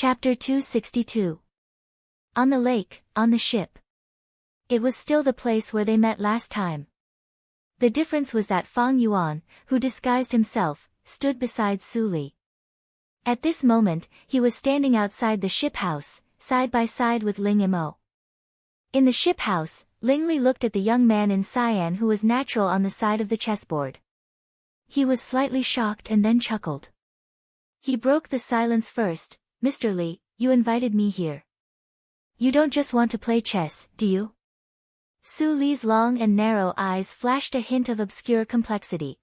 Chapter 262. On the lake, on the ship. It was still the place where they met last time. The difference was that Fang Yuan, who disguised himself, stood beside Su Li. At this moment, he was standing outside the ship house, side by side with Ling Imo. In the ship house, Ling Li looked at the young man in cyan who was natural on the side of the chessboard. He was slightly shocked and then chuckled. He broke the silence first. "Mr. Li, you invited me here. You don't just want to play chess, do you?" Su Li's long and narrow eyes flashed a hint of obscure complexity.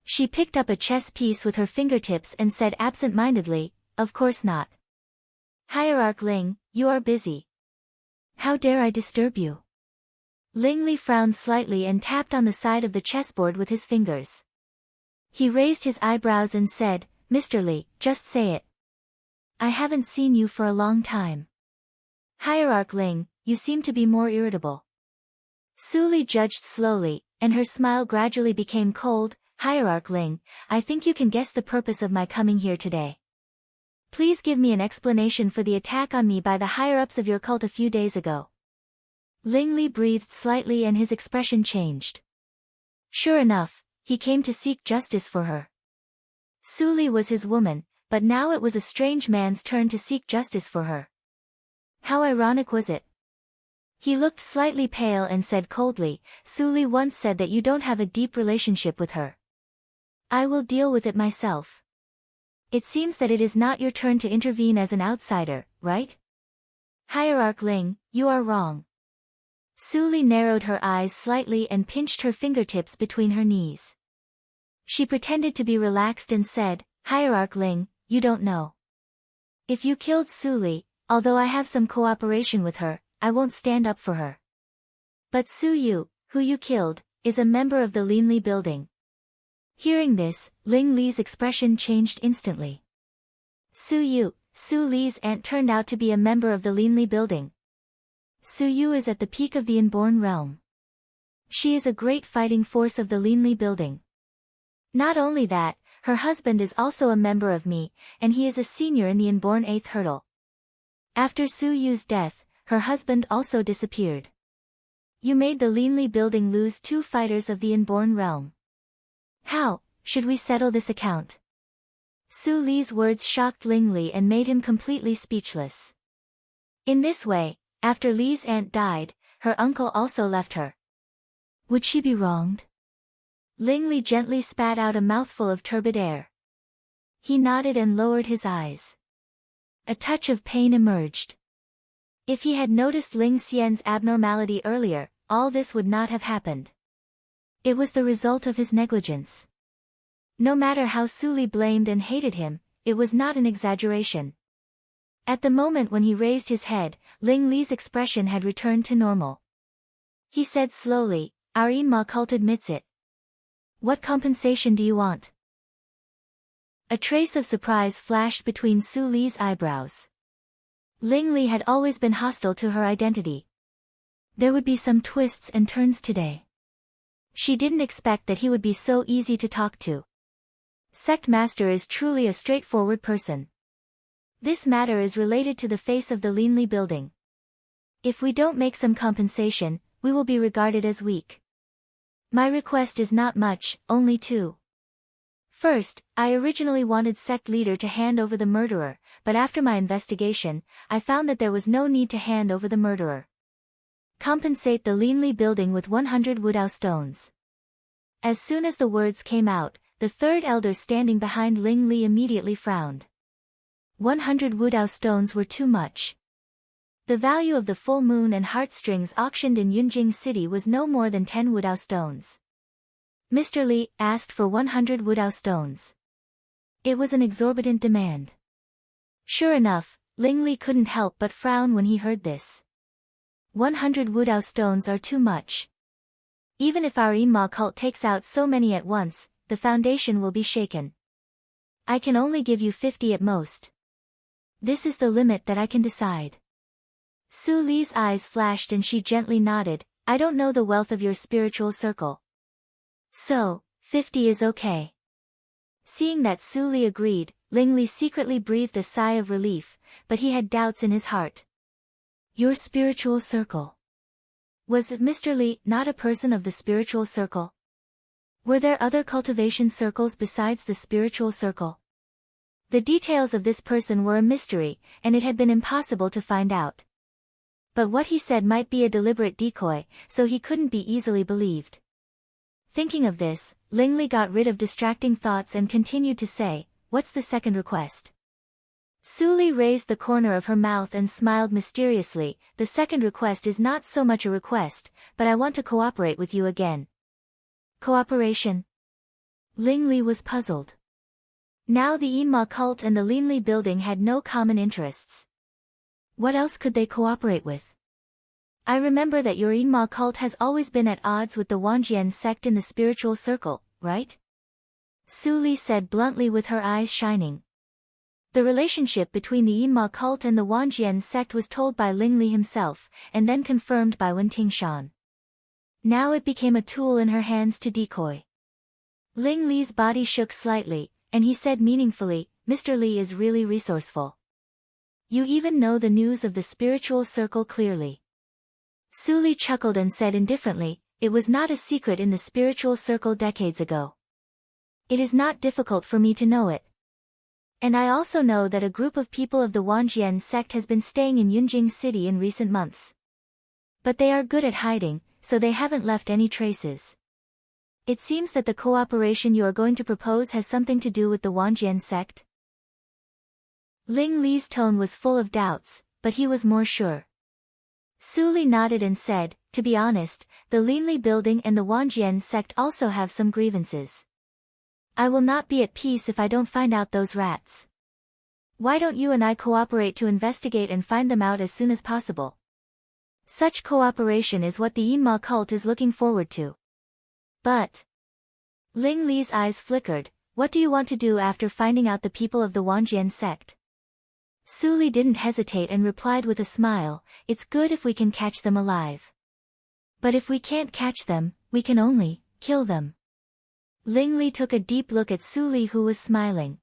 She picked up a chess piece with her fingertips and said absent-mindedly, "Of course not. Hierarch Ling, you are busy. How dare I disturb you?" Ling Li frowned slightly and tapped on the side of the chessboard with his fingers. He raised his eyebrows and said, "Mr. Li, just say it. I haven't seen you for a long time. Hierarch Ling, you seem to be more irritable." Su Li judged slowly, and her smile gradually became cold. "Hierarch Ling, I think you can guess the purpose of my coming here today. Please give me an explanation for the attack on me by the higher-ups of your cult a few days ago." Ling Li breathed slightly and his expression changed. Sure enough, he came to seek justice for her. Su Li was his woman, but now it was a strange man's turn to seek justice for her. How ironic was it? He looked slightly pale and said coldly, "Su Li once said that you don't have a deep relationship with her. I will deal with it myself. It seems that it is not your turn to intervene as an outsider, right?" "Hierarch Ling, you are wrong." Su Li narrowed her eyes slightly and pinched her fingertips between her knees. She pretended to be relaxed and said, "Hierarch Ling, you don't know. If you killed Su Li, although I have some cooperation with her, I won't stand up for her. But Su Yu, who you killed, is a member of the Linli building." Hearing this, Ling Li's expression changed instantly. Su Yu, Su Li's aunt, turned out to be a member of the Linli building. Su Yu is at the peak of the inborn realm. She is a great fighting force of the Linli building. Not only that, her husband is also a member of me, and he is a senior in the inborn 8th hurdle. After Su Yu's death, her husband also disappeared. You made the Linli building lose 2 fighters of the inborn realm. How should we settle this account? Su Li's words shocked Ling Li and made him completely speechless. In this way, after Li's aunt died, her uncle also left her. Would she be wronged? Ling Li gently spat out a mouthful of turbid air. He nodded and lowered his eyes. A touch of pain emerged. If he had noticed Ling Xian's abnormality earlier, all this would not have happened. It was the result of his negligence. No matter how Su Li blamed and hated him, it was not an exaggeration. At the moment when he raised his head, Ling Li's expression had returned to normal. He said slowly, "Our Inma cult admits it. What compensation do you want?" A trace of surprise flashed between Su Li's eyebrows. Ling Li had always been hostile to her identity. There would be some twists and turns today. She didn't expect that he would be so easy to talk to. Sect Master is truly a straightforward person. This matter is related to the face of the Linli building. If we don't make some compensation, we will be regarded as weak. My request is not much, only 2. First, I originally wanted sect leader to hand over the murderer, but after my investigation, I found that there was no need to hand over the murderer. Compensate the Linli building with 100 Wudao stones. As soon as the words came out, the 3rd elder standing behind Ling Li immediately frowned. 100 Wudao stones were too much. The value of the full moon and heartstrings auctioned in Yunjing City was no more than 10 Wudao stones. Mr. Li asked for 100 Wudao stones. It was an exorbitant demand. Sure enough, Ling Li couldn't help but frown when he heard this. 100 Wudao stones are too much. Even if our Inma cult takes out so many at once, the foundation will be shaken. I can only give you 50 at most. This is the limit that I can decide. Su Li's eyes flashed and she gently nodded. I don't know the wealth of your spiritual circle. So, 50 is okay. Seeing that Su Li agreed, Ling Li secretly breathed a sigh of relief, but he had doubts in his heart. Your spiritual circle. Was Mr. Li not a person of the spiritual circle? Were there other cultivation circles besides the spiritual circle? The details of this person were a mystery, and it had been impossible to find out. But what he said might be a deliberate decoy, so he couldn't be easily believed. Thinking of this, Ling Li got rid of distracting thoughts and continued to say, "What's the second request?" Su Li raised the corner of her mouth and smiled mysteriously. "The second request is not so much a request, but I want to cooperate with you again." Cooperation? Ling Li was puzzled. Now the Yinma cult and the Lin Li building had no common interests. What else could they cooperate with? I remember that your Yinma cult has always been at odds with the Wanjian sect in the spiritual circle, right? Su Li said bluntly with her eyes shining. The relationship between the Yinma cult and the Wanjian sect was told by Ling Li himself, and then confirmed by Wen Tingshan. Now it became a tool in her hands to decoy. Ling Li's body shook slightly, and he said meaningfully, "Mr. Li is really resourceful. You even know the news of the spiritual circle clearly." Su Li chuckled and said indifferently, "It was not a secret in the spiritual circle decades ago. It is not difficult for me to know it. And I also know that a group of people of the Wanjian sect has been staying in Yunjing City in recent months. But they are good at hiding, so they haven't left any traces. It seems that the cooperation you are going to propose has something to do with the Wanjian sect?" Ling Li's tone was full of doubts, but he was more sure. Su Li nodded and said, "To be honest, the Lin Li building and the Wanjian sect also have some grievances. I will not be at peace if I don't find out those rats. Why don't you and I cooperate to investigate and find them out as soon as possible?" Such cooperation is what the Yinma cult is looking forward to. But Ling Li's eyes flickered. "What do you want to do after finding out the people of the Wanjian sect?" Su Li didn't hesitate and replied with a smile, "It's good if we can catch them alive. But if we can't catch them, we can only kill them." Ling Li took a deep look at Su Li, who was smiling.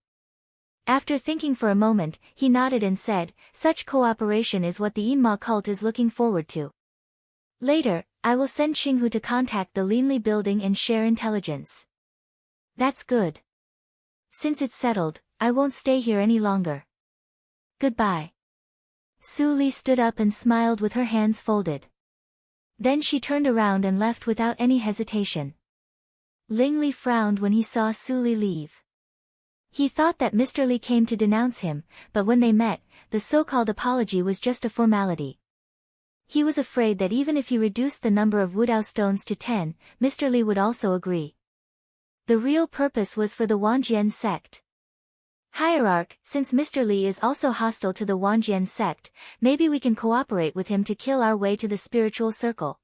After thinking for a moment, he nodded and said, "Such cooperation is what the Yinma cult is looking forward to. Later, I will send Xinghu to contact the Lin Li building and share intelligence." "That's good. Since it's settled, I won't stay here any longer. Goodbye." Su Li stood up and smiled with her hands folded. Then she turned around and left without any hesitation. Ling Li frowned when he saw Su Li leave. He thought that Mr. Li came to denounce him, but when they met, the so-called apology was just a formality. He was afraid that even if he reduced the number of Wudao stones to 10, Mr. Li would also agree. The real purpose was for the Wanjian sect. "Hierarch, since Mr. Li is also hostile to the Wanjian sect, maybe we can cooperate with him to kill our way to the spiritual circle."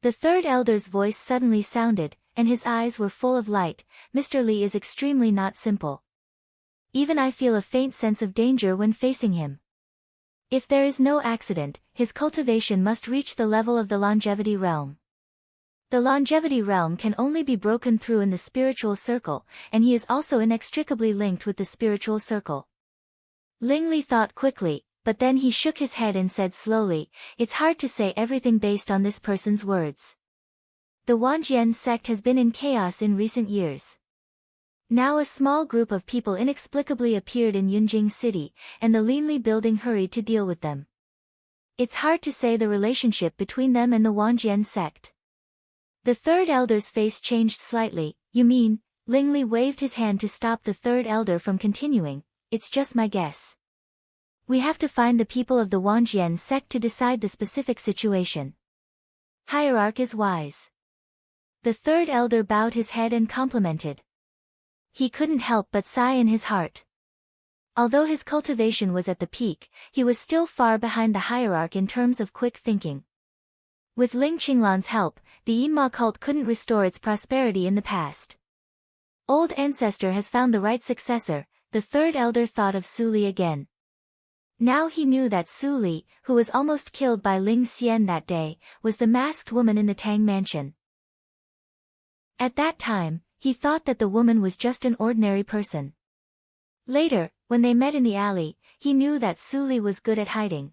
The third elder's voice suddenly sounded, and his eyes were full of light. "Mr. Li is extremely not simple. Even I feel a faint sense of danger when facing him. If there is no accident, his cultivation must reach the level of the longevity realm. The longevity realm can only be broken through in the spiritual circle, and he is also inextricably linked with the spiritual circle." Ling Li thought quickly, but then he shook his head and said slowly, "It's hard to say everything based on this person's words. The Wanjian sect has been in chaos in recent years. Now a small group of people inexplicably appeared in Yunjing City, and the Lin Li building hurried to deal with them. It's hard to say the relationship between them and the Wanjian sect." The third elder's face changed slightly. "You mean?" Ling Li waved his hand to stop the third elder from continuing. "It's just my guess. We have to find the people of the Wanjian sect to decide the specific situation. Hierarch is wise." The third elder bowed his head and complimented. He couldn't help but sigh in his heart. Although his cultivation was at the peak, he was still far behind the hierarch in terms of quick thinking. With Ling Qinglan's help, the Yinma cult couldn't restore its prosperity in the past. Old ancestor has found the right successor. The third elder thought of Su Li again. Now he knew that Su Li, who was almost killed by Ling Xian that day, was the masked woman in the Tang mansion. At that time, he thought that the woman was just an ordinary person. Later, when they met in the alley, he knew that Su Li was good at hiding.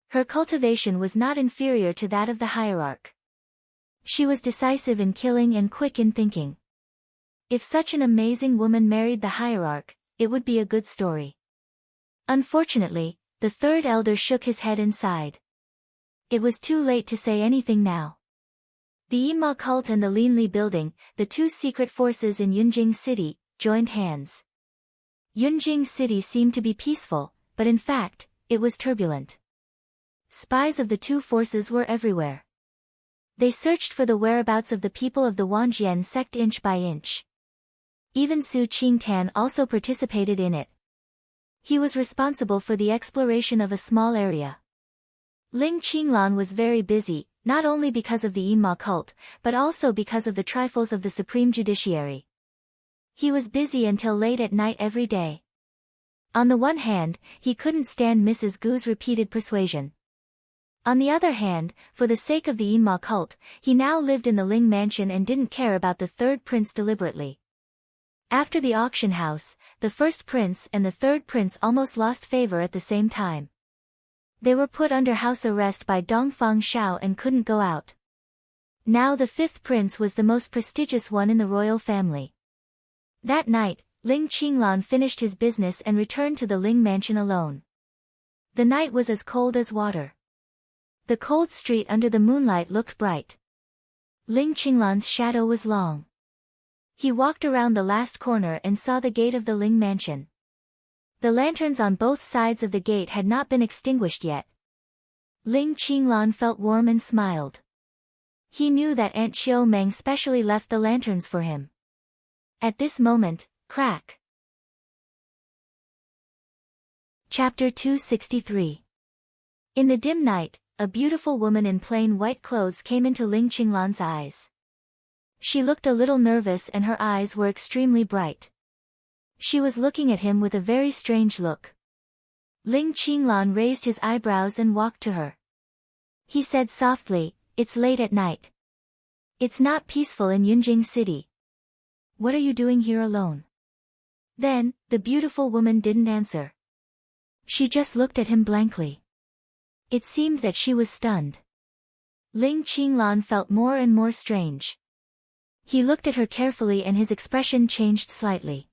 Her cultivation was not inferior to that of the hierarch. She was decisive in killing and quick in thinking. If such an amazing woman married the hierarch, it would be a good story. Unfortunately, the third elder shook his head and sighed. It was too late to say anything now. The Yima cult and the Linli building, the two secret forces in Yunjing City, joined hands. Yunjing City seemed to be peaceful, but in fact, it was turbulent. Spies of the two forces were everywhere. They searched for the whereabouts of the people of the Wanjian sect inch by inch. Even Su Qingtan also participated in it. He was responsible for the exploration of a small area. Ling Qinglan was very busy, not only because of the Yinma cult, but also because of the trifles of the Supreme Judiciary. He was busy until late at night every day. On the one hand, he couldn't stand Mrs. Gu's repeated persuasion. On the other hand, for the sake of the Yinma cult, he now lived in the Ling mansion and didn't care about the third prince deliberately. After the auction house, the first prince and the third prince almost lost favor at the same time. They were put under house arrest by Dongfang Shao and couldn't go out. Now the fifth prince was the most prestigious one in the royal family. That night, Ling Qinglan finished his business and returned to the Ling mansion alone. The night was as cold as water. The cold street under the moonlight looked bright. Ling Qinglan's shadow was long. He walked around the last corner and saw the gate of the Ling mansion. The lanterns on both sides of the gate had not been extinguished yet. Ling Qinglan felt warm and smiled. He knew that Aunt Qiu Meng specially left the lanterns for him. At this moment, crack. Chapter 263. In the dim night, a beautiful woman in plain white clothes came into Ling Qinglan's eyes. She looked a little nervous and her eyes were extremely bright. She was looking at him with a very strange look. Ling Qinglan raised his eyebrows and walked to her. He said softly, "It's late at night. It's not peaceful in Yunjing City. What are you doing here alone?" Then, the beautiful woman didn't answer. She just looked at him blankly. It seemed that she was stunned. Ling Qinglan felt more and more strange. He looked at her carefully and his expression changed slightly.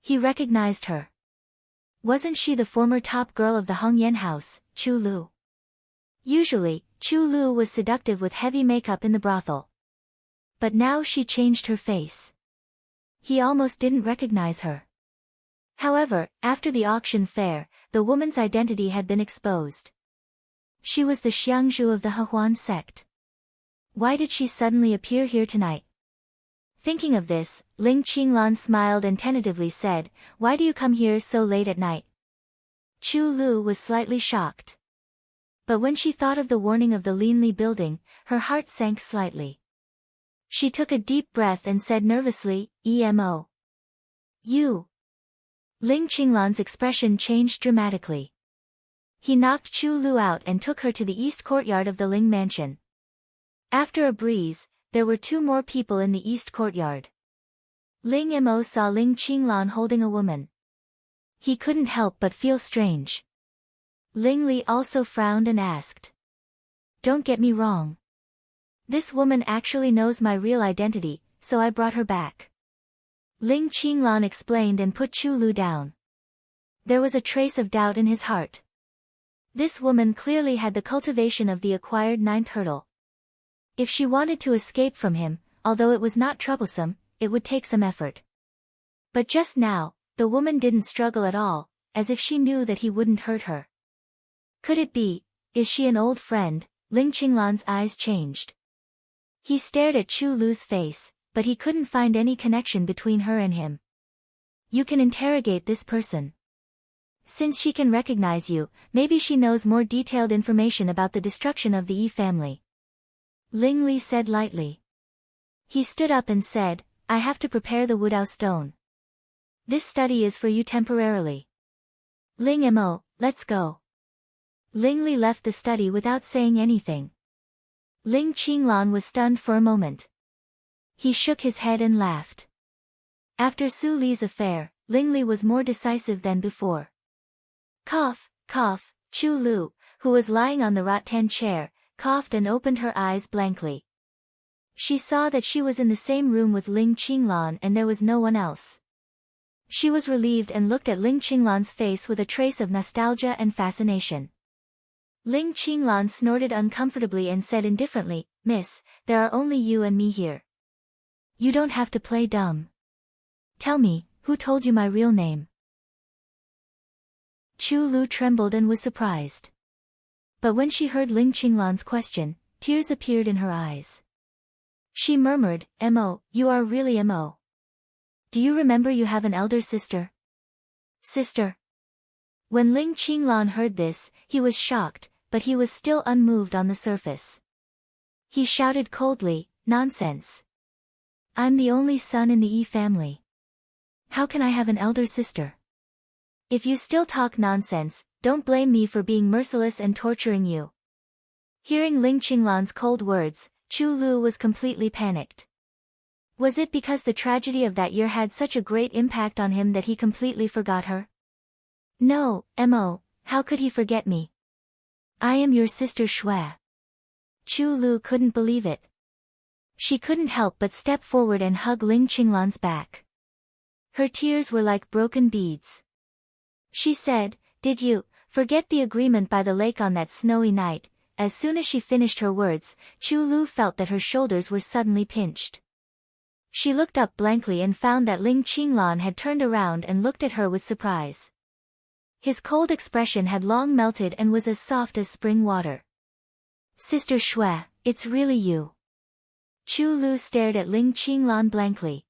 He recognized her. Wasn't she the former top girl of the Hongyan house, Chu Lu? Usually, Chu Lu was seductive with heavy makeup in the brothel. But now she changed her face. He almost didn't recognize her. However, after the auction fair, the woman's identity had been exposed. She was the Xiangzhu of the Hehuan sect. Why did she suddenly appear here tonight? Thinking of this, Ling Qinglan smiled and tentatively said, "Why do you come here so late at night?" Chu Lu was slightly shocked. But when she thought of the warning of the Linli building, her heart sank slightly. She took a deep breath and said nervously, "Emo. You." Ling Qinglan's expression changed dramatically. He knocked Chu Lu out and took her to the east courtyard of the Ling mansion. After a breeze, there were two more people in the east courtyard. Ling Mo saw Ling Qinglan holding a woman. He couldn't help but feel strange. Ling Li also frowned and asked, "Don't get me wrong. This woman actually knows my real identity, so I brought her back." Ling Qinglan explained and put Chu Lu down. There was a trace of doubt in his heart. This woman clearly had the cultivation of the acquired ninth hurdle. If she wanted to escape from him, although it was not troublesome, it would take some effort. But just now, the woman didn't struggle at all, as if she knew that he wouldn't hurt her. Could it be, is she an old friend? Ling Qinglan's eyes changed. He stared at Chu Lu's face, but he couldn't find any connection between her and him. You can interrogate this person. Since she can recognize you, maybe she knows more detailed information about the destruction of the Yi family. Ling Li said lightly. He stood up and said, "I have to prepare the Wudao stone. This study is for you temporarily. Ling Mo, let's go." Ling Li left the study without saying anything. Ling Qinglan was stunned for a moment. He shook his head and laughed. After Su Li's affair, Ling Li was more decisive than before. Cough, cough, Chu Lu, who was lying on the rattan chair, coughed and opened her eyes blankly. She saw that she was in the same room with Ling Qinglan and there was no one else. She was relieved and looked at Ling Qinglan's face with a trace of nostalgia and fascination. Ling Qinglan snorted uncomfortably and said indifferently, "Miss, there are only you and me here. You don't have to play dumb. Tell me, who told you my real name?" Chu Lu trembled and was surprised. But when she heard Ling Qinglan's question, tears appeared in her eyes. She murmured, "Mo, you are really Mo. Do you remember you have an elder sister?" "Sister?" When Ling Qinglan heard this, he was shocked, but he was still unmoved on the surface. He shouted coldly, "Nonsense. I'm the only son in the Yi family. How can I have an elder sister? If you still talk nonsense, don't blame me for being merciless and torturing you." Hearing Ling Qinglan's cold words, Chu Lu was completely panicked. Was it because the tragedy of that year had such a great impact on him that he completely forgot her? "No, Mo, how could he forget me? I am your sister Xue." Chu Lu couldn't believe it. She couldn't help but step forward and hug Ling Qinglan's back. Her tears were like broken beads. She said, "Did you forget the agreement by the lake on that snowy night?" As soon as she finished her words, Chu Lu felt that her shoulders were suddenly pinched. She looked up blankly and found that Ling Qinglan had turned around and looked at her with surprise. His cold expression had long melted and was as soft as spring water. "Sister Xue, it's really you." Chu Lu stared at Ling Qinglan blankly.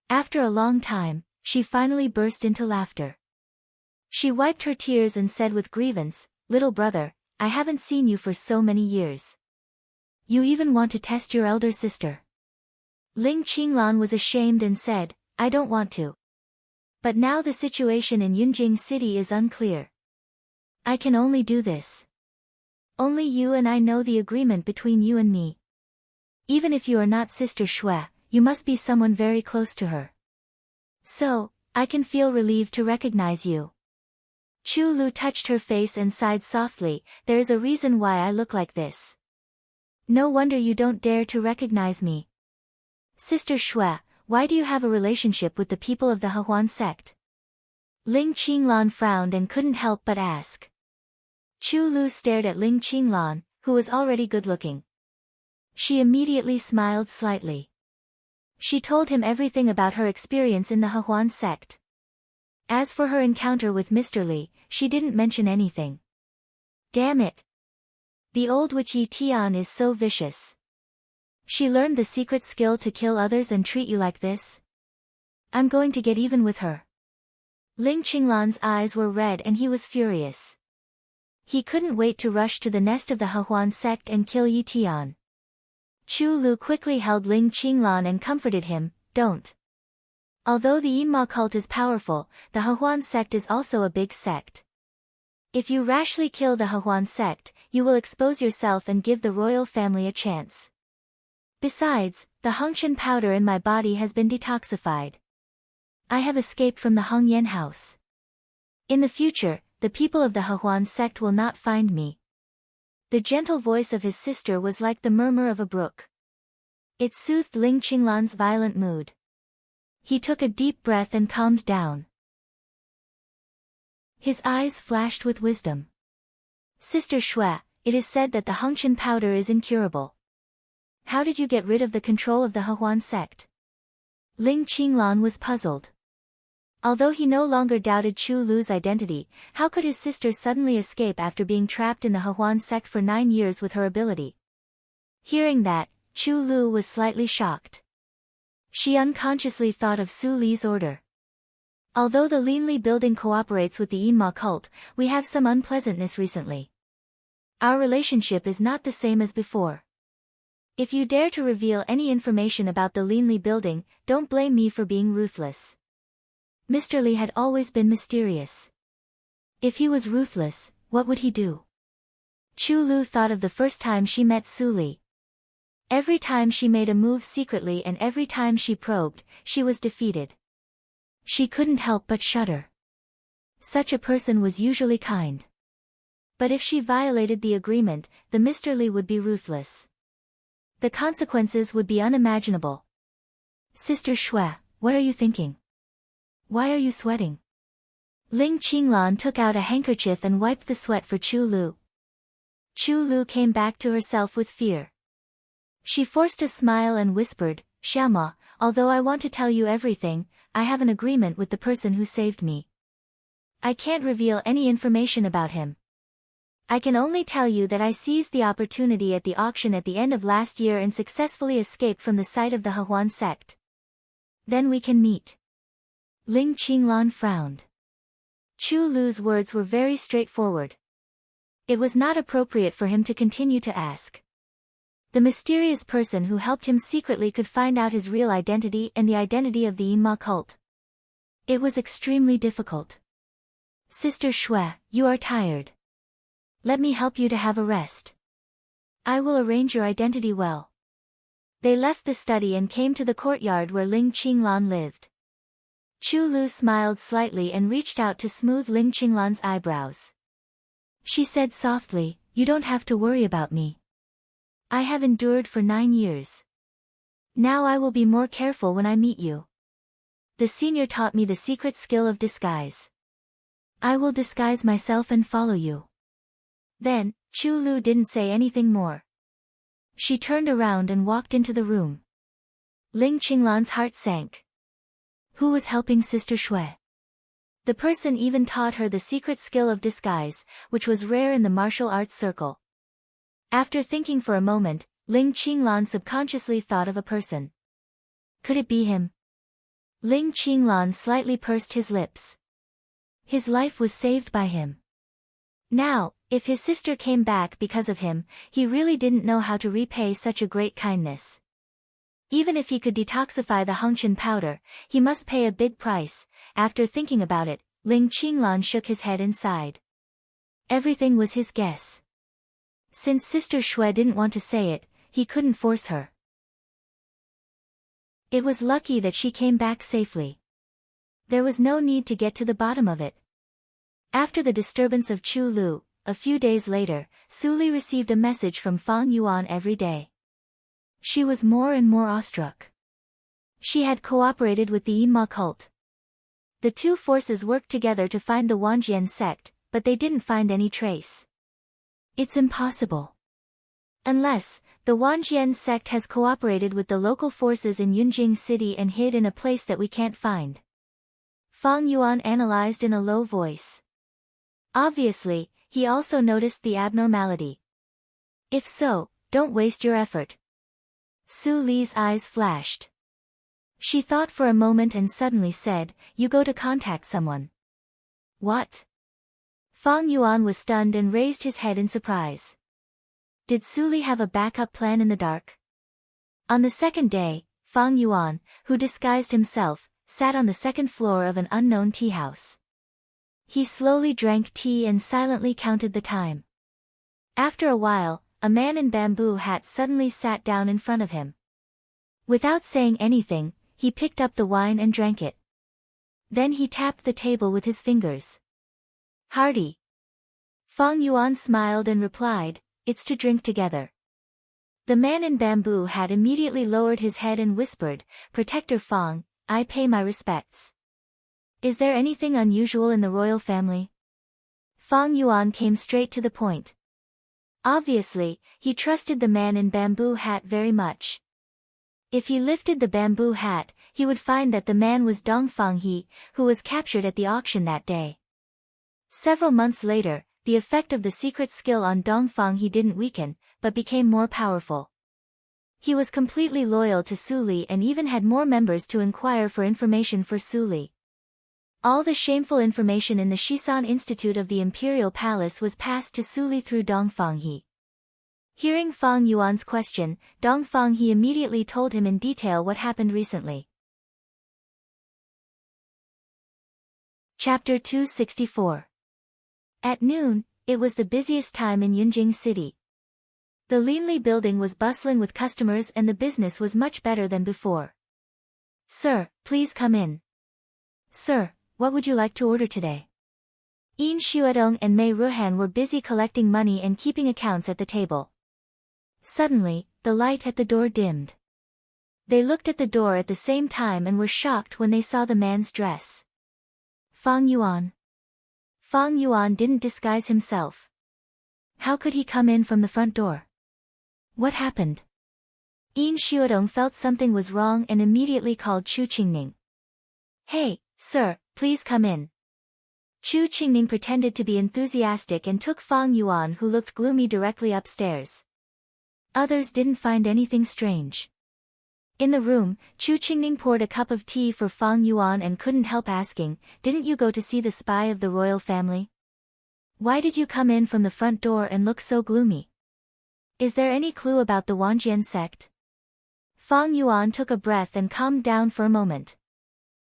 After a long time, she finally burst into laughter. She wiped her tears and said with grievance, "Little brother, I haven't seen you for so many years. You even want to test your elder sister." Ling Qinglan was ashamed and said, "I don't want to. But now the situation in Yunjing City is unclear. I can only do this. Only you and I know the agreement between you and me. Even if you are not Sister Xue, you must be someone very close to her. So, I can feel relieved to recognize you." Chu Lu touched her face and sighed softly, "There is a reason why I look like this. No wonder you don't dare to recognize me. Sister Xue, why do you have a relationship with the people of the Hehuan sect?" Ling Qinglan frowned and couldn't help but ask. Chu Lu stared at Ling Qinglan, who was already good-looking. She immediately smiled slightly. She told him everything about her experience in the Hehuan sect. As for her encounter with Mr. Li, she didn't mention anything. Damn it. The old witch Yi Tian is so vicious. She learned the secret skill to kill others and treat you like this? I'm going to get even with her. Ling Qinglan's eyes were red and he was furious. He couldn't wait to rush to the nest of the Hehuan sect and kill Yi Tian. Chu Lu quickly held Ling Qinglan and comforted him, "Don't. Although the Yinma cult is powerful, the Hehuan sect is also a big sect. If you rashly kill the Hehuan sect, you will expose yourself and give the royal family a chance. Besides, the Hongchen powder in my body has been detoxified. I have escaped from the Hongyan house. In the future, the people of the Hehuan sect will not find me." The gentle voice of his sister was like the murmur of a brook. It soothed Ling Qinglan's violent mood. He took a deep breath and calmed down. His eyes flashed with wisdom. "Sister Xue, it is said that the Hongchen powder is incurable. How did you get rid of the control of the Hehuan sect?" Ling Qinglan was puzzled. Although he no longer doubted Chu Lu's identity, how could his sister suddenly escape after being trapped in the Hehuan sect for 9 years with her ability? Hearing that, Chu Lu was slightly shocked. She unconsciously thought of Su Li's order. "Although the Linli building cooperates with the Yinma cult, we have some unpleasantness recently. Our relationship is not the same as before. If you dare to reveal any information about the Linli building, don't blame me for being ruthless." Mr. Li had always been mysterious. If he was ruthless, what would he do? Chu Lu thought of the first time she met Su Li. Every time she made a move secretly and every time she probed, she was defeated. She couldn't help but shudder. Such a person was usually kind. But if she violated the agreement, the Mr. Li would be ruthless. The consequences would be unimaginable. Sister Shui, what are you thinking? Why are you sweating? Ling Qinglan took out a handkerchief and wiped the sweat for Chu Lu. Chu Lu came back to herself with fear. She forced a smile and whispered, Xiaoma, although I want to tell you everything, I have an agreement with the person who saved me. I can't reveal any information about him. I can only tell you that I seized the opportunity at the auction at the end of last year and successfully escaped from the site of the Hehuan sect. Then we can meet. Ling Qinglan frowned. Chu Lu's words were very straightforward. It was not appropriate for him to continue to ask. The mysterious person who helped him secretly could find out his real identity and the identity of the Yinma cult. It was extremely difficult. Sister Shui, you are tired. Let me help you to have a rest. I will arrange your identity well. They left the study and came to the courtyard where Ling Qinglan lived. Chu Lu smiled slightly and reached out to smooth Ling Qinglan's eyebrows. She said softly, you don't have to worry about me. I have endured for 9 years. Now I will be more careful when I meet you. The senior taught me the secret skill of disguise. I will disguise myself and follow you. Then, Chu Lu didn't say anything more. She turned around and walked into the room. Ling Qinglan's heart sank. Who was helping Sister Shui? The person even taught her the secret skill of disguise, which was rare in the martial arts circle. After thinking for a moment, Ling Qinglan subconsciously thought of a person. Could it be him? Ling Qinglan slightly pursed his lips. His life was saved by him. Now, if his sister came back because of him, he really didn't know how to repay such a great kindness. Even if he could detoxify the Hongqian powder, he must pay a big price. After thinking about it, Ling Qinglan shook his head and sighed. Everything was his guess. Since Sister Shui didn't want to say it, he couldn't force her. It was lucky that she came back safely. There was no need to get to the bottom of it. After the disturbance of Chu Lu, a few days later, Su Li received a message from Fang Yuan every day. She was more and more awestruck. She had cooperated with the Yinma cult. The two forces worked together to find the Wanjian sect, but they didn't find any trace. It's impossible. Unless, the Wanjian sect has cooperated with the local forces in Yunjing City and hid in a place that we can't find. Fang Yuan analyzed in a low voice. Obviously, he also noticed the abnormality. If so, don't waste your effort. Su Li's eyes flashed. She thought for a moment and suddenly said, you go to contact someone. What? Fang Yuan was stunned and raised his head in surprise. Did Su Li have a backup plan in the dark? On the second day, Fang Yuan, who disguised himself, sat on the second floor of an unknown tea house. He slowly drank tea and silently counted the time. After a while, a man in bamboo hat suddenly sat down in front of him. Without saying anything, he picked up the wine and drank it. Then he tapped the table with his fingers. Hearty. Fang Yuan smiled and replied, it's to drink together. The man in bamboo hat immediately lowered his head and whispered, Protector Fang, I pay my respects. Is there anything unusual in the royal family? Fang Yuan came straight to the point. Obviously, he trusted the man in bamboo hat very much. If he lifted the bamboo hat, he would find that the man was Dong Fanghe, who was captured at the auction that day. Several months later, the effect of the secret skill on Dong Fanghe didn't weaken, but became more powerful. He was completely loyal to Su Li and even had more members to inquire for information for Su Li. All the shameful information in the Shisan Institute of the Imperial Palace was passed to Su Li through Dong Fanghe. Hearing Fang Yuan's question, Dong Fanghe immediately told him in detail what happened recently. Chapter 264. At noon, it was the busiest time in Yunjing City. The Linli building was bustling with customers and the business was much better than before. Sir, please come in. Sir, what would you like to order today? Yin Xuedong and Mei Ruhan were busy collecting money and keeping accounts at the table. Suddenly, the light at the door dimmed. They looked at the door at the same time and were shocked when they saw the man's dress. Fang Yuan. Fang Yuan didn't disguise himself. How could he come in from the front door? What happened? Yin Xuedong felt something was wrong and immediately called Chu Qingning. Hey, sir, please come in. Chu Qingning pretended to be enthusiastic and took Fang Yuan, who looked gloomy, directly upstairs. Others didn't find anything strange. In the room, Chu Qingning poured a cup of tea for Fang Yuan and couldn't help asking, "Didn't you go to see the spy of the royal family? Why did you come in from the front door and look so gloomy? Is there any clue about the Wanjian sect?" Fang Yuan took a breath and calmed down for a moment.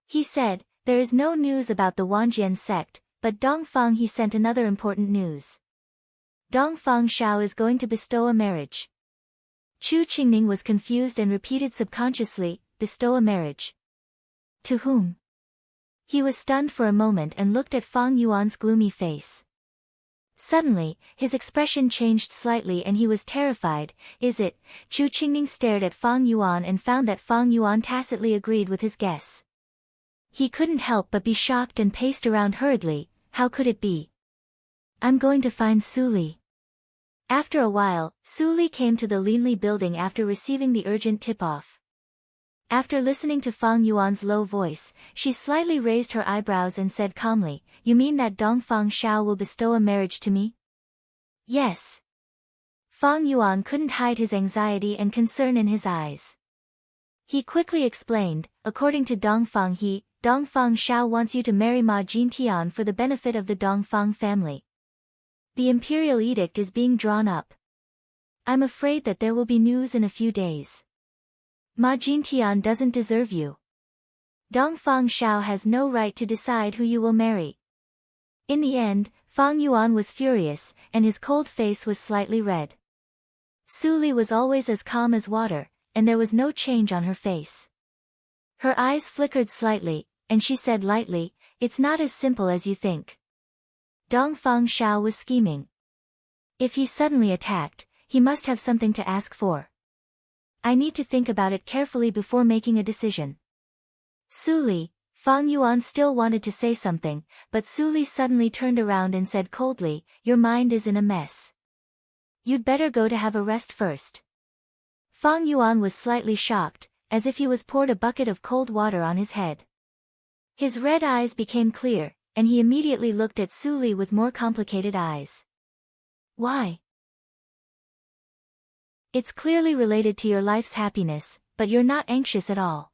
He said, "There is no news about the Wanjian sect, but Dongfang he sent another important news. Dongfang Shao is going to bestow a marriage." Chu Qingning was confused and repeated subconsciously, "Bestow a marriage. To whom?" He was stunned for a moment and looked at Fang Yuan's gloomy face. Suddenly, his expression changed slightly and he was terrified. "Is it?" Chu Qingning stared at Fang Yuan and found that Fang Yuan tacitly agreed with his guess. He couldn't help but be shocked and paced around hurriedly. How could it be? "I'm going to find Su Li." After a while, Su Li came to the Linli building after receiving the urgent tip-off. After listening to Fang Yuan's low voice, she slightly raised her eyebrows and said calmly, "You mean that Dongfang Shao will bestow a marriage to me?" "Yes." Fang Yuan couldn't hide his anxiety and concern in his eyes. He quickly explained, "According to Dongfang Shao wants you to marry Ma Jintian for the benefit of the Dongfang family. The imperial edict is being drawn up. I'm afraid that there will be news in a few days. Ma Jintian doesn't deserve you. Dongfang Shao has no right to decide who you will marry." In the end, Fang Yuan was furious, and his cold face was slightly red. Su Li was always as calm as water, and there was no change on her face. Her eyes flickered slightly, and she said lightly, "It's not as simple as you think. Dongfang Shao was scheming. If he suddenly attacked, he must have something to ask for. I need to think about it carefully before making a decision." "Su Li," Fang Yuan still wanted to say something, but Su Li suddenly turned around and said coldly, "Your mind is in a mess. You'd better go to have a rest first." Fang Yuan was slightly shocked, as if he was poured a bucket of cold water on his head. His red eyes became clear, and he immediately looked at Su Li with more complicated eyes. "Why?" "It's clearly related to your life's happiness, but you're not anxious at all.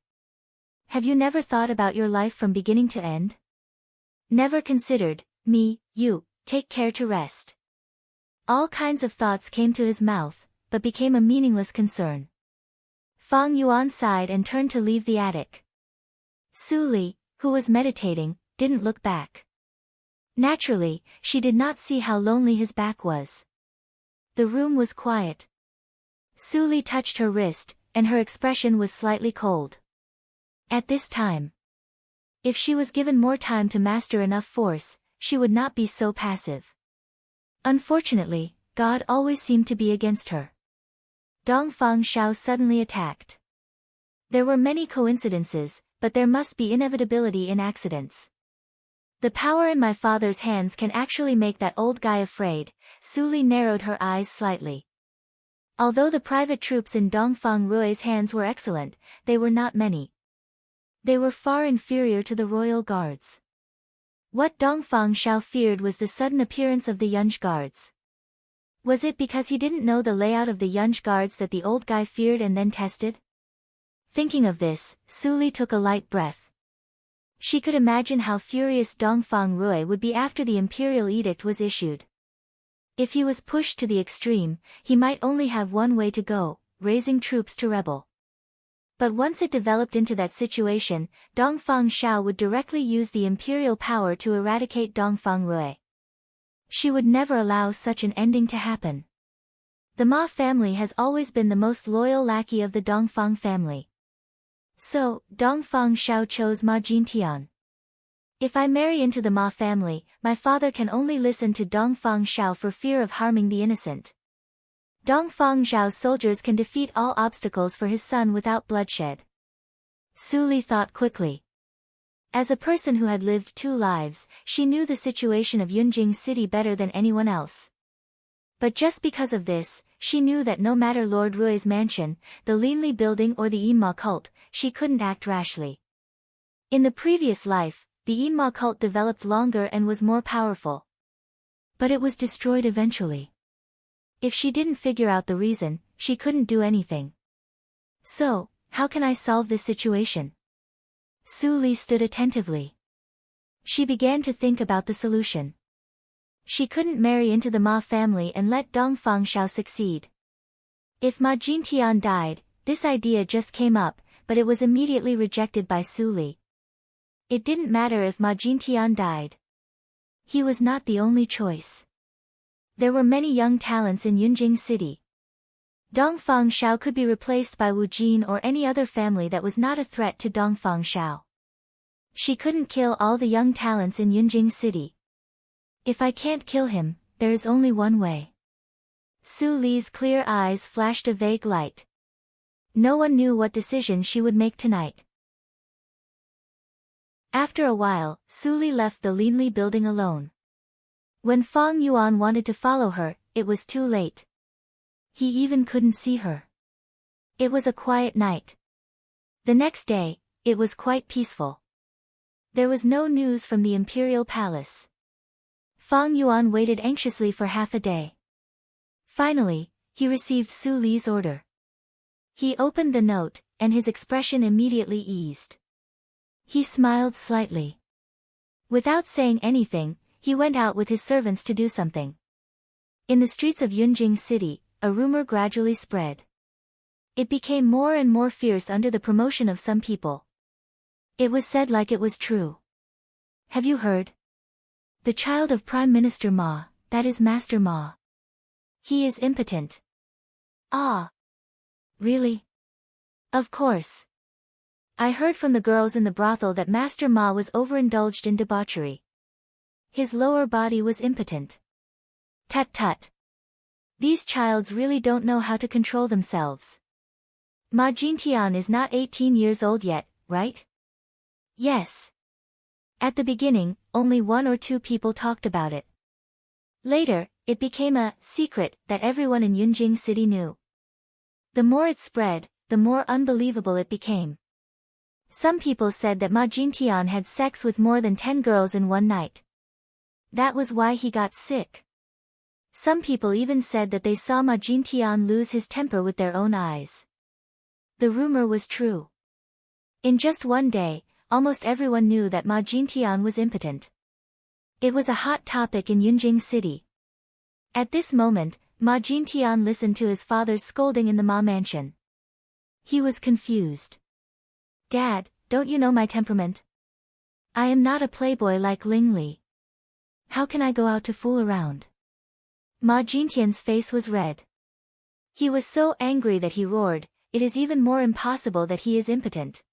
Have you never thought about your life from beginning to end? Never considered, take care to rest." All kinds of thoughts came to his mouth, but became a meaningless concern. Fang Yuan sighed and turned to leave the attic. Su Li, who was meditating, didn't look back. Naturally, she did not see how lonely his back was. The room was quiet. Su Li touched her wrist, and her expression was slightly cold. At this time, if she was given more time to master enough force, she would not be so passive. Unfortunately, God always seemed to be against her. Dongfang Shao suddenly attacked. There were many coincidences, but there must be inevitability in accidents. The power in my father's hands can actually make that old guy afraid. Su Li narrowed her eyes slightly. Although the private troops in Dongfang Rui's hands were excellent, they were not many. They were far inferior to the royal guards. What Dongfang Shao feared was the sudden appearance of the Yunj guards. Was it because he didn't know the layout of the Yunj guards that the old guy feared and then tested? Thinking of this, Su Li took a light breath. She could imagine how furious Dongfang Rui would be after the imperial edict was issued. If he was pushed to the extreme, he might only have one way to go, raising troops to rebel. But once it developed into that situation, Dongfang Shao would directly use the imperial power to eradicate Dongfang Rui. She would never allow such an ending to happen. The Ma family has always been the most loyal lackey of the Dongfang family. So, Dongfang Shao chose Ma Jintian. If I marry into the Ma family, my father can only listen to Dongfang Xiao for fear of harming the innocent. Dongfang Xiao's soldiers can defeat all obstacles for his son without bloodshed. Su Li thought quickly. As a person who had lived 2 lives, she knew the situation of Yunjing City better than anyone else. But just because of this, she knew that no matter Lord Rui's mansion, the Linli building or the Yinma cult, she couldn't act rashly. In the previous life, the Yinma cult developed longer and was more powerful. But it was destroyed eventually. If she didn't figure out the reason, she couldn't do anything. So, how can I solve this situation? Su Li stood attentively. She began to think about the solution. She couldn't marry into the Ma family and let Dongfang Xiao succeed. If Ma Jintian died, this idea just came up, but it was immediately rejected by Su Li. It didn't matter if Ma Jintian died. He was not the only choice. There were many young talents in Yunjing City. Dongfang Xiao could be replaced by Wu Jin or any other family that was not a threat to Dongfang Xiao. She couldn't kill all the young talents in Yunjing City. If I can't kill him, there is only one way. Su Li's clear eyes flashed a vague light. No one knew what decision she would make tonight. After a while, Su Li left the Linli building alone. When Fang Yuan wanted to follow her, it was too late. He even couldn't see her. It was a quiet night. The next day, it was quite peaceful. There was no news from the imperial palace. Fang Yuan waited anxiously for half a day. Finally, he received Su Li's order. He opened the note, and his expression immediately eased. He smiled slightly. Without saying anything, he went out with his servants to do something. In the streets of Yunjing City, a rumor gradually spread. It became more and more fierce under the promotion of some people. It was said like it was true. Have you heard? The child of Prime Minister Ma, that is Master Ma. He is impotent. Ah. Really? Of course. I heard from the girls in the brothel that Master Ma was overindulged in debauchery. His lower body was impotent. Tut tut. These childs really don't know how to control themselves. Ma Jintian is not 18 years old yet, right? Yes. At the beginning, only 1 or 2 people talked about it. Later, it became a secret that everyone in Yunjing City knew. The more it spread, the more unbelievable it became. Some people said that Ma Jintian had sex with more than 10 girls in one night. That was why he got sick. Some people even said that they saw Ma Jintian lose his temper with their own eyes. The rumor was true. In just one day, almost everyone knew that Ma Jintian was impotent. It was a hot topic in Yunjing City. At this moment, Ma Jintian listened to his father's scolding in the Ma mansion. He was confused. Dad, don't you know my temperament? I am not a playboy like Ling Li. How can I go out to fool around? Ma Jintian's face was red. He was so angry that he roared, "It is even more impossible that he is impotent.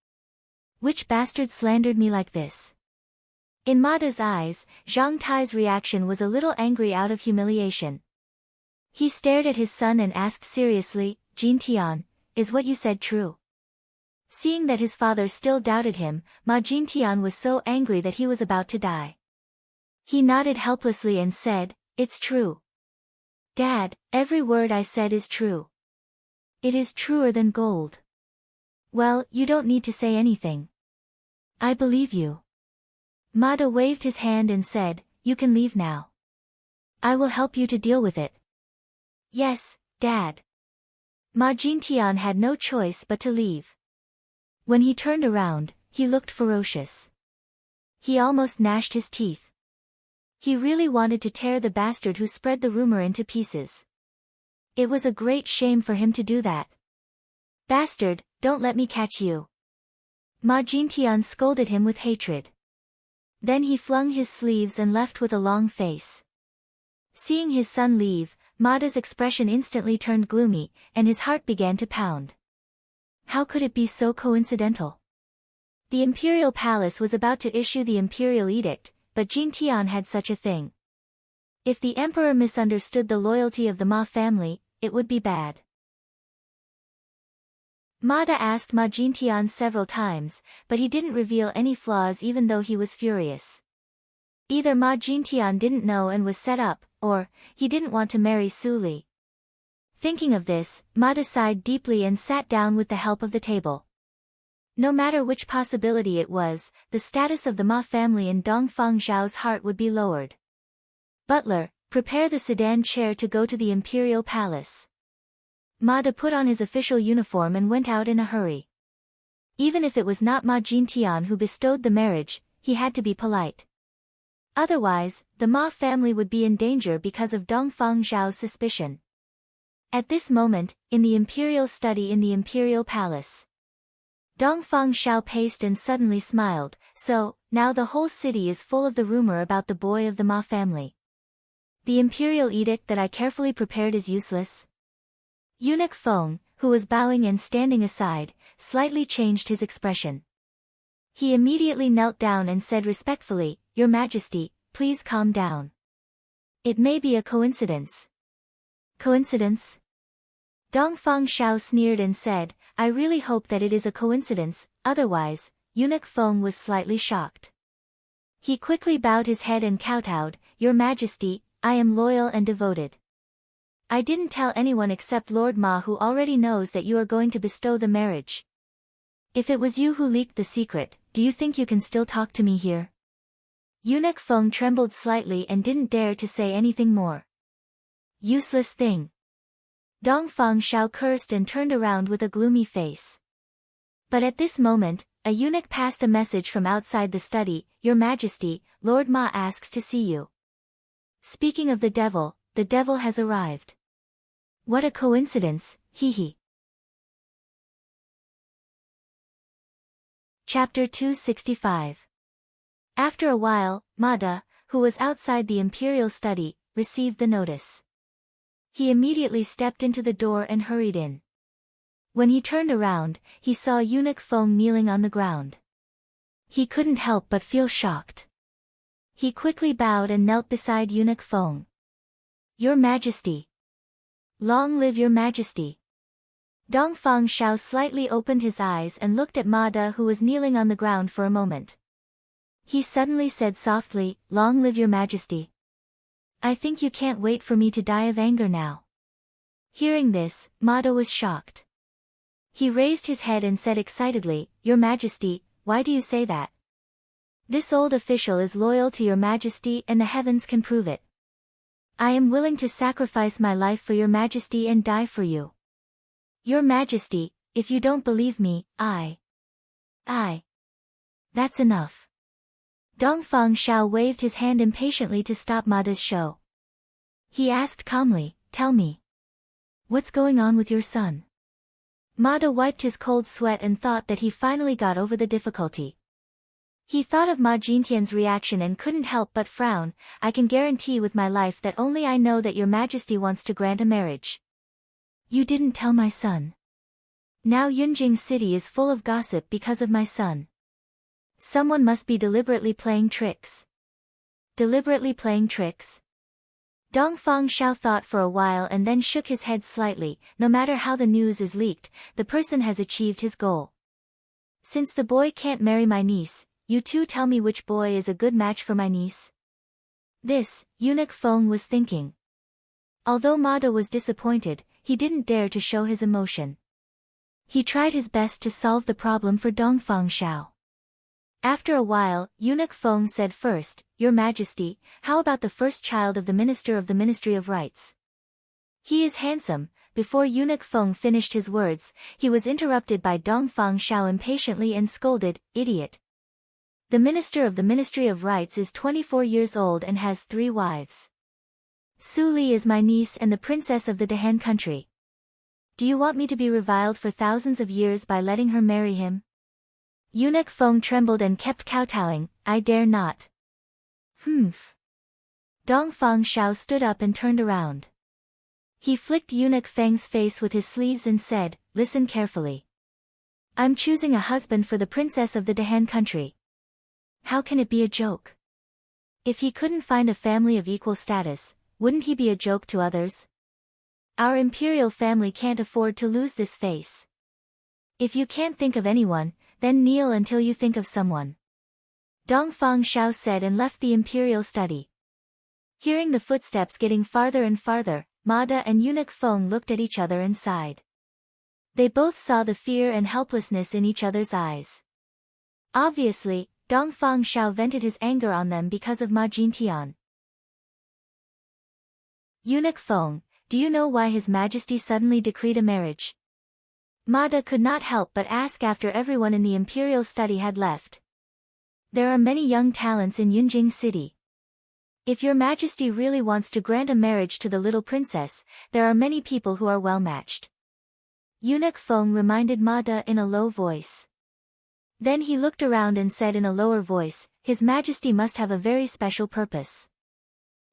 Which bastard slandered me like this?" In Mada's eyes, Zhang Tai's reaction was a little angry out of humiliation. He stared at his son and asked seriously, "Jin Tian, is what you said true?" Seeing that his father still doubted him, Ma Jintian was so angry that he was about to die. He nodded helplessly and said, "It's true. Dad, every word I said is true. It is truer than gold." "Well, you don't need to say anything. I believe you." Mada waved his hand and said, "You can leave now. I will help you to deal with it." "Yes, Dad." Ma Jintian had no choice but to leave. When he turned around, he looked ferocious. He almost gnashed his teeth. He really wanted to tear the bastard who spread the rumor into pieces. It was a great shame for him to do that. "Bastard, don't let me catch you." Ma Jintian scolded him with hatred. Then he flung his sleeves and left with a long face. Seeing his son leave, Mada's expression instantly turned gloomy, and his heart began to pound. How could it be so coincidental? The imperial palace was about to issue the imperial edict, but Jin Tian had such a thing. If the emperor misunderstood the loyalty of the Ma family, it would be bad. Ma Da asked Ma Jintian several times, but he didn't reveal any flaws even though he was furious. Either Ma Jintian didn't know and was set up, or he didn't want to marry Su Li. Thinking of this, Ma Da sighed deeply and sat down with the help of the table. No matter which possibility it was, the status of the Ma family in Dongfang Zhao's heart would be lowered. Butler, prepare the sedan chair to go to the imperial palace. Ma Da put on his official uniform and went out in a hurry. Even if it was not Ma Jintian who bestowed the marriage, he had to be polite. Otherwise, the Ma family would be in danger because of Dongfang Zhao's suspicion. At this moment, in the imperial study in the imperial palace, Dongfang Zhao paced and suddenly smiled. So, now the whole city is full of the rumor about the boy of the Ma family. The imperial edict that I carefully prepared is useless. Eunuch Feng, who was bowing and standing aside, slightly changed his expression. He immediately knelt down and said respectfully, "Your Majesty, please calm down. It may be a coincidence." Coincidence? Dongfang Zhao sneered and said, "I really hope that it is a coincidence, otherwise." Eunuch Feng was slightly shocked. He quickly bowed his head and kowtowed, "Your Majesty, I am loyal and devoted. I didn't tell anyone except Lord Ma, who already knows that you are going to bestow the marriage. If it was you who leaked the secret, do you think you can still talk to me here?" Eunuch Feng trembled slightly and didn't dare to say anything more. Useless thing. Dongfang Zhao cursed and turned around with a gloomy face. But at this moment, a eunuch passed a message from outside the study, "Your Majesty, Lord Ma asks to see you." Speaking of the devil has arrived. What a coincidence, hee hee. Chapter 265. After a while, Ma Da, who was outside the imperial study, received the notice. He immediately stepped into the door and hurried in. When he turned around, he saw Eunuch Feng kneeling on the ground. He couldn't help but feel shocked. He quickly bowed and knelt beside Eunuch Feng. "Your Majesty. Long live your Majesty." Dongfang Zhao slightly opened his eyes and looked at Ma Da, who was kneeling on the ground for a moment. He suddenly said softly, "Long live your Majesty. I think you can't wait for me to die of anger now." Hearing this, Ma Da was shocked. He raised his head and said excitedly, "Your Majesty, why do you say that? This old official is loyal to your Majesty and the heavens can prove it. I am willing to sacrifice my life for your Majesty and die for you. Your Majesty, if you don't believe me, That's enough." Dongfang Zhao waved his hand impatiently to stop Ma Da's show. He asked calmly, "Tell me. What's going on with your son?" Ma Da wiped his cold sweat and thought that he finally got over the difficulty. He thought of Ma Jintian's reaction and couldn't help but frown. "I can guarantee with my life that only I know that your Majesty wants to grant a marriage. You didn't tell my son. Now Yunjing City is full of gossip because of my son. Someone must be deliberately playing tricks." Deliberately playing tricks? Dongfang Zhao thought for a while and then shook his head slightly. No matter how the news is leaked, the person has achieved his goal. Since the boy can't marry my niece, you two tell me which boy is a good match for my niece. This, Eunuch Feng was thinking. Although Ma Da was disappointed, he didn't dare to show his emotion. He tried his best to solve the problem for Dongfang Zhao. After a while, Eunuch Feng said first, "Your Majesty, how about the first child of the Minister of the Ministry of Rights? He is handsome." Before Eunuch Feng finished his words, he was interrupted by Dongfang Zhao impatiently and scolded, "Idiot. The Minister of the Ministry of Rights is 24 years old and has 3 wives. Su Li is my niece and the princess of the Dahan country. Do you want me to be reviled for thousands of years by letting her marry him?" Eunuch Feng trembled and kept kowtowing, "I dare not." Humph. Dongfang Zhao stood up and turned around. He flicked Eunuch Feng's face with his sleeves and said, "Listen carefully. I'm choosing a husband for the princess of the Dahan country. How can it be a joke? If he couldn't find a family of equal status, wouldn't he be a joke to others? Our imperial family can't afford to lose this face. If you can't think of anyone, then kneel until you think of someone. Dongfang Xiao said and left the imperial study. Hearing the footsteps getting farther and farther, Mada and eunuch Feng looked at each other and sighed. They both saw the fear and helplessness in each other's eyes. Obviously, Dongfang Xiao vented his anger on them because of Ma Jintian. Eunuch Feng, do you know why His Majesty suddenly decreed a marriage? Mada could not help but ask after everyone in the imperial study had left. There are many young talents in Yunjing City. If your Majesty really wants to grant a marriage to the little princess, there are many people who are well matched. Eunuch Feng reminded Mada in a low voice. Then he looked around and said in a lower voice, His Majesty must have a very special purpose.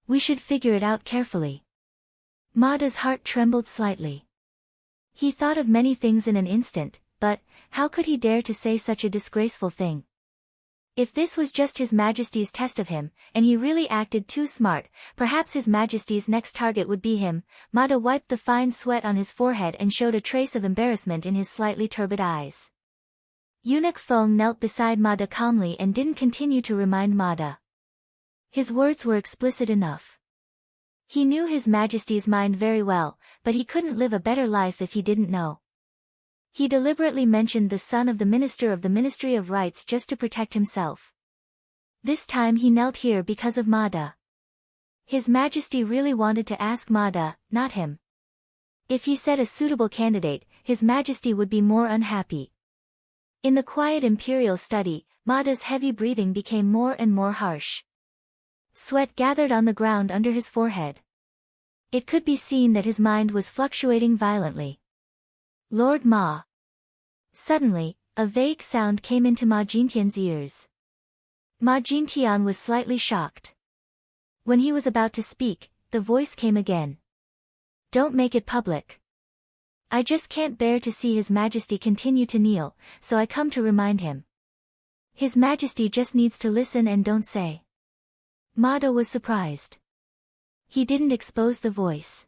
We should figure it out carefully. Mada's heart trembled slightly. He thought of many things in an instant, but how could he dare to say such a disgraceful thing? If this was just His Majesty's test of him, and he really acted too smart, perhaps His Majesty's next target would be him. Mada wiped the fine sweat on his forehead and showed a trace of embarrassment in his slightly turbid eyes. Eunuch Feng knelt beside Mada calmly and didn't continue to remind Mada. His words were explicit enough. He knew His Majesty's mind very well, but he couldn't live a better life if he didn't know. He deliberately mentioned the son of the Minister of the Ministry of Rights just to protect himself. This time he knelt here because of Mada. His Majesty really wanted to ask Mada, not him. If he said a suitable candidate, His Majesty would be more unhappy. In the quiet imperial study, Mada's heavy breathing became more and more harsh. Sweat gathered on the ground under his forehead. It could be seen that his mind was fluctuating violently. Lord Ma. Suddenly, a vague sound came into Ma Jintian's ears. Ma Jintian was slightly shocked. When he was about to speak, the voice came again. Don't make it public. I just can't bear to see His Majesty continue to kneel, so I come to remind him. His Majesty just needs to listen and don't say. Mada was surprised. He didn't expose the voice.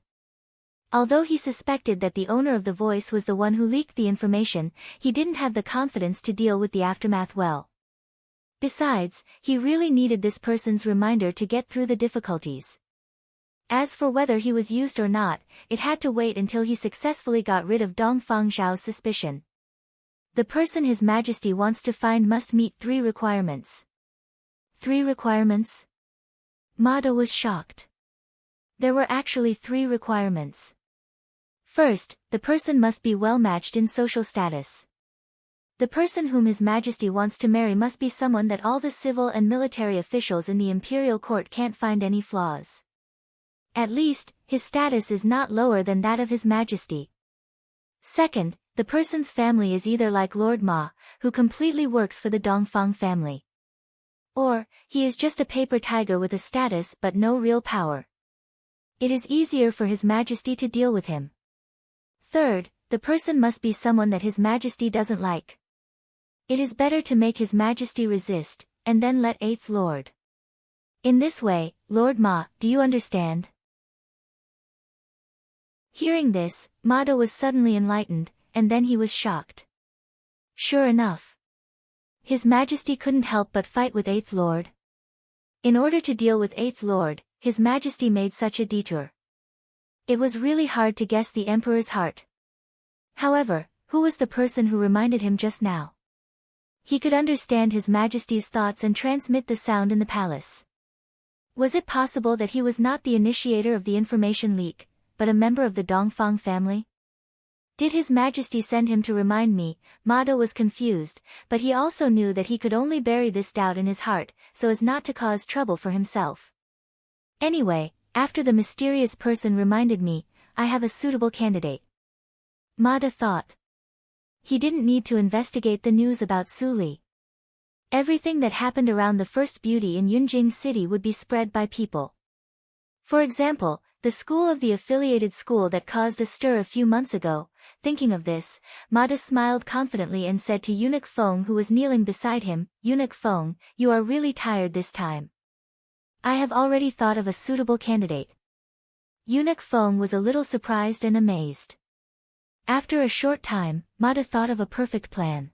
Although he suspected that the owner of the voice was the one who leaked the information, he didn't have the confidence to deal with the aftermath well. Besides, he really needed this person's reminder to get through the difficulties. As for whether he was used or not, it had to wait until he successfully got rid of Dongfang Xiao's suspicion. The person His Majesty wants to find must meet 3 requirements. 3 requirements? Mada was shocked. There were actually 3 requirements. First, the person must be well matched in social status. The person whom His Majesty wants to marry must be someone that all the civil and military officials in the imperial court can't find any flaws. At least, his status is not lower than that of His Majesty. Second, the person's family is either like Lord Ma, who completely works for the Dongfang family. Or, he is just a paper tiger with a status but no real power. It is easier for His Majesty to deal with him. Third, the person must be someone that His Majesty doesn't like. It is better to make His Majesty resist, and then let 8th Lord. In this way, Lord Ma, do you understand? Hearing this, Mada was suddenly enlightened, and then he was shocked. Sure enough. His Majesty couldn't help but fight with 8th Lord. In order to deal with 8th Lord, His Majesty made such a detour. It was really hard to guess the Emperor's heart. However, who was the person who reminded him just now? He could understand His Majesty's thoughts and transmit the sound in the palace. Was it possible that he was not the initiator of the information leak, but a member of the Dongfang family? Did His Majesty send him to remind me? Mada was confused, but he also knew that he could only bury this doubt in his heart, so as not to cause trouble for himself. Anyway, after the mysterious person reminded me, I have a suitable candidate. Mada thought. He didn't need to investigate the news about Su Li. Everything that happened around the first beauty in Yunjing City would be spread by people. For example, the school of the affiliated school that caused a stir a few months ago. Thinking of this, Mada smiled confidently and said to Eunuch Feng, who was kneeling beside him, "Eunuch Feng, you are really tired this time. I have already thought of a suitable candidate." Eunuch Feng was a little surprised and amazed. After a short time, Mada thought of a perfect plan.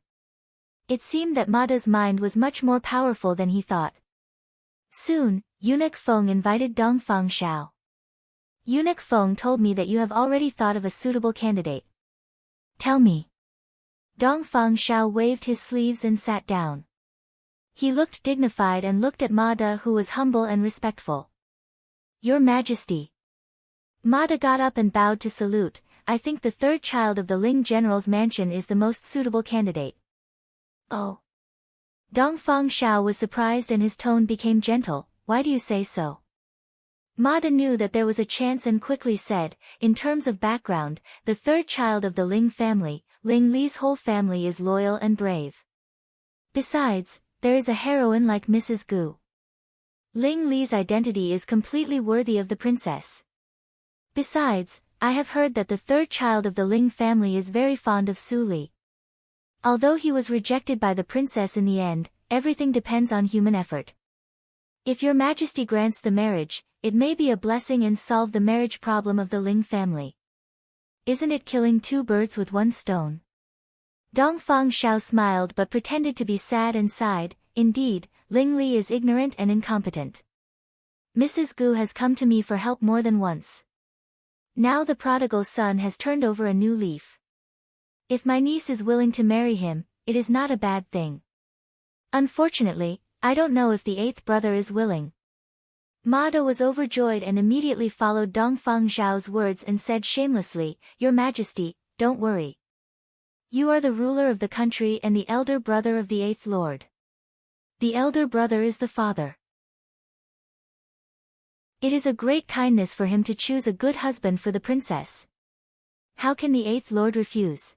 It seemed that Mada's mind was much more powerful than he thought. Soon, Eunuch Feng invited Dongfang Shao. "Eunuch Feng told me that you have already thought of a suitable candidate. Tell me." Dongfang Shao waved his sleeves and sat down. He looked dignified and looked at Mada, who was humble and respectful. "Your Majesty." Mada got up and bowed to salute. "I think the third child of the Ling general's mansion is the most suitable candidate." "Oh." Dongfang Shao was surprised and his tone became gentle. "Why do you say so?" Mada knew that there was a chance and quickly said, "In terms of background, the third child of the Ling family, Ling Li's whole family is loyal and brave. Besides, there is a heroine like Mrs. Gu. Ling Li's identity is completely worthy of the princess. Besides, I have heard that the third child of the Ling family is very fond of Su Li. Although he was rejected by the princess in the end, everything depends on human effort. If your Majesty grants the marriage, it may be a blessing and solve the marriage problem of the Ling family. Isn't it killing two birds with one stone?" Dongfang Shao smiled but pretended to be sad and sighed. "Indeed, Ling Li is ignorant and incompetent. Mrs. Gu has come to me for help more than once. Now the prodigal son has turned over a new leaf. If my niece is willing to marry him, it is not a bad thing. Unfortunately, I don't know if the eighth brother is willing." Mada was overjoyed and immediately followed Dongfang Zhao's words and said shamelessly, "Your Majesty, don't worry. You are the ruler of the country and the elder brother of the eighth lord. The elder brother is the father. It is a great kindness for him to choose a good husband for the princess. How can the eighth lord refuse?"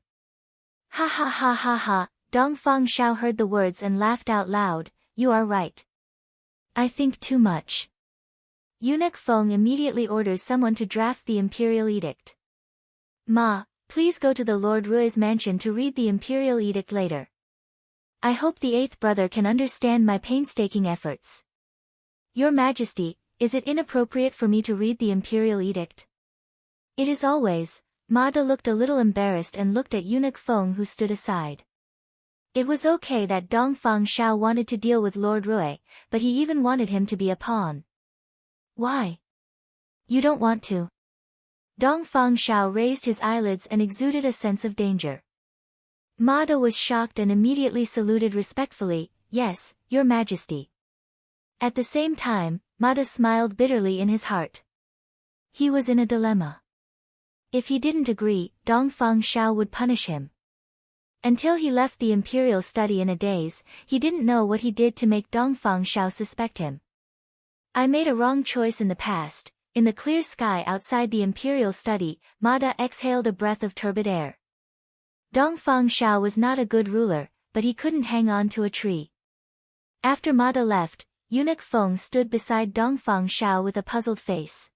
"Ha ha ha ha ha." Dongfang Shao heard the words and laughed out loud. "You are right. I think too much." Eunuch Feng immediately orders someone to draft the imperial edict. "Ma, please go to the Lord Rui's mansion to read the imperial edict later. I hope the eighth brother can understand my painstaking efforts." "Your Majesty, is it inappropriate for me to read the imperial edict?" "It is always." Mada looked a little embarrassed and looked at Eunuch Feng, who stood aside. It was okay that Dongfang Shao wanted to deal with Lord Rui, but he even wanted him to be a pawn. "Why? You don't want to?" Dongfang Shao raised his eyelids and exuded a sense of danger. Mada was shocked and immediately saluted respectfully, "Yes, Your Majesty." At the same time, Mada smiled bitterly in his heart. He was in a dilemma. If he didn't agree, Dongfang Shao would punish him. Until he left the imperial study in a daze, he didn't know what he did to make Dongfang Shao suspect him. "I made a wrong choice in the past." In the clear sky outside the imperial study, Mada exhaled a breath of turbid air. Dongfang Shao was not a good ruler, but he couldn't hang on to a tree. After Mada left, Eunuch Feng stood beside Dongfang Shao with a puzzled face.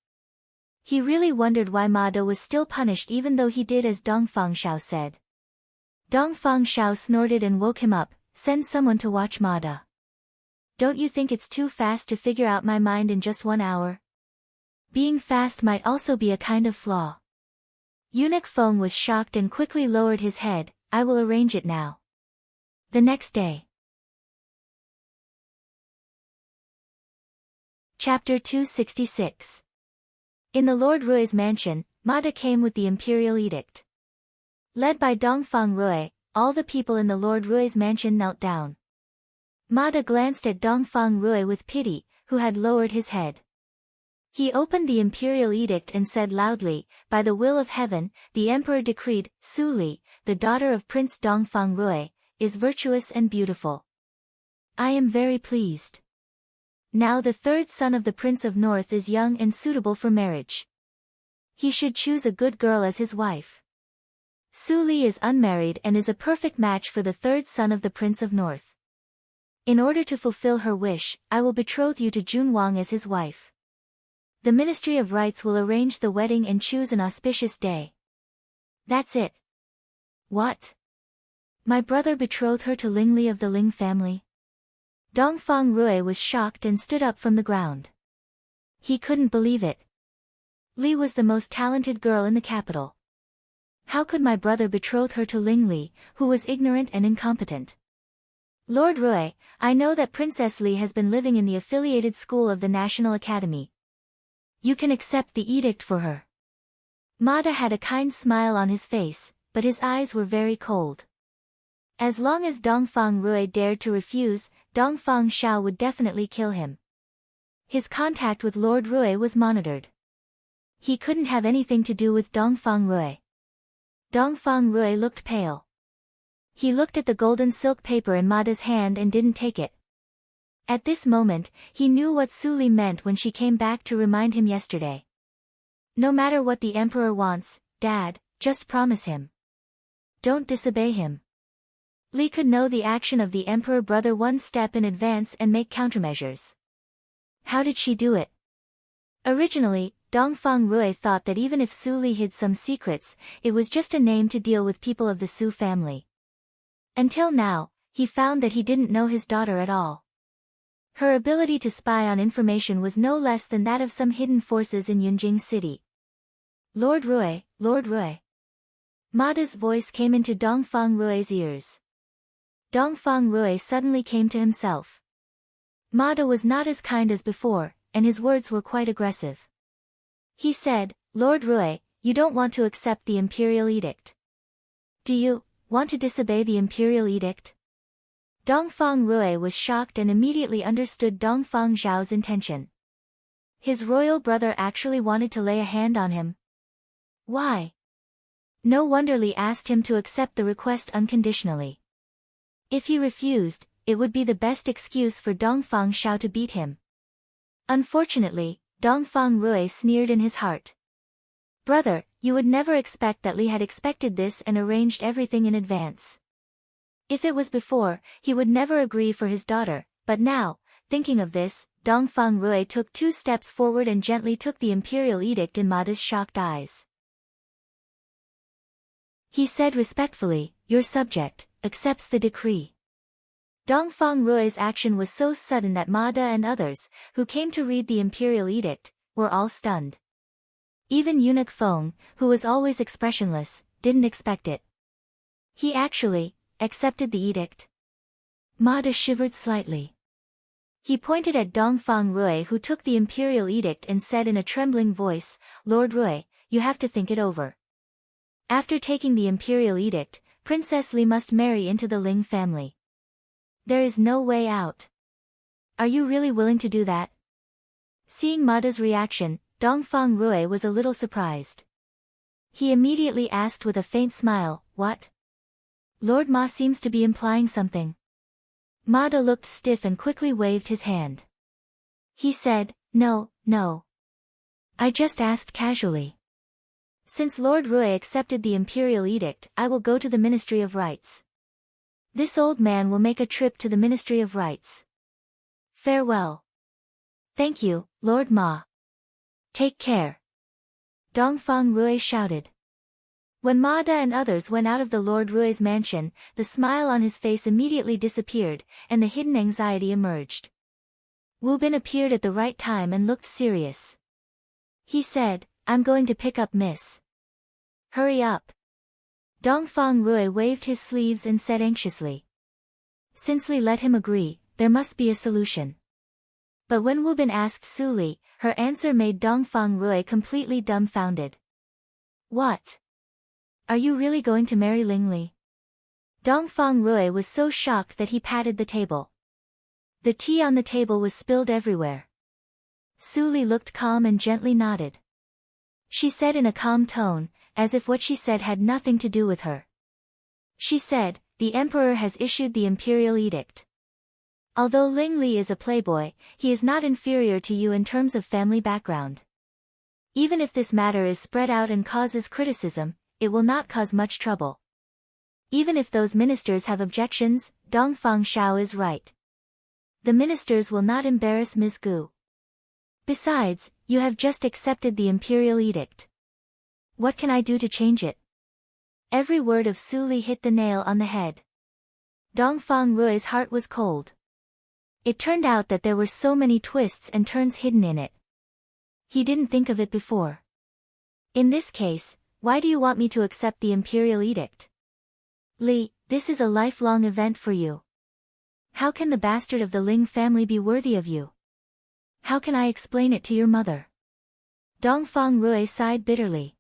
He really wondered why Mada was still punished even though he did as Dongfang Shao said. Dongfang Shao snorted and woke him up. "Send someone to watch Mada. Don't you think it's too fast to figure out my mind in just 1 hour? Being fast might also be a kind of flaw." Eunuch Feng was shocked and quickly lowered his head. "I will arrange it now." The next day. Chapter 266. In the Lord Rui's mansion, Mada came with the imperial edict. Led by Dongfang Rui, all the people in the Lord Rui's mansion knelt down. Mada glanced at Dongfang Rui with pity, who had lowered his head. He opened the imperial edict and said loudly, "By the will of heaven, the emperor decreed, Su Li, the daughter of Prince Dongfang Rui, is virtuous and beautiful. I am very pleased. Now the third son of the Prince of North is young and suitable for marriage. He should choose a good girl as his wife. Su Li is unmarried and is a perfect match for the third son of the Prince of North. In order to fulfill her wish, I will betroth you to Jun Wang as his wife." The Ministry of Rites will arrange the wedding and choose an auspicious day. That's it. What? My brother betrothed her to Ling Li of the Ling family? Dongfang Rui was shocked and stood up from the ground. He couldn't believe it. Li was the most talented girl in the capital. How could my brother betroth her to Ling Li, who was ignorant and incompetent? Lord Rui, I know that Princess Li has been living in the affiliated school of the National Academy. You can accept the edict for her. Mada had a kind smile on his face, but his eyes were very cold. As long as Dongfang Rui dared to refuse, Dongfang Xiao would definitely kill him. His contact with Lord Rui was monitored. He couldn't have anything to do with Dongfang Rui. Dongfang Rui looked pale. He looked at the golden silk paper in Mada's hand and didn't take it. At this moment, he knew what Su Li meant when she came back to remind him yesterday. No matter what the emperor wants, Dad, just promise him. Don't disobey him. Li could know the action of the emperor brother one step in advance and make countermeasures. How did she do it? Originally, Dongfang Rui thought that even if Su Li hid some secrets, it was just a name to deal with people of the Su family. Until now, he found that he didn't know his daughter at all. Her ability to spy on information was no less than that of some hidden forces in Yunjing City. Lord Rui, Lord Rui. Mada's voice came into Dongfang Rui's ears. Dongfang Rui suddenly came to himself. Mada was not as kind as before, and his words were quite aggressive. He said, Lord Rui, you don't want to accept the imperial edict. Do you want to disobey the imperial edict? Dongfang Rui was shocked and immediately understood Dongfang Zhao's intention. His royal brother actually wanted to lay a hand on him. Why? No wonder Li asked him to accept the request unconditionally. If he refused, it would be the best excuse for Dongfang Xiao to beat him. Unfortunately, Dongfang Rui sneered in his heart. Brother, you would never expect that Li had expected this and arranged everything in advance. If it was before, he would never agree for his daughter, but now, thinking of this, Dongfang Rui took 2 steps forward and gently took the imperial edict in Mada's shocked eyes. He said respectfully, your subject accepts the decree. Dongfang Rui's action was so sudden that Mada and others, who came to read the imperial edict, were all stunned. Even eunuch Feng, who was always expressionless, didn't expect it. He actually accepted the edict. Mada shivered slightly. He pointed at Dongfang Rui, who took the imperial edict, and said in a trembling voice, Lord Rui, you have to think it over. After taking the imperial edict, Princess Li must marry into the Ling family. There is no way out. Are you really willing to do that? Seeing Mada's reaction, Dongfang Rui was a little surprised. He immediately asked with a faint smile, what? Lord Ma seems to be implying something. Mada looked stiff and quickly waved his hand. He said, no, no. I just asked casually. Since Lord Rui accepted the imperial edict, I will go to the Ministry of Rites. This old man will make a trip to the Ministry of Rites. Farewell. Thank you, Lord Ma. Take care. Dongfang Rui shouted. When Mada and others went out of the Lord Rui's mansion, the smile on his face immediately disappeared, and the hidden anxiety emerged. Wu Bin appeared at the right time and looked serious. He said, I'm going to pick up Miss. Hurry up. Dongfang Rui waved his sleeves and said anxiously. Since Li let him agree, there must be a solution. But when Wu Bin asked Su Li, her answer made Dongfang Rui completely dumbfounded. What? Are you really going to marry Ling Li? Dongfang Rui was so shocked that he patted the table. The tea on the table was spilled everywhere. Su Li looked calm and gently nodded. She said in a calm tone, as if what she said had nothing to do with her. She said, the emperor has issued the imperial edict. Although Ling Li is a playboy, he is not inferior to you in terms of family background. Even if this matter is spread out and causes criticism, it will not cause much trouble. Even if those ministers have objections, Dongfang Xiao is right. The ministers will not embarrass Ms. Gu. Besides, you have just accepted the imperial edict. What can I do to change it? Every word of Su Li hit the nail on the head. Dongfang Rui's heart was cold. It turned out that there were so many twists and turns hidden in it. He didn't think of it before. In this case, why do you want me to accept the imperial edict? Li, this is a lifelong event for you. How can the bastard of the Ling family be worthy of you? How can I explain it to your mother? Dongfang Rui sighed bitterly.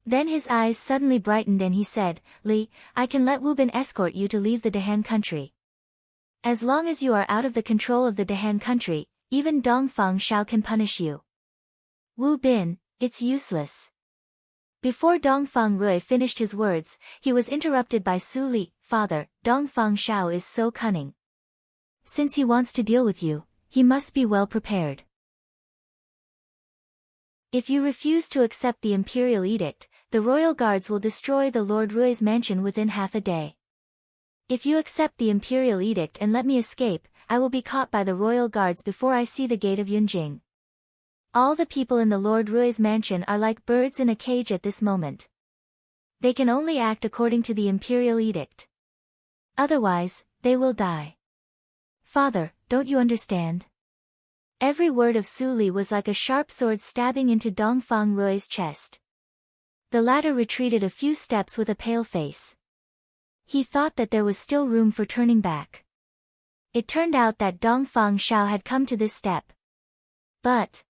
Then his eyes suddenly brightened and he said, Li, I can let Wu Bin escort you to leave the Dahan country. As long as you are out of the control of the Dahan country, even Dongfang Shao can punish you. Wu Bin, it's useless. Before Dongfang Rui finished his words, he was interrupted by Su Li. Father, Dongfang Shao is so cunning. Since he wants to deal with you, he must be well prepared. If you refuse to accept the imperial edict, the royal guards will destroy the Lord Rui's mansion within half a day. If you accept the imperial edict and let me escape, I will be caught by the royal guards before I see the gate of Yunjing. All the people in the Lord Rui's mansion are like birds in a cage at this moment. They can only act according to the imperial edict. Otherwise, they will die. Father, don't you understand? Every word of Su Li was like a sharp sword stabbing into Dongfang Rui's chest. The latter retreated a few steps with a pale face. He thought that there was still room for turning back. It turned out that Dongfang Shao had come to this step. But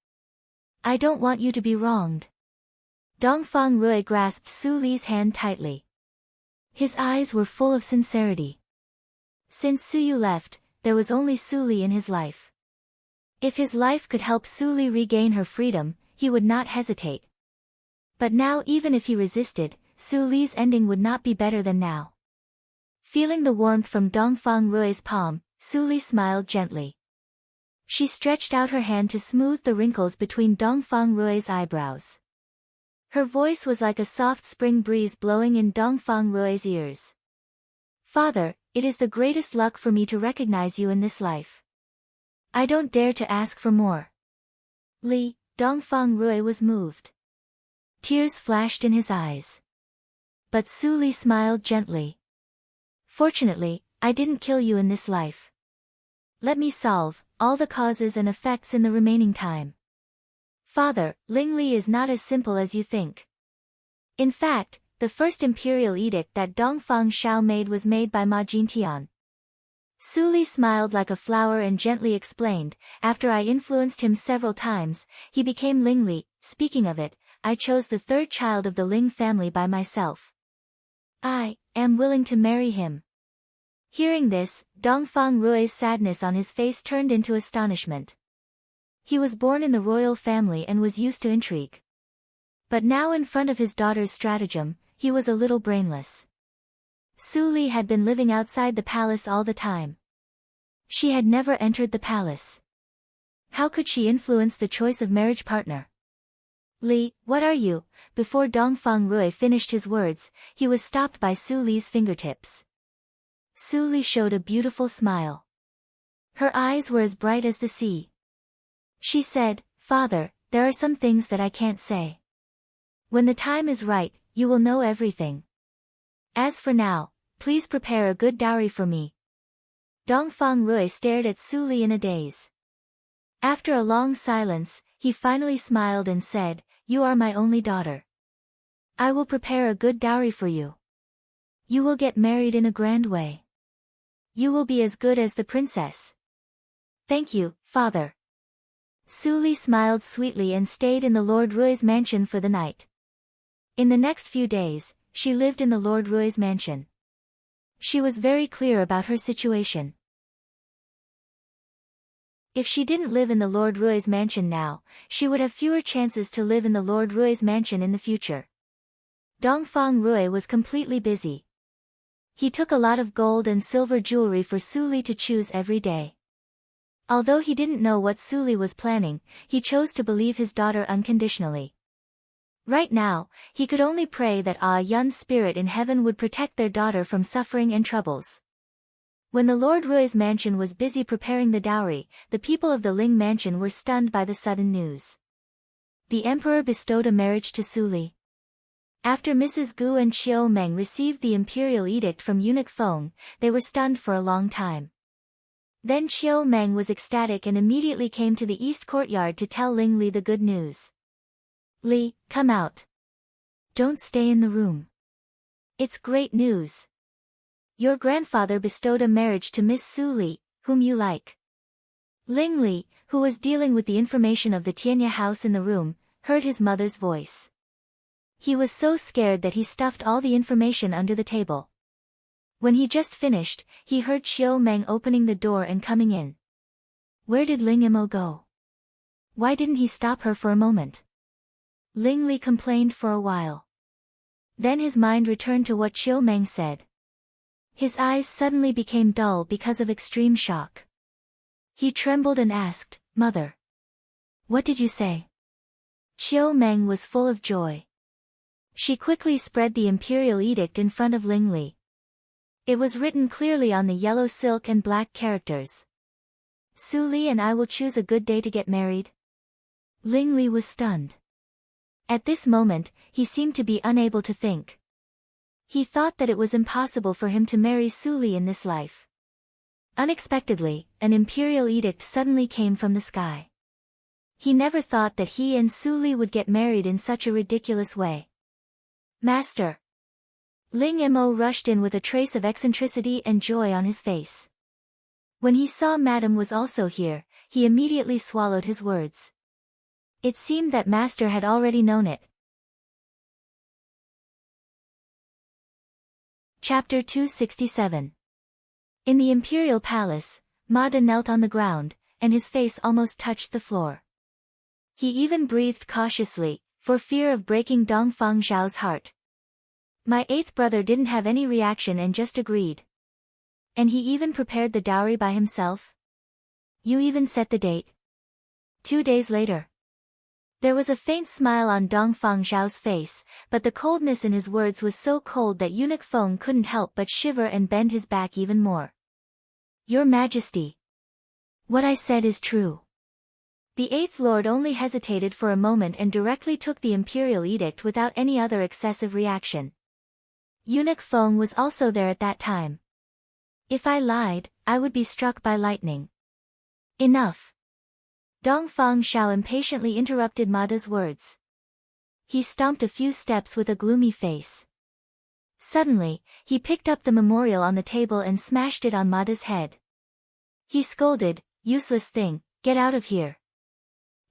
I don't want you to be wronged. Dongfang Rui grasped Su Li's hand tightly. His eyes were full of sincerity. Since Su Yu left, there was only Su Li in his life. If his life could help Su Li regain her freedom, he would not hesitate. But now even if he resisted, Su Li's ending would not be better than now. Feeling the warmth from Dongfang Rui's palm, Su Li smiled gently. She stretched out her hand to smooth the wrinkles between Dongfang Rui's eyebrows. Her voice was like a soft spring breeze blowing in Dongfang Rui's ears. Father, it is the greatest luck for me to recognize you in this life. I don't dare to ask for more. Li, Dongfang Rui was moved. Tears flashed in his eyes. But Su Li smiled gently. Fortunately, I didn't kill you in this life. Let me solve all the causes and effects in the remaining time. Father, Ling Li is not as simple as you think. In fact, the first imperial edict that Dongfang Shao made was made by Ma Jintian. Su Li smiled like a flower and gently explained, after I influenced him several times, he became Ling Li. Speaking of it, I chose the third child of the Ling family by myself. I am willing to marry him. Hearing this, Dongfang Rui's sadness on his face turned into astonishment. He was born in the royal family and was used to intrigue. But now in front of his daughter's stratagem, he was a little brainless. Su Li had been living outside the palace all the time. She had never entered the palace. How could she influence the choice of marriage partner? Li, what are you? Before Dongfang Rui finished his words, he was stopped by Su Li's fingertips. Su Li showed a beautiful smile. Her eyes were as bright as the sea. She said, Father, there are some things that I can't say. When the time is right, you will know everything. As for now, please prepare a good dowry for me. Dongfang Rui stared at Su Li in a daze. After a long silence, he finally smiled and said, You are my only daughter. I will prepare a good dowry for you. You will get married in a grand way. You will be as good as the princess. Thank you, Father. Su Li smiled sweetly and stayed in the Lord Rui's mansion for the night. In the next few days, she lived in the Lord Rui's mansion. She was very clear about her situation. If she didn't live in the Lord Rui's mansion now, she would have fewer chances to live in the Lord Rui's mansion in the future. Dongfang Rui was completely busy. He took a lot of gold and silver jewelry for Su Li to choose every day. Although he didn't know what Su Li was planning, he chose to believe his daughter unconditionally. Right now, he could only pray that Ah Yun's spirit in heaven would protect their daughter from suffering and troubles. When the Lord Rui's mansion was busy preparing the dowry, the people of the Ling mansion were stunned by the sudden news. The emperor bestowed a marriage to Su Li. After Mrs. Gu and Xiao Meng received the imperial edict from eunuch Feng, they were stunned for a long time. Then Xiao Meng was ecstatic and immediately came to the east courtyard to tell Ling Li the good news. "Li, come out. Don't stay in the room. It's great news. Your grandfather bestowed a marriage to Miss Su Li, whom you like." Ling Li, who was dealing with the information of the Tianya house in the room, heard his mother's voice. He was so scared that he stuffed all the information under the table. When he just finished, he heard Xiao Meng opening the door and coming in. Where did Ling Imo go? Why didn't he stop her for a moment? Ling Li complained for a while. Then his mind returned to what Xiao Meng said. His eyes suddenly became dull because of extreme shock. He trembled and asked, "Mother, what did you say?" Xiao Meng was full of joy. She quickly spread the imperial edict in front of Ling Li. It was written clearly on the yellow silk and black characters. "Su Li and I will choose a good day to get married." Ling Li was stunned. At this moment, he seemed to be unable to think. He thought that it was impossible for him to marry Su Li in this life. Unexpectedly, an imperial edict suddenly came from the sky. He never thought that he and Su Li would get married in such a ridiculous way. "Master!" Ling Imo rushed in with a trace of eccentricity and joy on his face. When he saw Madam was also here, he immediately swallowed his words. It seemed that Master had already known it. Chapter 267. In the imperial palace, Mada knelt on the ground, and his face almost touched the floor. He even breathed cautiously, for fear of breaking Dongfang Zhao's heart. My eighth brother didn't have any reaction and just agreed. And he even prepared the dowry by himself? You even set the date? 2 days later. There was a faint smile on Dongfang Zhao's face, but the coldness in his words was so cold that eunuch Feng couldn't help but shiver and bend his back even more. Your Majesty. What I said is true. The eighth lord only hesitated for a moment and directly took the imperial edict without any other excessive reaction. Eunuch Feng was also there at that time. If I lied, I would be struck by lightning. Enough. Dongfang Zhao impatiently interrupted Mada's words. He stomped a few steps with a gloomy face. Suddenly, he picked up the memorial on the table and smashed it on Mada's head. He scolded, "Useless thing, get out of here."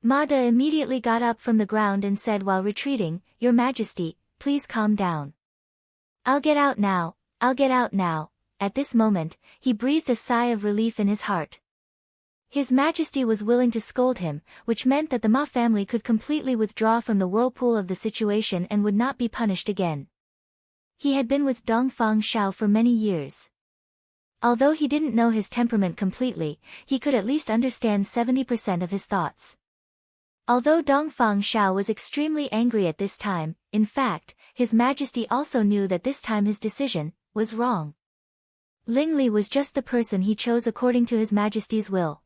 Mada immediately got up from the ground and said while retreating, "Your Majesty, please calm down. I'll get out now, I'll get out now." At this moment, he breathed a sigh of relief in his heart. His Majesty was willing to scold him, which meant that the Ma family could completely withdraw from the whirlpool of the situation and would not be punished again. He had been with Dongfang Zhao for many years. Although he didn't know his temperament completely, he could at least understand 70% of his thoughts. Although Dongfang Zhao was extremely angry at this time, in fact, His Majesty also knew that this time his decision was wrong. Ling Li was just the person he chose according to His Majesty's will.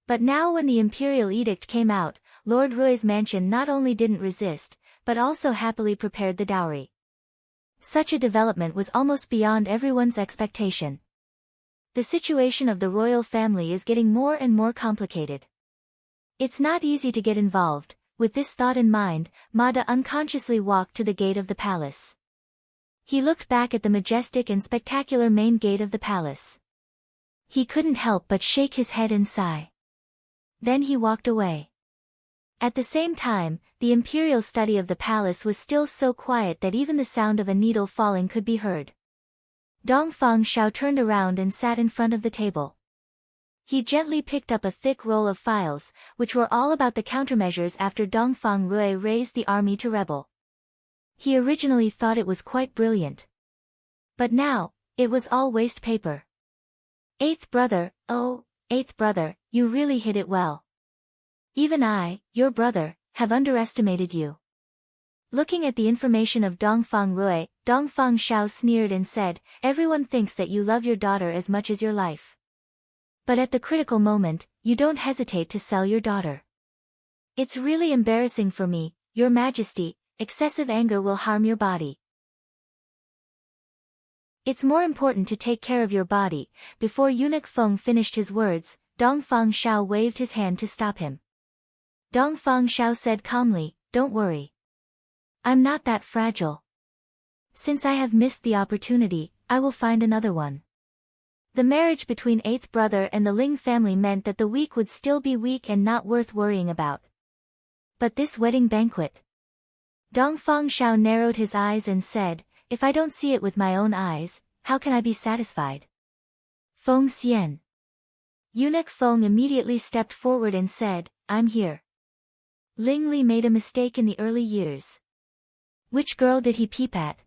But now when the imperial edict came out, Lord Rui's mansion not only didn't resist, but also happily prepared the dowry. Such a development was almost beyond everyone's expectation. The situation of the royal family is getting more and more complicated. It's not easy to get involved. With this thought in mind, Mada unconsciously walked to the gate of the palace. He looked back at the majestic and spectacular main gate of the palace. He couldn't help but shake his head and sigh. Then he walked away. At the same time, the imperial study of the palace was still so quiet that even the sound of a needle falling could be heard. Dongfang Zhao turned around and sat in front of the table. He gently picked up a thick roll of files, which were all about the countermeasures after Dongfang Rui raised the army to rebel. He originally thought it was quite brilliant. But now, it was all waste paper. Eighth brother, oh, eighth brother, you really hit it well. Even I, your brother, have underestimated you. Looking at the information of Dongfang Rui, Dongfang Shao sneered and said, "Everyone thinks that you love your daughter as much as your life. But at the critical moment, you don't hesitate to sell your daughter. It's really embarrassing for me, Your Majesty, excessive anger will harm your body. It's more important to take care of your body." Before Eunuch Feng finished his words, Dongfang Shao waved his hand to stop him. Dongfang Shao said calmly, "Don't worry. I'm not that fragile. Since I have missed the opportunity, I will find another one." The marriage between eighth brother and the Ling family meant that the week would still be weak and not worth worrying about. But this wedding banquet. Dongfang Shao narrowed his eyes and said, "If I don't see it with my own eyes, how can I be satisfied?" Feng Xian. Eunuch Feng immediately stepped forward and said, "I'm here." Ling Li made a mistake in the early years. Which girl did he peep at?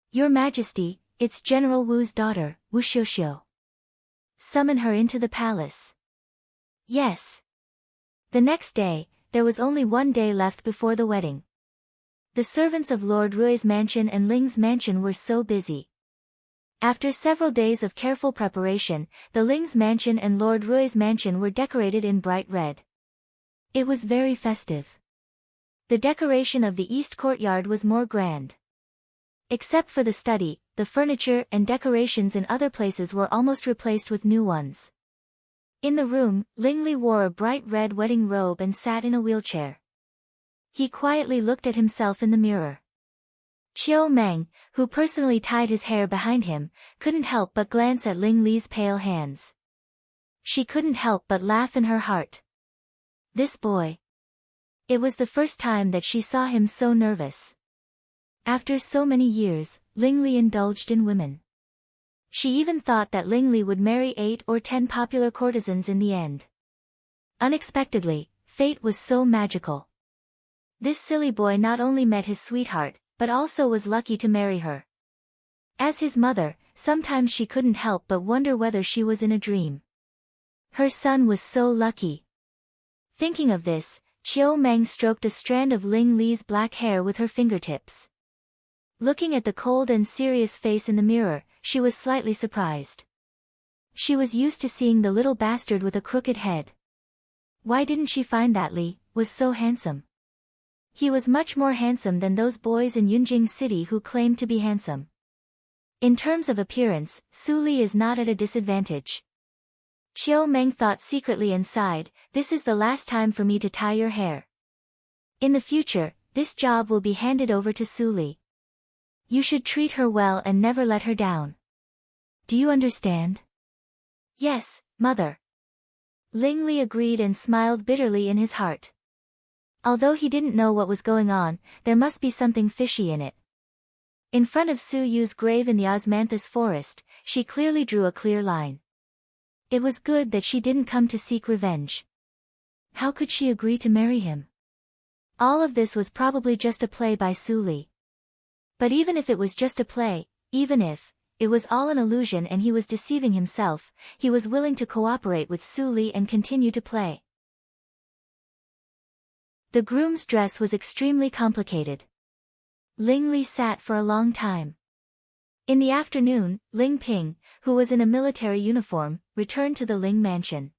Your Majesty, it's General Wu's daughter, Wu Xiuxiu. Summon her into the palace. Yes. The next day, there was only one day left before the wedding. The servants of Lord Rui's mansion and Ling's mansion were so busy. After several days of careful preparation, the Ling's mansion and Lord Rui's mansion were decorated in bright red. It was very festive. The decoration of the east courtyard was more grand. Except for the study, the furniture and decorations in other places were almost replaced with new ones. In the room, Ling Li wore a bright red wedding robe and sat in a wheelchair. He quietly looked at himself in the mirror. Chiu Meng, who personally tied his hair behind him, couldn't help but glance at Ling Li's pale hands. She couldn't help but laugh in her heart. This boy. It was the first time that she saw him so nervous. After so many years, Ling Li indulged in women. She even thought that Ling Li would marry 8 or 10 popular courtesans in the end. Unexpectedly, fate was so magical. This silly boy not only met his sweetheart, but also was lucky to marry her. As his mother, sometimes she couldn't help but wonder whether she was in a dream. Her son was so lucky. Thinking of this, Chiu Meng stroked a strand of Ling Li's black hair with her fingertips. Looking at the cold and serious face in the mirror, she was slightly surprised. She was used to seeing the little bastard with a crooked head. Why didn't she find that Li was so handsome? He was much more handsome than those boys in Yunjing City who claimed to be handsome. In terms of appearance, Su Li is not at a disadvantage. Chiu Meng thought secretly and sighed, "This is the last time for me to tie your hair. In the future, this job will be handed over to Su Li. You should treat her well and never let her down. Do you understand?" "Yes, mother." Ling Li agreed and smiled bitterly in his heart. Although he didn't know what was going on, there must be something fishy in it. In front of Su Yu's grave in the osmanthus forest, she clearly drew a clear line. It was good that she didn't come to seek revenge. How could she agree to marry him? All of this was probably just a play by Su Li. But even if it was just a play, even if it was all an illusion and he was deceiving himself, he was willing to cooperate with Su Li and continue to play. The groom's dress was extremely complicated. Ling Li sat for a long time. In the afternoon, Ling Ping, who was in a military uniform, returned to the Ling mansion.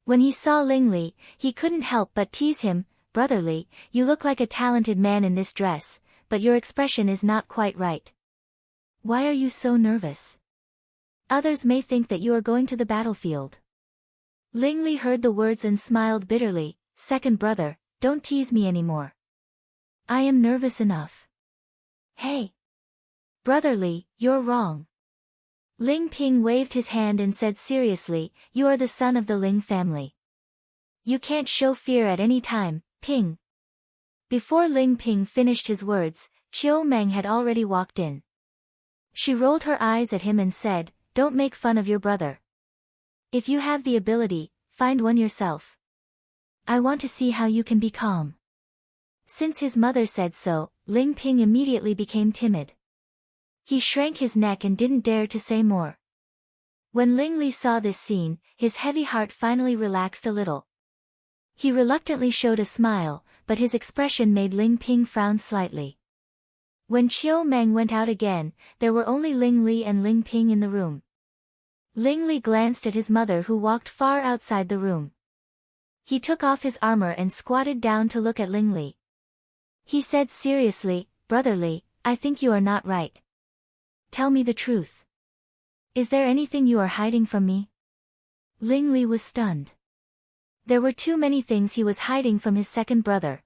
When he saw Ling Li, he couldn't help but tease him, "Brother Li, you look like a talented man in this dress, but your expression is not quite right. Why are you so nervous? Others may think that you are going to the battlefield." Ling Li heard the words and smiled bitterly, "Second brother, don't tease me anymore. I am nervous enough." "Hey! Brother Li, you're wrong." Ling Ping waved his hand and said seriously, "You are the son of the Ling family. You can't show fear at any time, Ping." Before Ling Ping finished his words, Chiu Meng had already walked in. She rolled her eyes at him and said, "Don't make fun of your brother. If you have the ability, find one yourself. I want to see how you can be calm." Since his mother said so, Ling Ping immediately became timid. He shrank his neck and didn't dare to say more. When Ling Li saw this scene, his heavy heart finally relaxed a little. He reluctantly showed a smile, but his expression made Ling Ping frown slightly. When Chiu Meng went out again, there were only Ling Li and Ling Ping in the room. Ling Li glanced at his mother who walked far outside the room. He took off his armor and squatted down to look at Ling Li. He said seriously, "Brother Li, I think you are not right. Tell me the truth. Is there anything you are hiding from me?" Ling Li was stunned. There were too many things he was hiding from his second brother.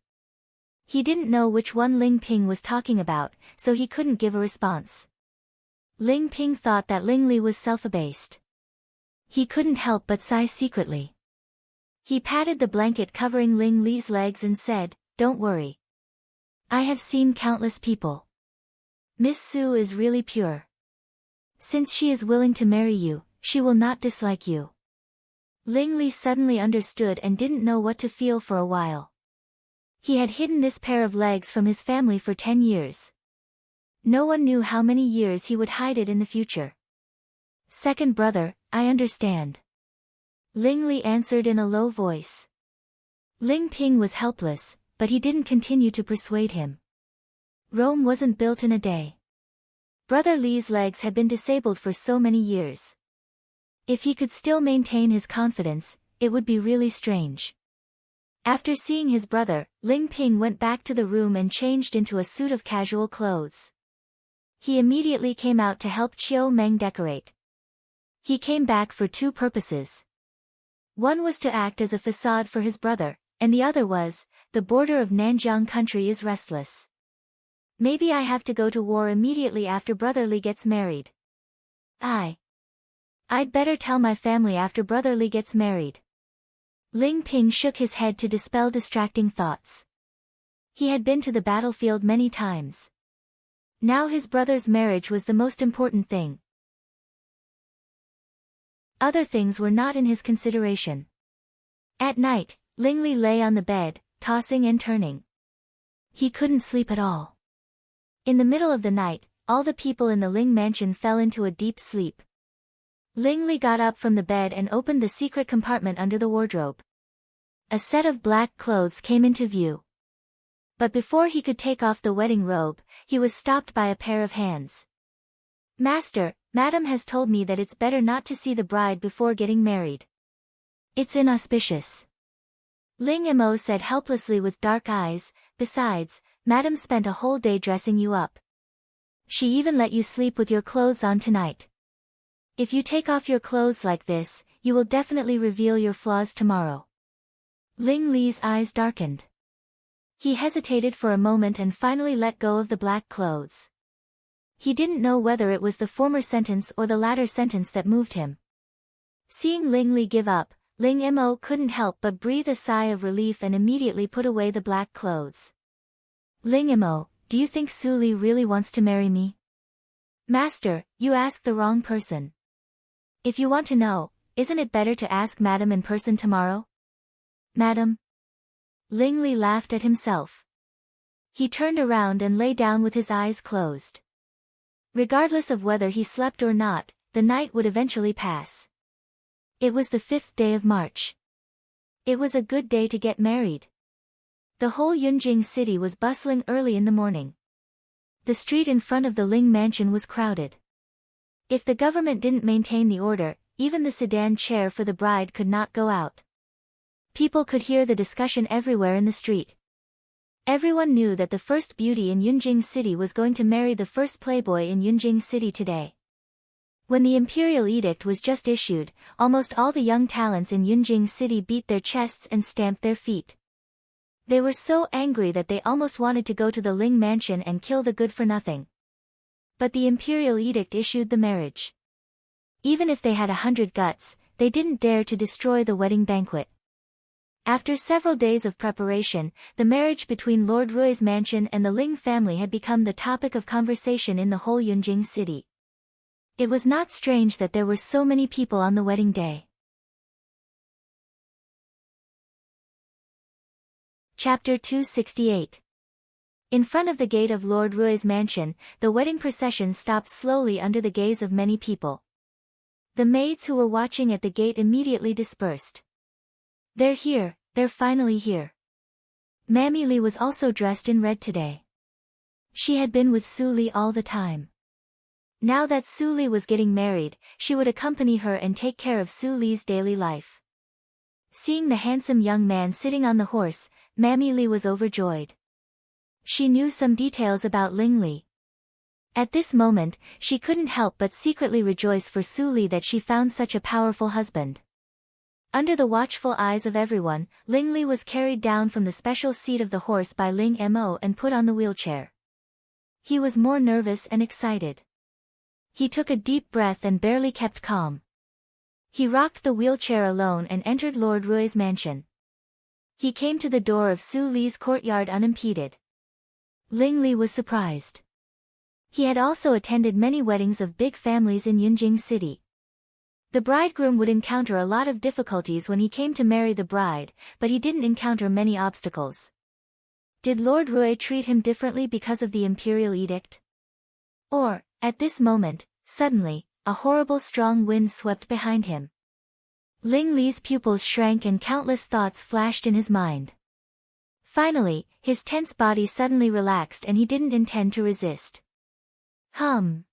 He didn't know which one Ling Ping was talking about, so he couldn't give a response. Ling Ping thought that Ling Li was self-abased. He couldn't help but sigh secretly. He patted the blanket covering Ling Li's legs and said, "Don't worry. I have seen countless people. Miss Su is really pure. Since she is willing to marry you, she will not dislike you." Ling Li suddenly understood and didn't know what to feel for a while. He had hidden this pair of legs from his family for 10 years. No one knew how many years he would hide it in the future. "Second brother, I understand," Ling Li answered in a low voice. Ling Ping was helpless, but he didn't continue to persuade him. Rome wasn't built in a day. Brother Li's legs had been disabled for so many years. If he could still maintain his confidence, it would be really strange. After seeing his brother, Ling Ping went back to the room and changed into a suit of casual clothes. He immediately came out to help Chiu Meng decorate. He came back for two purposes. One was to act as a facade for his brother, and the other was, the border of Nanjiang country is restless. Maybe I have to go to war immediately after Brother Li gets married. I'd better tell my family after Brother Li gets married. Ling Ping shook his head to dispel distracting thoughts. He had been to the battlefield many times. Now his brother's marriage was the most important thing. Other things were not in his consideration. At night, Ling Li lay on the bed, tossing and turning. He couldn't sleep at all. In the middle of the night, all the people in the Ling mansion fell into a deep sleep. Ling Li got up from the bed and opened the secret compartment under the wardrobe. A set of black clothes came into view. But before he could take off the wedding robe, he was stopped by a pair of hands. "Master, Madam has told me that it's better not to see the bride before getting married. It's inauspicious," Ling Mo said helplessly with dark eyes. "Besides, Madam spent a whole day dressing you up. She even let you sleep with your clothes on tonight. If you take off your clothes like this, you will definitely reveal your flaws tomorrow." Ling Li's eyes darkened. He hesitated for a moment and finally let go of the black clothes. He didn't know whether it was the former sentence or the latter sentence that moved him. Seeing Ling Li give up, Ling Mo couldn't help but breathe a sigh of relief and immediately put away the black clothes. "Ling Mo, do you think Su Li really wants to marry me?" "Master, you asked the wrong person. If you want to know, isn't it better to ask Madam in person tomorrow?" "Madam?" Ling Li laughed at himself. He turned around and lay down with his eyes closed. Regardless of whether he slept or not, the night would eventually pass. It was the 5th day of March. It was a good day to get married. The whole Yunjing city was bustling early in the morning. The street in front of the Ling mansion was crowded. If the government didn't maintain the order, even the sedan chair for the bride could not go out. People could hear the discussion everywhere in the street. Everyone knew that the first beauty in Yunjing City was going to marry the first playboy in Yunjing City today. When the imperial edict was just issued, almost all the young talents in Yunjing City beat their chests and stamped their feet. They were so angry that they almost wanted to go to the Ling mansion and kill the good-for-nothing. But the imperial edict issued the marriage. Even if they had 100 guts, they didn't dare to destroy the wedding banquet. After several days of preparation, the marriage between Lord Rui's mansion and the Ling family had become the topic of conversation in the whole Yunjing city. It was not strange that there were so many people on the wedding day. Chapter 268. In front of the gate of Lord Rui's mansion, the wedding procession stopped slowly under the gaze of many people. The maids who were watching at the gate immediately dispersed. "They're here, they're finally here." Mammy Lee was also dressed in red today. She had been with Su Li all the time. Now that Su Li was getting married, she would accompany her and take care of Su Li's daily life. Seeing the handsome young man sitting on the horse, Mammy Lee was overjoyed. She knew some details about Ling Li. At this moment, she couldn't help but secretly rejoice for Su Li that she found such a powerful husband. Under the watchful eyes of everyone, Ling Li was carried down from the special seat of the horse by Ling Mo and put on the wheelchair. He was more nervous and excited. He took a deep breath and barely kept calm. He rocked the wheelchair alone and entered Lord Rui's mansion. He came to the door of Su Li's courtyard unimpeded. Ling Li was surprised. He had also attended many weddings of big families in Yunjing City. The bridegroom would encounter a lot of difficulties when he came to marry the bride, but he didn't encounter many obstacles. Did Lord Rui treat him differently because of the imperial edict? Or, at this moment, suddenly, a horrible strong wind swept behind him. Ling Li's pupils shrank and countless thoughts flashed in his mind. Finally, his tense body suddenly relaxed and he didn't intend to resist. Hum.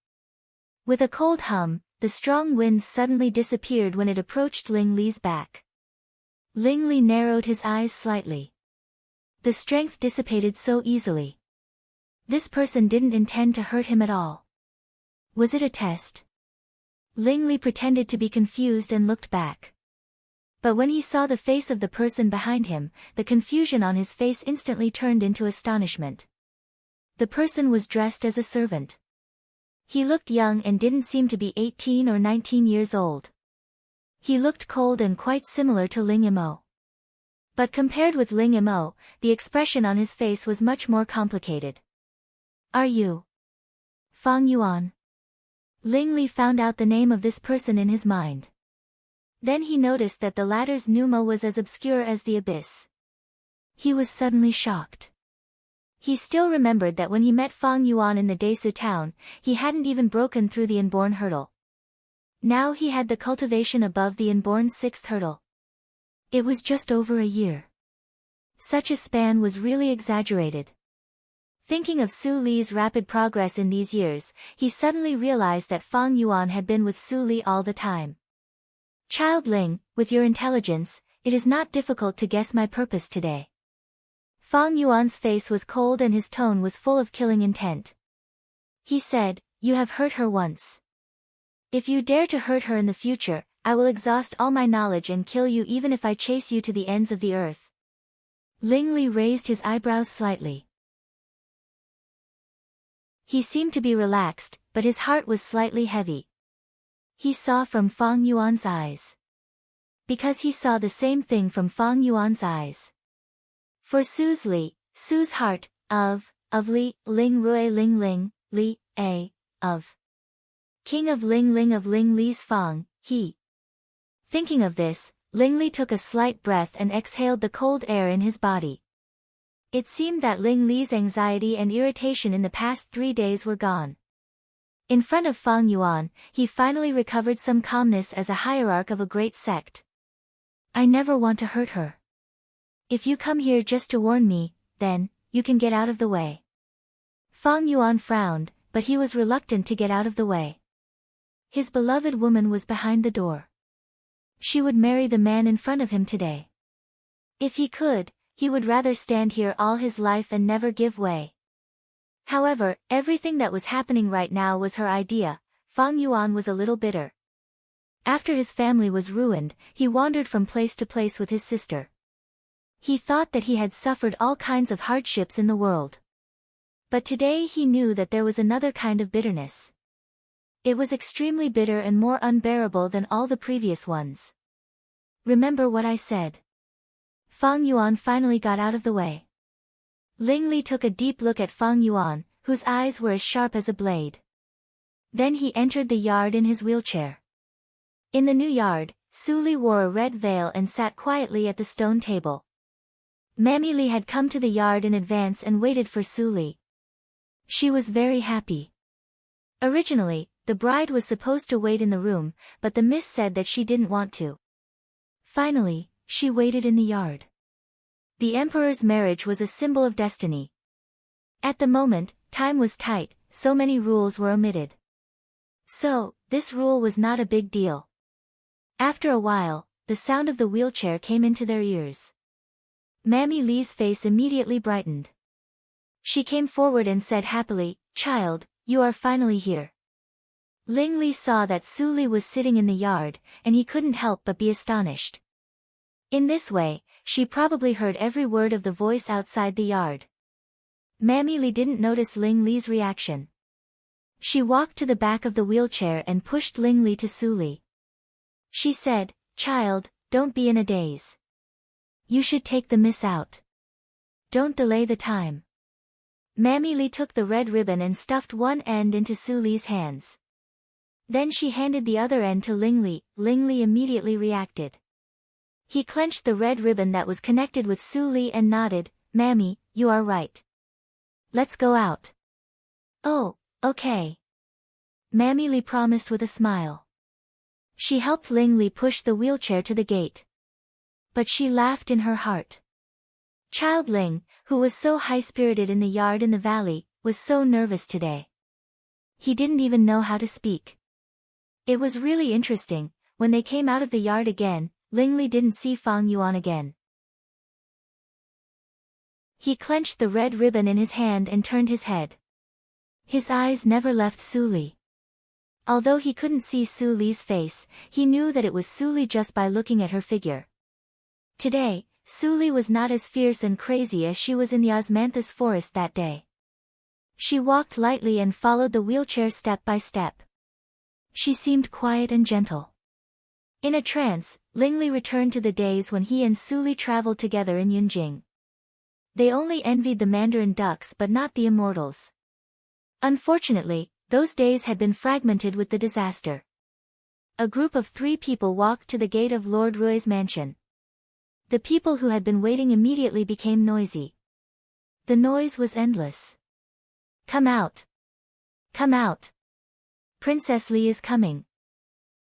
With a cold hum, the strong wind suddenly disappeared when it approached Ling Li's back. Ling Li narrowed his eyes slightly. The strength dissipated so easily. This person didn't intend to hurt him at all. Was it a test? Ling Li pretended to be confused and looked back. But when he saw the face of the person behind him, the confusion on his face instantly turned into astonishment. The person was dressed as a servant. He looked young and didn't seem to be 18 or 19 years old. He looked cold and quite similar to Ling Mo. But compared with Ling Mo, the expression on his face was much more complicated. Are you Fang Yuan? Ling Li found out the name of this person in his mind. Then he noticed that the latter's pneumo was as obscure as the abyss. He was suddenly shocked. He still remembered that when he met Fang Yuan in the Desu town, he hadn't even broken through the inborn hurdle. Now he had the cultivation above the inborn sixth hurdle. It was just over a year. Such a span was really exaggerated. Thinking of Su Li's rapid progress in these years, he suddenly realized that Fang Yuan had been with Su Li all the time. Child Ling, with your intelligence, it is not difficult to guess my purpose today. Fang Yuan's face was cold and his tone was full of killing intent. He said, "You have hurt her once. If you dare to hurt her in the future, I will exhaust all my knowledge and kill you even if I chase you to the ends of the earth." Ling Li raised his eyebrows slightly. He seemed to be relaxed, but his heart was slightly heavy. He saw from Fang Yuan's eyes. Because he saw the same thing from Fang Yuan's eyes. For Su's heart, of Li, Ling Rui Ling Ling, Li, of King of Ling Li's Fang, he. Thinking of this, Ling Li took a slight breath and exhaled the cold air in his body. It seemed that Ling Li's anxiety and irritation in the past 3 days were gone. In front of Fang Yuan, he finally recovered some calmness as a hierarch of a great sect. I never want to hurt her. If you come here just to warn me, then, you can get out of the way. Fang Yuan frowned, but he was reluctant to get out of the way. His beloved woman was behind the door. She would marry the man in front of him today. If he could, he would rather stand here all his life and never give way. However, everything that was happening right now was her idea. Fang Yuan was a little bitter. After his family was ruined, he wandered from place to place with his sister. He thought that he had suffered all kinds of hardships in the world. But today he knew that there was another kind of bitterness. It was extremely bitter and more unbearable than all the previous ones. Remember what I said. Fang Yuan finally got out of the way. Ling Li took a deep look at Fang Yuan, whose eyes were as sharp as a blade. Then he entered the yard in his wheelchair. In the new yard, Su Li wore a red veil and sat quietly at the stone table. Mammy Li had come to the yard in advance and waited for Su Li. She was very happy. Originally, the bride was supposed to wait in the room, but the miss said that she didn't want to. Finally, she waited in the yard. The emperor's marriage was a symbol of destiny. At the moment, time was tight, so many rules were omitted. So, this rule was not a big deal. After a while, the sound of the wheelchair came into their ears. Mammy Lee's face immediately brightened. She came forward and said happily, "Child, you are finally here." Ling Li saw that Su Li was sitting in the yard, and he couldn't help but be astonished. In this way, she probably heard every word of the voice outside the yard. Mammy Li didn't notice Ling Li's reaction. She walked to the back of the wheelchair and pushed Ling Li to Su Li. She said, "Child, don't be in a daze. You should take the miss out. Don't delay the time." Mammy Li took the red ribbon and stuffed one end into Su Li's hands. Then she handed the other end to Ling Li. Ling Li immediately reacted. He clenched the red ribbon that was connected with Su Li and nodded, "Mammy, you are right. Let's go out." "Oh, okay." Mammy Li promised with a smile. She helped Ling Li push the wheelchair to the gate. But she laughed in her heart. Child Ling, who was so high-spirited in the yard in the valley, was so nervous today. He didn't even know how to speak. It was really interesting. When they came out of the yard again, Ling Li didn't see Fang Yuan again. He clenched the red ribbon in his hand and turned his head. His eyes never left Su Li. Although he couldn't see Su Li's face, he knew that it was Su Li just by looking at her figure. Today, Su Li was not as fierce and crazy as she was in the osmanthus forest that day. She walked lightly and followed the wheelchair step by step. She seemed quiet and gentle. In a trance, Ling Li returned to the days when he and Su Li traveled together in Yunjing. They only envied the mandarin ducks but not the immortals. Unfortunately, those days had been fragmented with the disaster. A group of 3 people walked to the gate of Lord Rui's mansion. The people who had been waiting immediately became noisy. The noise was endless. "Come out! Come out! Princess Li is coming.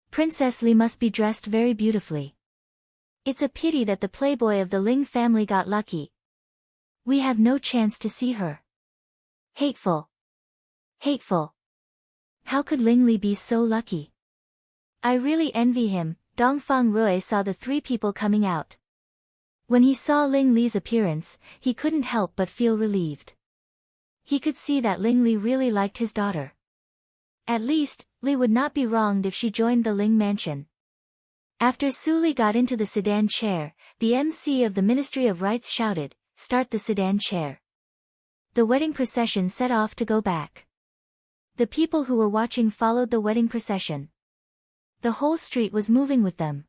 Princess Li must be dressed very beautifully. It's a pity that the playboy of the Ling family got lucky. We have no chance to see her. Hateful! Hateful! How could Ling Li be so lucky? I really envy him." Dongfang Rui saw the 3 people coming out. When he saw Ling Li's appearance, he couldn't help but feel relieved. He could see that Ling Li really liked his daughter. At least, Li would not be wronged if she joined the Ling mansion. After Su Li got into the sedan chair, the MC of the Ministry of Rites shouted, "Start the sedan chair." The wedding procession set off to go back. The people who were watching followed the wedding procession. The whole street was moving with them.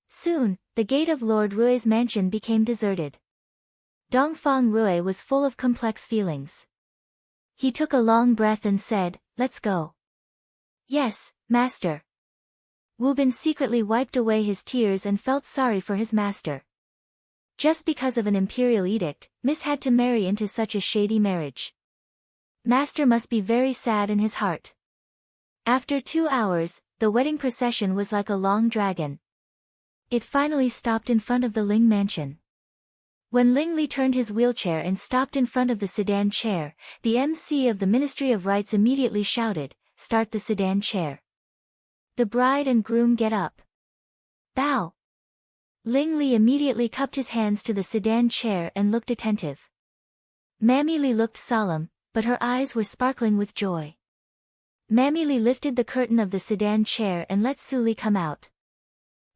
Soon, the gate of Lord Rui's mansion became deserted. Dongfang Rui was full of complex feelings. He took a long breath and said, "Let's go." "Yes, master." Wu Bin secretly wiped away his tears and felt sorry for his master. Just because of an imperial edict, Miss had to marry into such a shady marriage. Master must be very sad in his heart. After 2 hours, the wedding procession was like a long dragon. It finally stopped in front of the Ling mansion. When Ling Li turned his wheelchair and stopped in front of the sedan chair, the MC of the Ministry of Rites immediately shouted, "Start the sedan chair." The bride and groom get up. Bow. Ling Li immediately cupped his hands to the sedan chair and looked attentive. Mammy Li looked solemn, but her eyes were sparkling with joy. Mammy Li lifted the curtain of the sedan chair and let Su Li come out.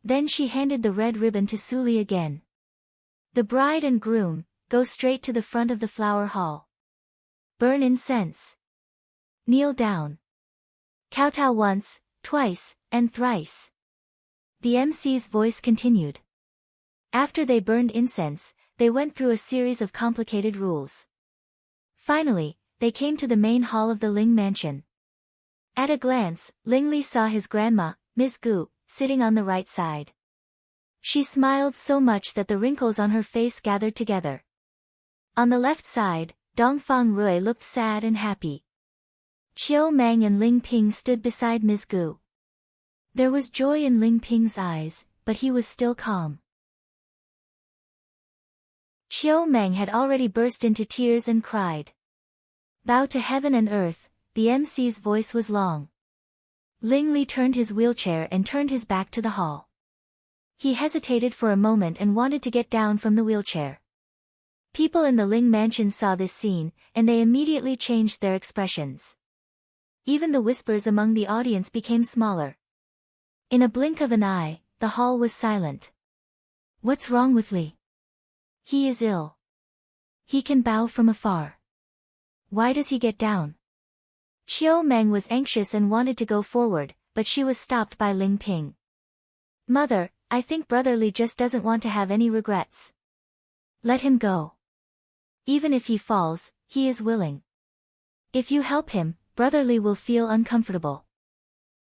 Then she handed the red ribbon to Su Li again. The bride and groom, go straight to the front of the flower hall. Burn incense. Kneel down. Kowtow once, twice, and thrice. The MC's voice continued. After they burned incense, they went through a series of complicated rules. Finally, they came to the main hall of the Ling mansion. At a glance, Ling Li saw his grandma, Ms. Gu, sitting on the right side. She smiled so much that the wrinkles on her face gathered together. On the left side, Dongfang Rui looked sad and happy. Chiu Mang and Ling Ping stood beside Ms. Gu. There was joy in Ling Ping's eyes, but he was still calm. Chiu Meng had already burst into tears and cried. Bow to heaven and earth, the MC's voice was long. Ling Li turned his wheelchair and turned his back to the hall. He hesitated for a moment and wanted to get down from the wheelchair. People in the Ling mansion saw this scene, and they immediately changed their expressions. Even the whispers among the audience became smaller. In a blink of an eye, the hall was silent. What's wrong with Li? He is ill. He can bow from afar. Why does he get down? Chiu Meng was anxious and wanted to go forward, but she was stopped by Ling Ping. Mother, I think Brother Li just doesn't want to have any regrets. Let him go. Even if he falls, he is willing. If you help him, Brother Li will feel uncomfortable.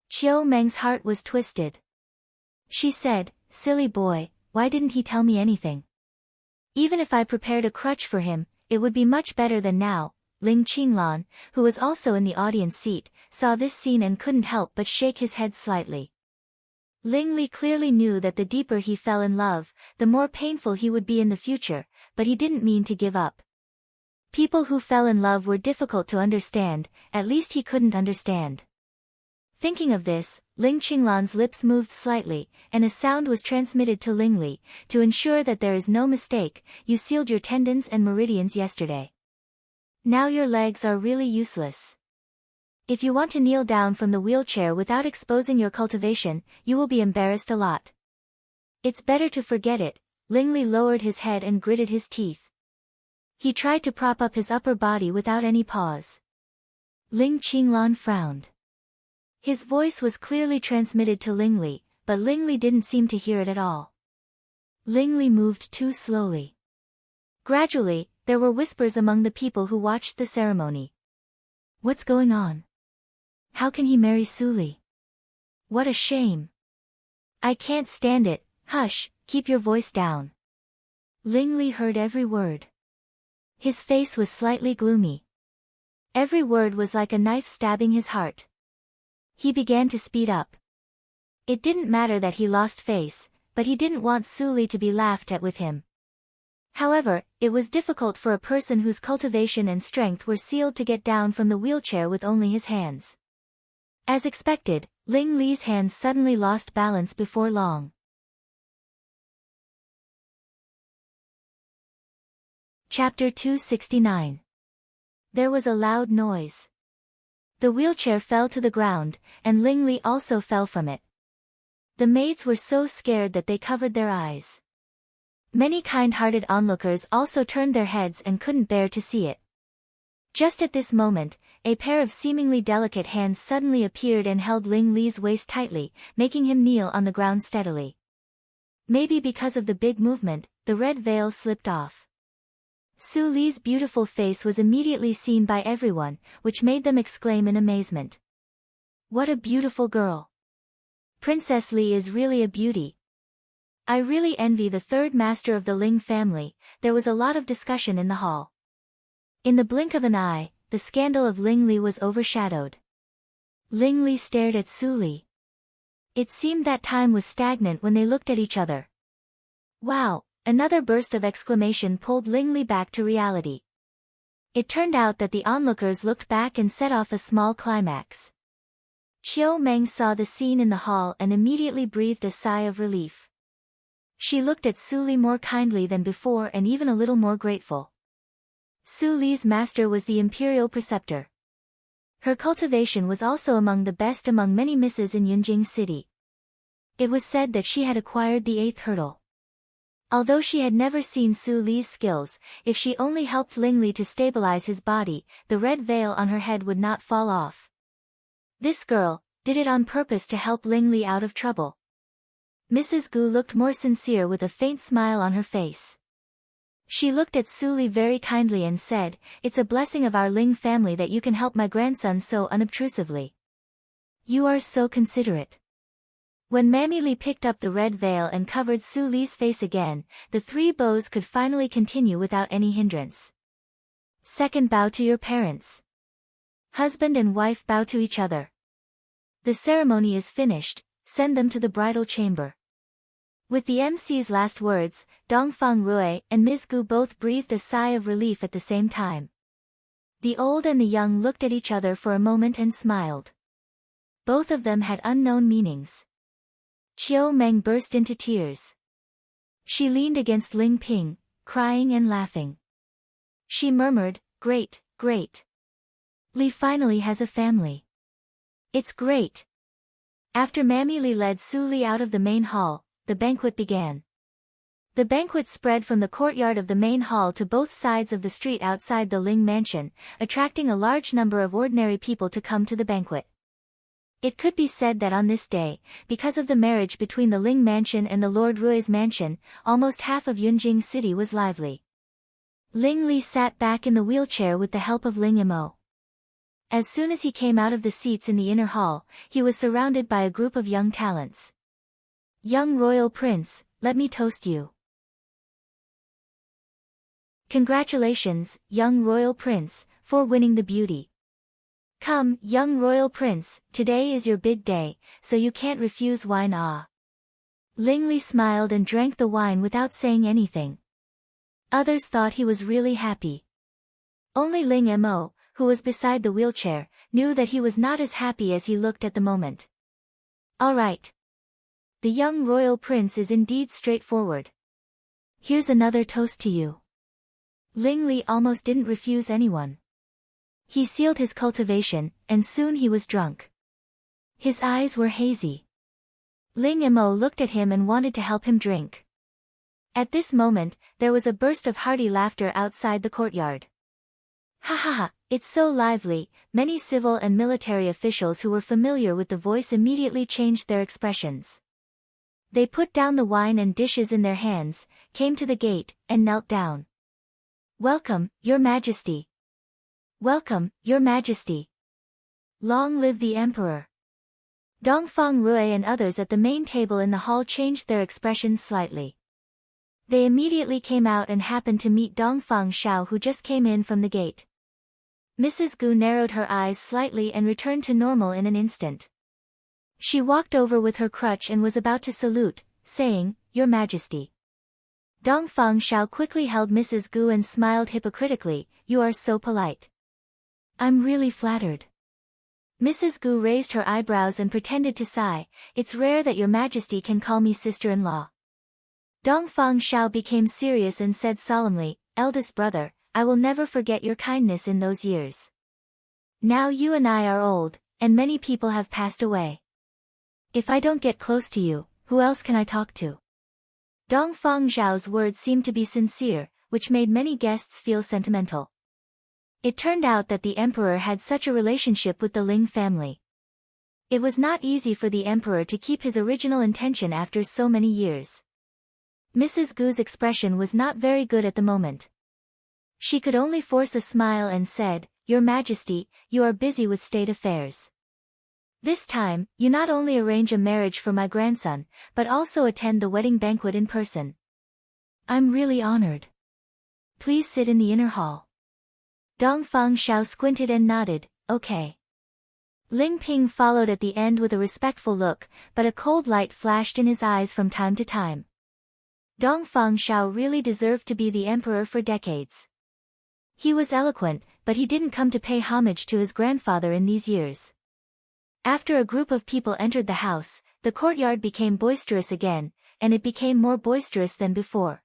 Chiu Meng's heart was twisted. She said, silly boy, why didn't he tell me anything? Even if I prepared a crutch for him, it would be much better than now. Ling Qinglan, who was also in the audience seat, saw this scene and couldn't help but shake his head slightly. Ling Li clearly knew that the deeper he fell in love, the more painful he would be in the future, but he didn't mean to give up. People who fell in love were difficult to understand, at least he couldn't understand. Thinking of this, Ling Qinglan's lips moved slightly, and a sound was transmitted to Ling Li. To ensure that there is no mistake, you sealed your tendons and meridians yesterday. Now your legs are really useless. If you want to kneel down from the wheelchair without exposing your cultivation, you will be embarrassed a lot. It's better to forget it. Ling Li lowered his head and gritted his teeth. He tried to prop up his upper body without any pause. Ling Qinglan frowned. His voice was clearly transmitted to Ling Li, but Ling Li didn't seem to hear it at all. Ling Li moved too slowly. Gradually, there were whispers among the people who watched the ceremony. What's going on? How can he marry Su Li? What a shame. I can't stand it. Hush, keep your voice down. Ling Li heard every word. His face was slightly gloomy. Every word was like a knife stabbing his heart. He began to speed up. It didn't matter that he lost face, but he didn't want Su Li to be laughed at with him. However, it was difficult for a person whose cultivation and strength were sealed to get down from the wheelchair with only his hands. As expected, Ling Li's hands suddenly lost balance before long. Chapter 269. There was a loud noise. The wheelchair fell to the ground, and Ling Li also fell from it. The maids were so scared that they covered their eyes. Many kind-hearted onlookers also turned their heads and couldn't bear to see it. Just at this moment, a pair of seemingly delicate hands suddenly appeared and held Ling Li's waist tightly, making him kneel on the ground steadily. Maybe because of the big movement, the red veil slipped off. Su Li's beautiful face was immediately seen by everyone, which made them exclaim in amazement. What a beautiful girl! Princess Li is really a beauty. I really envy the third master of the Ling family. There was a lot of discussion in the hall. In the blink of an eye, the scandal of Ling Li was overshadowed. Ling Li stared at Su Li. It seemed that time was stagnant when they looked at each other. Wow! Another burst of exclamation pulled Ling Li back to reality. It turned out that the onlookers looked back and set off a small climax. Chiu Meng saw the scene in the hall and immediately breathed a sigh of relief. She looked at Su Li more kindly than before and even a little more grateful. Su Li's master was the imperial preceptor. Her cultivation was also among the best among many misses in Yunjing City. It was said that she had acquired the 8th hurdle. Although she had never seen Su Li's skills, if she only helped Ling Li to stabilize his body, the red veil on her head would not fall off. This girl did it on purpose to help Ling Li out of trouble. Mrs. Gu looked more sincere with a faint smile on her face. She looked at Su Li very kindly and said, "It's a blessing of our Ling family that you can help my grandson so unobtrusively. You are so considerate." When Mammy Li picked up the red veil and covered Su Li's face again, the 3 bows could finally continue without any hindrance. Second, bow to your parents. Husband and wife bow to each other. The ceremony is finished, send them to the bridal chamber. With the MC's last words, Dongfang Rui and Ms. Gu both breathed a sigh of relief at the same time. The old and the young looked at each other for a moment and smiled. Both of them had unknown meanings. Chiu Meng burst into tears. She leaned against Ling Ping, crying and laughing. She murmured, "Great, great. Li finally has a family. It's great." After Mammy Li led Su Li out of the main hall, the banquet began. The banquet spread from the courtyard of the main hall to both sides of the street outside the Ling mansion, attracting a large number of ordinary people to come to the banquet. It could be said that on this day, because of the marriage between the Ling mansion and the Lord Rui's mansion, almost half of Yunjing city was lively. Ling Li sat back in the wheelchair with the help of Ling Imo. As soon as he came out of the seats in the inner hall, he was surrounded by a group of young talents. "Young royal prince, let me toast you. Congratulations, young royal prince, for winning the beauty. Come, young royal prince, today is your big day, so you can't refuse wine. Ah." Ling Li smiled and drank the wine without saying anything. Others thought he was really happy. Only Ling Mo, who was beside the wheelchair, knew that he was not as happy as he looked at the moment. "All right. The young royal prince is indeed straightforward. Here's another toast to you." Ling Li almost didn't refuse anyone. He sealed his cultivation, and soon he was drunk. His eyes were hazy. Ling Mo looked at him and wanted to help him drink. At this moment, there was a burst of hearty laughter outside the courtyard. "Ha ha ha, it's so lively." Many civil and military officials who were familiar with the voice immediately changed their expressions. They put down the wine and dishes in their hands, came to the gate, and knelt down. "Welcome, Your Majesty. Welcome, Your Majesty. Long live the Emperor." Dongfang Rui and others at the main table in the hall changed their expressions slightly. They immediately came out and happened to meet Dongfang Xiao, who just came in from the gate. Mrs. Gu narrowed her eyes slightly and returned to normal in an instant. She walked over with her crutch and was about to salute, saying, "Your Majesty." Dongfang Xiao quickly held Mrs. Gu and smiled hypocritically, "You are so polite. I'm really flattered." Mrs. Gu raised her eyebrows and pretended to sigh, "It's rare that Your Majesty can call me sister-in-law." Dongfang Xiao became serious and said solemnly, "Eldest brother, I will never forget your kindness in those years. Now you and I are old, and many people have passed away. If I don't get close to you, who else can I talk to?" Dongfang Xiao's words seemed to be sincere, which made many guests feel sentimental. It turned out that the emperor had such a relationship with the Ling family. It was not easy for the emperor to keep his original intention after so many years. Mrs. Gu's expression was not very good at the moment. She could only force a smile and said, "Your Majesty, you are busy with state affairs. This time, you not only arrange a marriage for my grandson, but also attend the wedding banquet in person. I'm really honored. Please sit in the inner hall." Dongfang Xiao squinted and nodded, "Okay." Ling Ping followed at the end with a respectful look, but a cold light flashed in his eyes from time to time. Dongfang Xiao really deserved to be the emperor for decades. He was eloquent, but he didn't come to pay homage to his grandfather in these years. After a group of people entered the house, the courtyard became boisterous again, and it became more boisterous than before.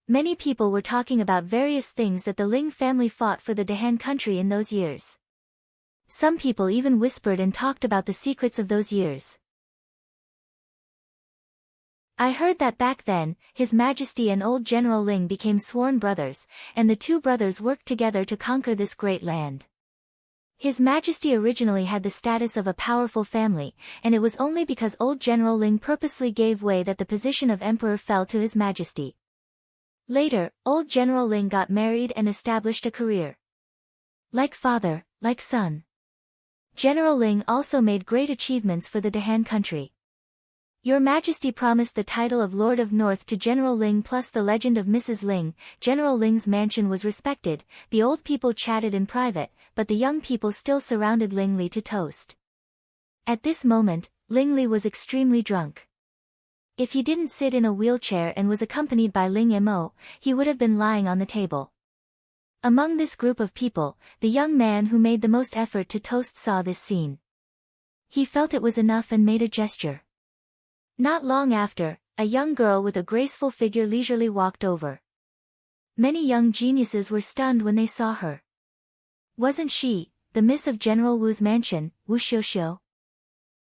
Many people were talking about various things that the Ling family fought for the Dahan country in those years. Some people even whispered and talked about the secrets of those years. "I heard that back then, His Majesty and old General Ling became sworn brothers, and the two brothers worked together to conquer this great land. His Majesty originally had the status of a powerful family, and it was only because old General Ling purposely gave way that the position of emperor fell to His Majesty. Later, old General Ling got married and established a career. Like father, like son. General Ling also made great achievements for the Dahan country. Your Majesty promised the title of Lord of North to General Ling plus the legend of Mrs. Ling. General Ling's mansion was respected, the old people chatted in private, but the young people still surrounded Ling Li to toast. At this moment, Ling Li was extremely drunk. If he didn't sit in a wheelchair and was accompanied by Ling Mo, he would have been lying on the table. Among this group of people, the young man who made the most effort to toast saw this scene. He felt it was enough and made a gesture. Not long after, a young girl with a graceful figure leisurely walked over. Many young geniuses were stunned when they saw her. Wasn't she the miss of General Wu's mansion, Wu Xiuxiu?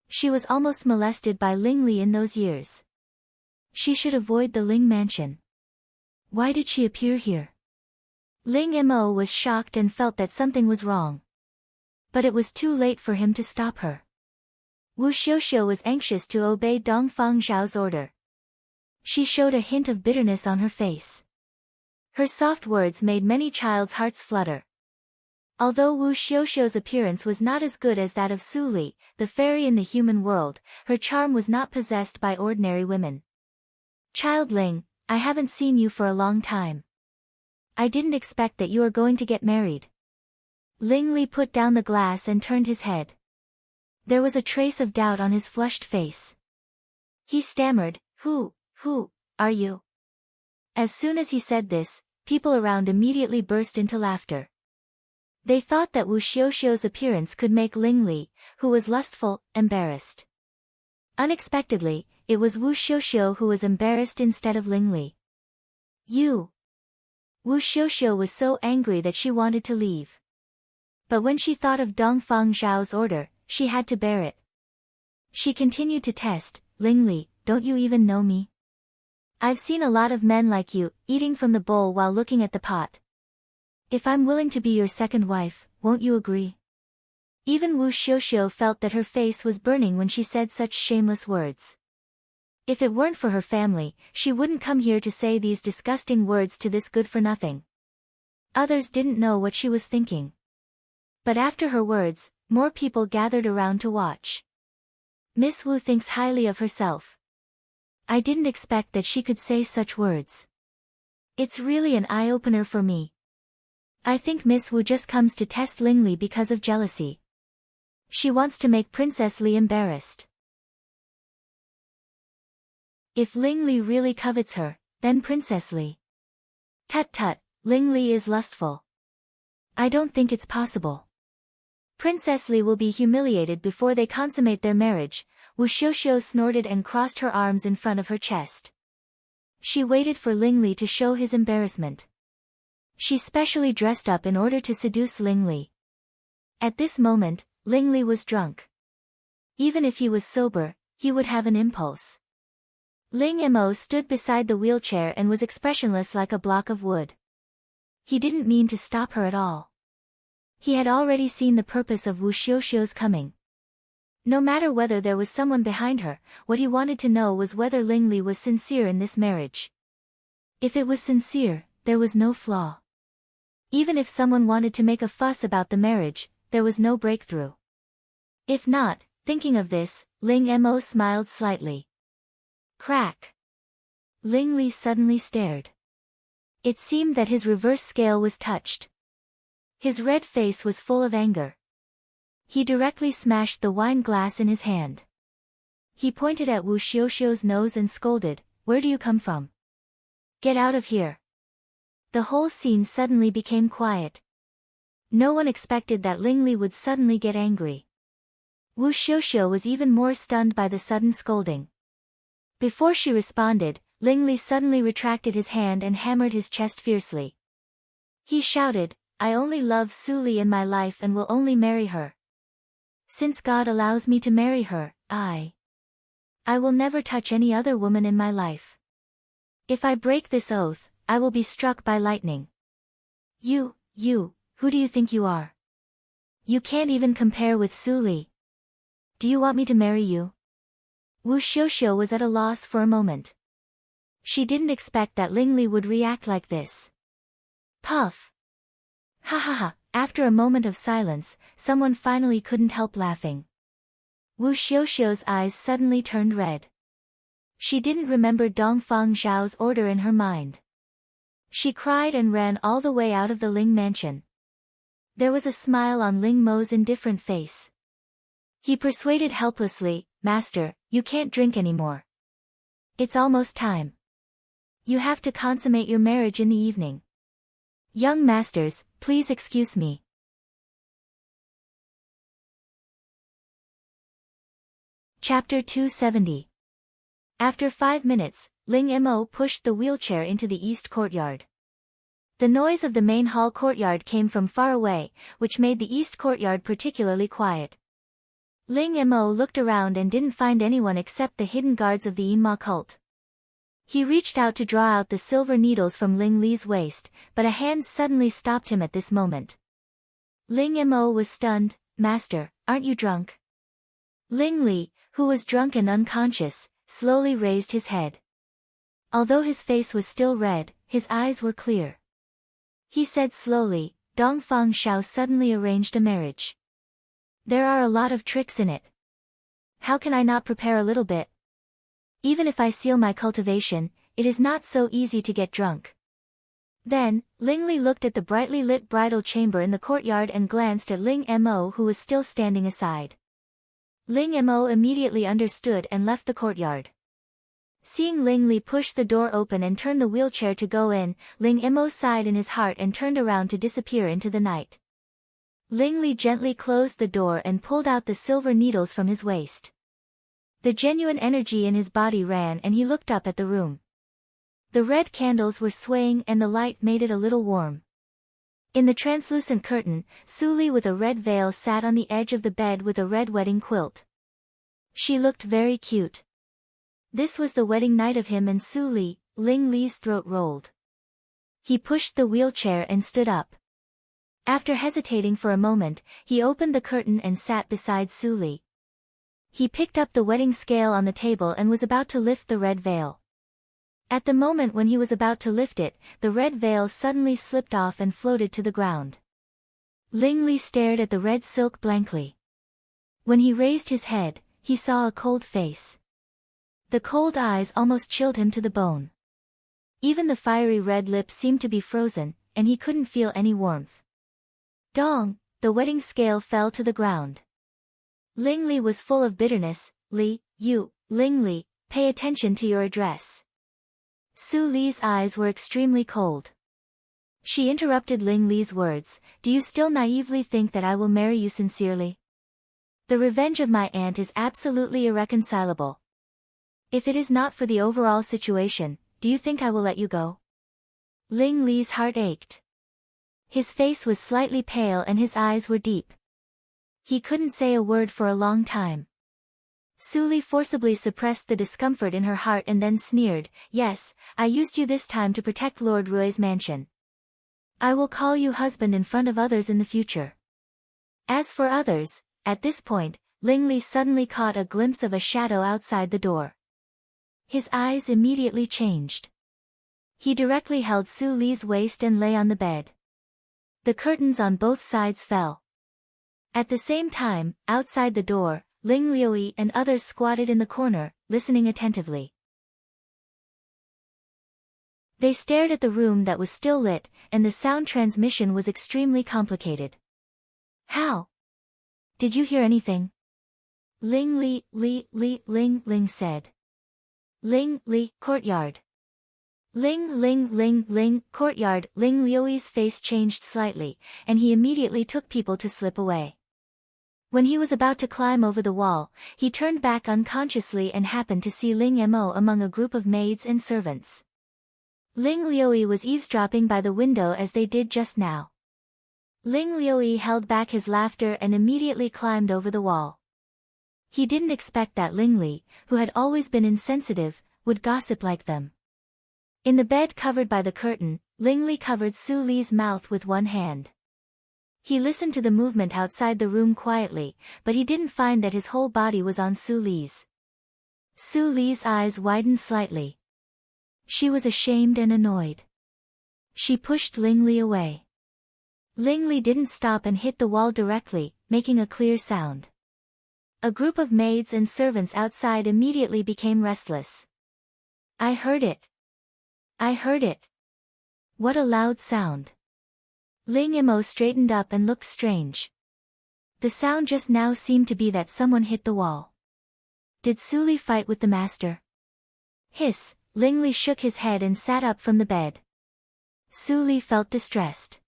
She was almost molested by Ling Li in those years. She should avoid the Ling mansion. Why did she appear here? Ling Mo was shocked and felt that something was wrong. But it was too late for him to stop her. Wu Xiuxiu was anxious to obey Dongfang Zhao's order. She showed a hint of bitterness on her face. Her soft words made many child's hearts flutter. Although Wu Xiuxiu's appearance was not as good as that of Su Li, the fairy in the human world, her charm was not possessed by ordinary women. Child Ling, I haven't seen you for a long time. I didn't expect that you are going to get married. Ling Li put down the glass and turned his head. There was a trace of doubt on his flushed face. He stammered, Who are you? As soon as he said this, people around immediately burst into laughter. They thought that Wu Xiuxiu's appearance could make Ling Li, who was lustful, embarrassed. Unexpectedly, it was Wu Xiuxiu who was embarrassed instead of Ling Li. You! Wu Xiuxiu was so angry that she wanted to leave. But when she thought of Dongfang Zhao's order, she had to bear it. She continued to test, Ling Li, don't you even know me? I've seen a lot of men like you, eating from the bowl while looking at the pot. If I'm willing to be your second wife, won't you agree? Even Wu Xiuxiu felt that her face was burning when she said such shameless words. If it weren't for her family, she wouldn't come here to say these disgusting words to this good-for-nothing. Others didn't know what she was thinking. But after her words, more people gathered around to watch. Miss Wu thinks highly of herself. I didn't expect that she could say such words. It's really an eye-opener for me. I think Miss Wu just comes to test Ling Li because of jealousy. She wants to make Princess Li embarrassed. If Ling Li really covets her, then Princess Li. Tut, Ling Li is lustful. I don't think it's possible. Princess Li will be humiliated before they consummate their marriage. Wu Xiuxiu snorted and crossed her arms in front of her chest. She waited for Ling Li to show his embarrassment. She specially dressed up in order to seduce Ling Li. At this moment, Ling Li was drunk. Even if he was sober, he would have an impulse. Ling Mo stood beside the wheelchair and was expressionless like a block of wood. He didn't mean to stop her at all. He had already seen the purpose of Wu Xiuxiu's coming. No matter whether there was someone behind her, what he wanted to know was whether Ling Li was sincere in this marriage. If it was sincere, there was no flaw. Even if someone wanted to make a fuss about the marriage, there was no breakthrough. If not, thinking of this, Ling Mo smiled slightly. Crack. Ling Li suddenly stared. It seemed that his reverse scale was touched. His red face was full of anger. He directly smashed the wine glass in his hand. He pointed at Wu Xiuxiu's nose and scolded, Where do you come from? Get out of here. The whole scene suddenly became quiet. No one expected that Ling Li would suddenly get angry. Wu Xiuxiu was even more stunned by the sudden scolding. Before she responded, Ling Li suddenly retracted his hand and hammered his chest fiercely. He shouted, I only love Su Li in my life and will only marry her. Since God allows me to marry her, I will never touch any other woman in my life. If I break this oath, I will be struck by lightning. You, who do you think you are? You can't even compare with Su Li. Do you want me to marry you? Wu Xiuxiu was at a loss for a moment. She didn't expect that Ling Li would react like this. Puff. Ha ha ha, after a moment of silence, someone finally couldn't help laughing. Wu Xiuxiu's eyes suddenly turned red. She didn't remember Dongfang Zhao's order in her mind. She cried and ran all the way out of the Ling mansion. There was a smile on Ling Mo's indifferent face. He persuaded helplessly, Master, you can't drink anymore. It's almost time. You have to consummate your marriage in the evening. Young masters, please excuse me. Chapter 270. After 5 minutes, Ling Mo pushed the wheelchair into the east courtyard. The noise of the main hall courtyard came from far away, which made the east courtyard particularly quiet. Ling Mo looked around and didn't find anyone except the hidden guards of the Yinma cult. He reached out to draw out the silver needles from Ling Li's waist, but a hand suddenly stopped him at this moment. Ling Mo was stunned. Master, aren't you drunk? Ling Li, who was drunk and unconscious, slowly raised his head. Although his face was still red, his eyes were clear. He said slowly, Dongfang Xiao suddenly arranged a marriage. There are a lot of tricks in it. How can I not prepare a little bit? Even if I seal my cultivation, it is not so easy to get drunk. Then, Ling Li looked at the brightly lit bridal chamber in the courtyard and glanced at Ling Mo, who was still standing aside. Ling Mo immediately understood and left the courtyard. Seeing Ling Li push the door open and turn the wheelchair to go in, Ling Mo sighed in his heart and turned around to disappear into the night. Ling Li gently closed the door and pulled out the silver needles from his waist. The genuine energy in his body ran and he looked up at the room. The red candles were swaying and the light made it a little warm. In the translucent curtain, Su Li with a red veil sat on the edge of the bed with a red wedding quilt. She looked very cute. This was the wedding night of him and Su Li. Ling Li's throat rolled. He pushed the wheelchair and stood up. After hesitating for a moment, he opened the curtain and sat beside Su Li. He picked up the wedding scale on the table and was about to lift the red veil. At the moment when he was about to lift it, the red veil suddenly slipped off and floated to the ground. Ling Li stared at the red silk blankly. When he raised his head, he saw a cold face. The cold eyes almost chilled him to the bone. Even the fiery red lips seemed to be frozen, and he couldn't feel any warmth. Dong! The wedding scale fell to the ground. Ling Li was full of bitterness. Ling Li, pay attention to your address. Su Li's eyes were extremely cold. She interrupted Ling Li's words. Do you still naively think that I will marry you sincerely? The revenge of my aunt is absolutely irreconcilable. If it is not for the overall situation, do you think I will let you go? Ling Li's heart ached. His face was slightly pale and his eyes were deep. He couldn't say a word for a long time. Su Li forcibly suppressed the discomfort in her heart and then sneered, Yes, I used you this time to protect Lord Rui's mansion. I will call you husband in front of others in the future. As for others, at this point, Ling Li suddenly caught a glimpse of a shadow outside the door. His eyes immediately changed. He directly held Su Li's waist and lay on the bed. The curtains on both sides fell. At the same time, outside the door, Ling Liuyi and others squatted in the corner, listening attentively. They stared at the room that was still lit, and the sound transmission was extremely complicated. How? Did you hear anything? Ling said. Ling Li, courtyard. Ling, courtyard. Ling Liuyi's face changed slightly, and he immediately took people to slip away. When he was about to climb over the wall, he turned back unconsciously and happened to see Ling Mo among a group of maids and servants. Ling Liuyi was eavesdropping by the window as they did just now. Ling Liuyi held back his laughter and immediately climbed over the wall. He didn't expect that Ling Li, who had always been insensitive, would gossip like them. In the bed covered by the curtain, Ling Li covered Su Li's mouth with one hand. He listened to the movement outside the room quietly, but he didn't find that his whole body was on Su Li's. Su Li's eyes widened slightly. She was ashamed and annoyed. She pushed Ling Li away. Ling Li didn't stop and hit the wall directly, making a clear sound. A group of maids and servants outside immediately became restless. I heard it. I heard it. What a loud sound. Ling Mo straightened up and looked strange. The sound just now seemed to be that someone hit the wall. Did Su Li fight with the master? Hiss, Lingli shook his head and sat up from the bed. Su Li felt distressed.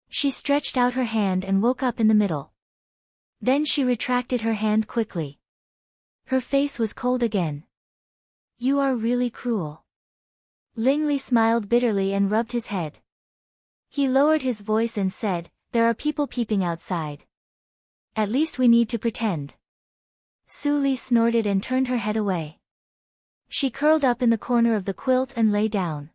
She stretched out her hand and woke up in the middle. Then she retracted her hand quickly. Her face was cold again. You are really cruel. Lingli smiled bitterly and rubbed his head. He lowered his voice and said, there are people peeping outside. At least we need to pretend. Su Li snorted and turned her head away. She curled up in the corner of the quilt and lay down.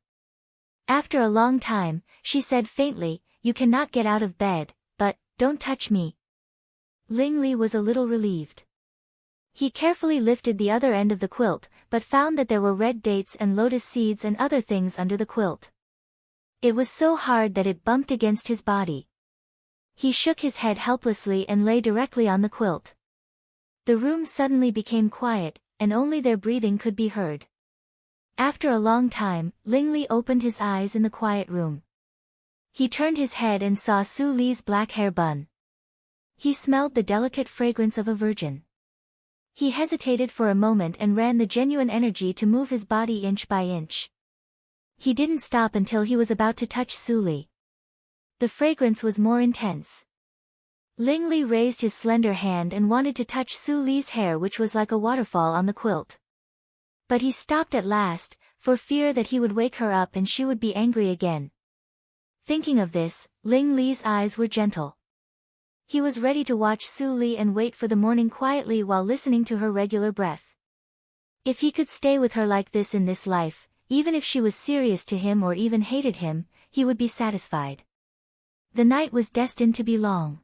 After a long time, she said faintly, you cannot get out of bed, but, don't touch me. Lingli was a little relieved. He carefully lifted the other end of the quilt, but found that there were red dates and lotus seeds and other things under the quilt. It was so hard that it bumped against his body. He shook his head helplessly and lay directly on the quilt. The room suddenly became quiet, and only their breathing could be heard. After a long time, Lingli opened his eyes in the quiet room. He turned his head and saw Su Li's black hair bun. He smelled the delicate fragrance of a virgin. He hesitated for a moment and ran the genuine energy to move his body inch by inch. He didn't stop until he was about to touch Su Li. The fragrance was more intense. Lingli raised his slender hand and wanted to touch Su Li's hair, which was like a waterfall on the quilt. But he stopped at last, for fear that he would wake her up and she would be angry again. Thinking of this, Lingli's eyes were gentle. He was ready to watch Su Li and wait for the morning quietly while listening to her regular breath. If he could stay with her like this in this life, even if she was serious to him or even hated him, he would be satisfied. The night was destined to be long.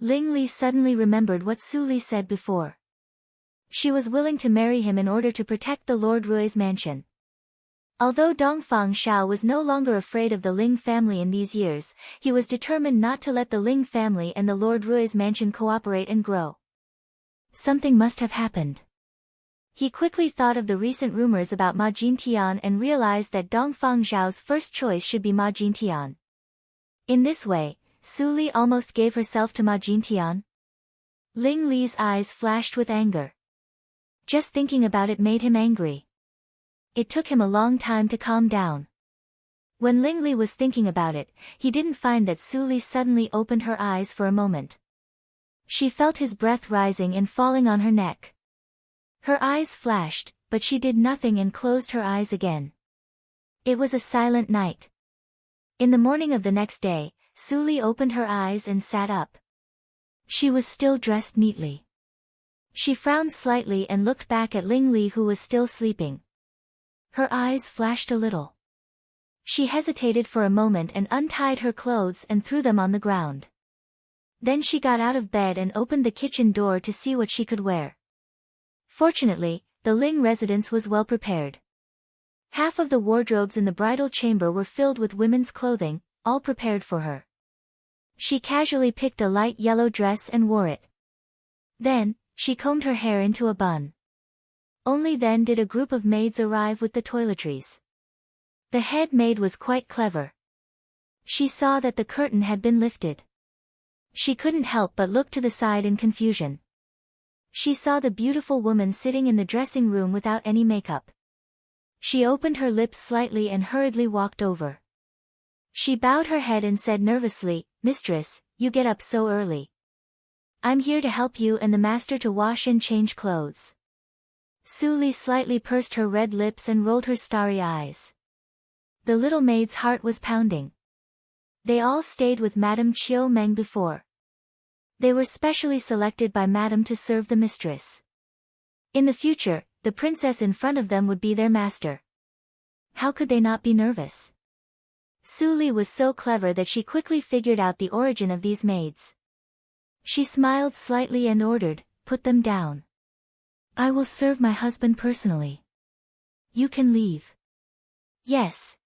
Lingli suddenly remembered what Su Li said before. She was willing to marry him in order to protect the Lord Rui's mansion. Although Dongfang Xiao was no longer afraid of the Ling family in these years, he was determined not to let the Ling family and the Lord Rui's mansion cooperate and grow. Something must have happened. He quickly thought of the recent rumors about Ma Jintian and realized that Dongfang Xiao's first choice should be Ma Jintian. In this way, Su Li almost gave herself to Ma Jintian. Ling Li's eyes flashed with anger. Just thinking about it made him angry. It took him a long time to calm down. When Lingli was thinking about it, he didn't find that Su Li suddenly opened her eyes for a moment. She felt his breath rising and falling on her neck. Her eyes flashed, but she did nothing and closed her eyes again. It was a silent night. In the morning of the next day, Su Li opened her eyes and sat up. She was still dressed neatly. She frowned slightly and looked back at Lingli, who was still sleeping. Her eyes flashed a little. She hesitated for a moment and untied her clothes and threw them on the ground. Then she got out of bed and opened the kitchen door to see what she could wear. Fortunately, the Ling residence was well prepared. Half of the wardrobes in the bridal chamber were filled with women's clothing, all prepared for her. She casually picked a light yellow dress and wore it. Then, she combed her hair into a bun. Only then did a group of maids arrive with the toiletries. The head maid was quite clever. She saw that the curtain had been lifted. She couldn't help but look to the side in confusion. She saw the beautiful woman sitting in the dressing room without any makeup. She opened her lips slightly and hurriedly walked over. She bowed her head and said nervously, "Mistress, you get up so early. I'm here to help you and the master to wash and change clothes." Su Li slightly pursed her red lips and rolled her starry eyes. The little maid's heart was pounding. They all stayed with Madame Chiu Meng before. They were specially selected by Madame to serve the mistress. In the future, the princess in front of them would be their master. How could they not be nervous? Su Li was so clever that she quickly figured out the origin of these maids. She smiled slightly and ordered, "Put them down. I will serve my husband personally. You can leave." Yes.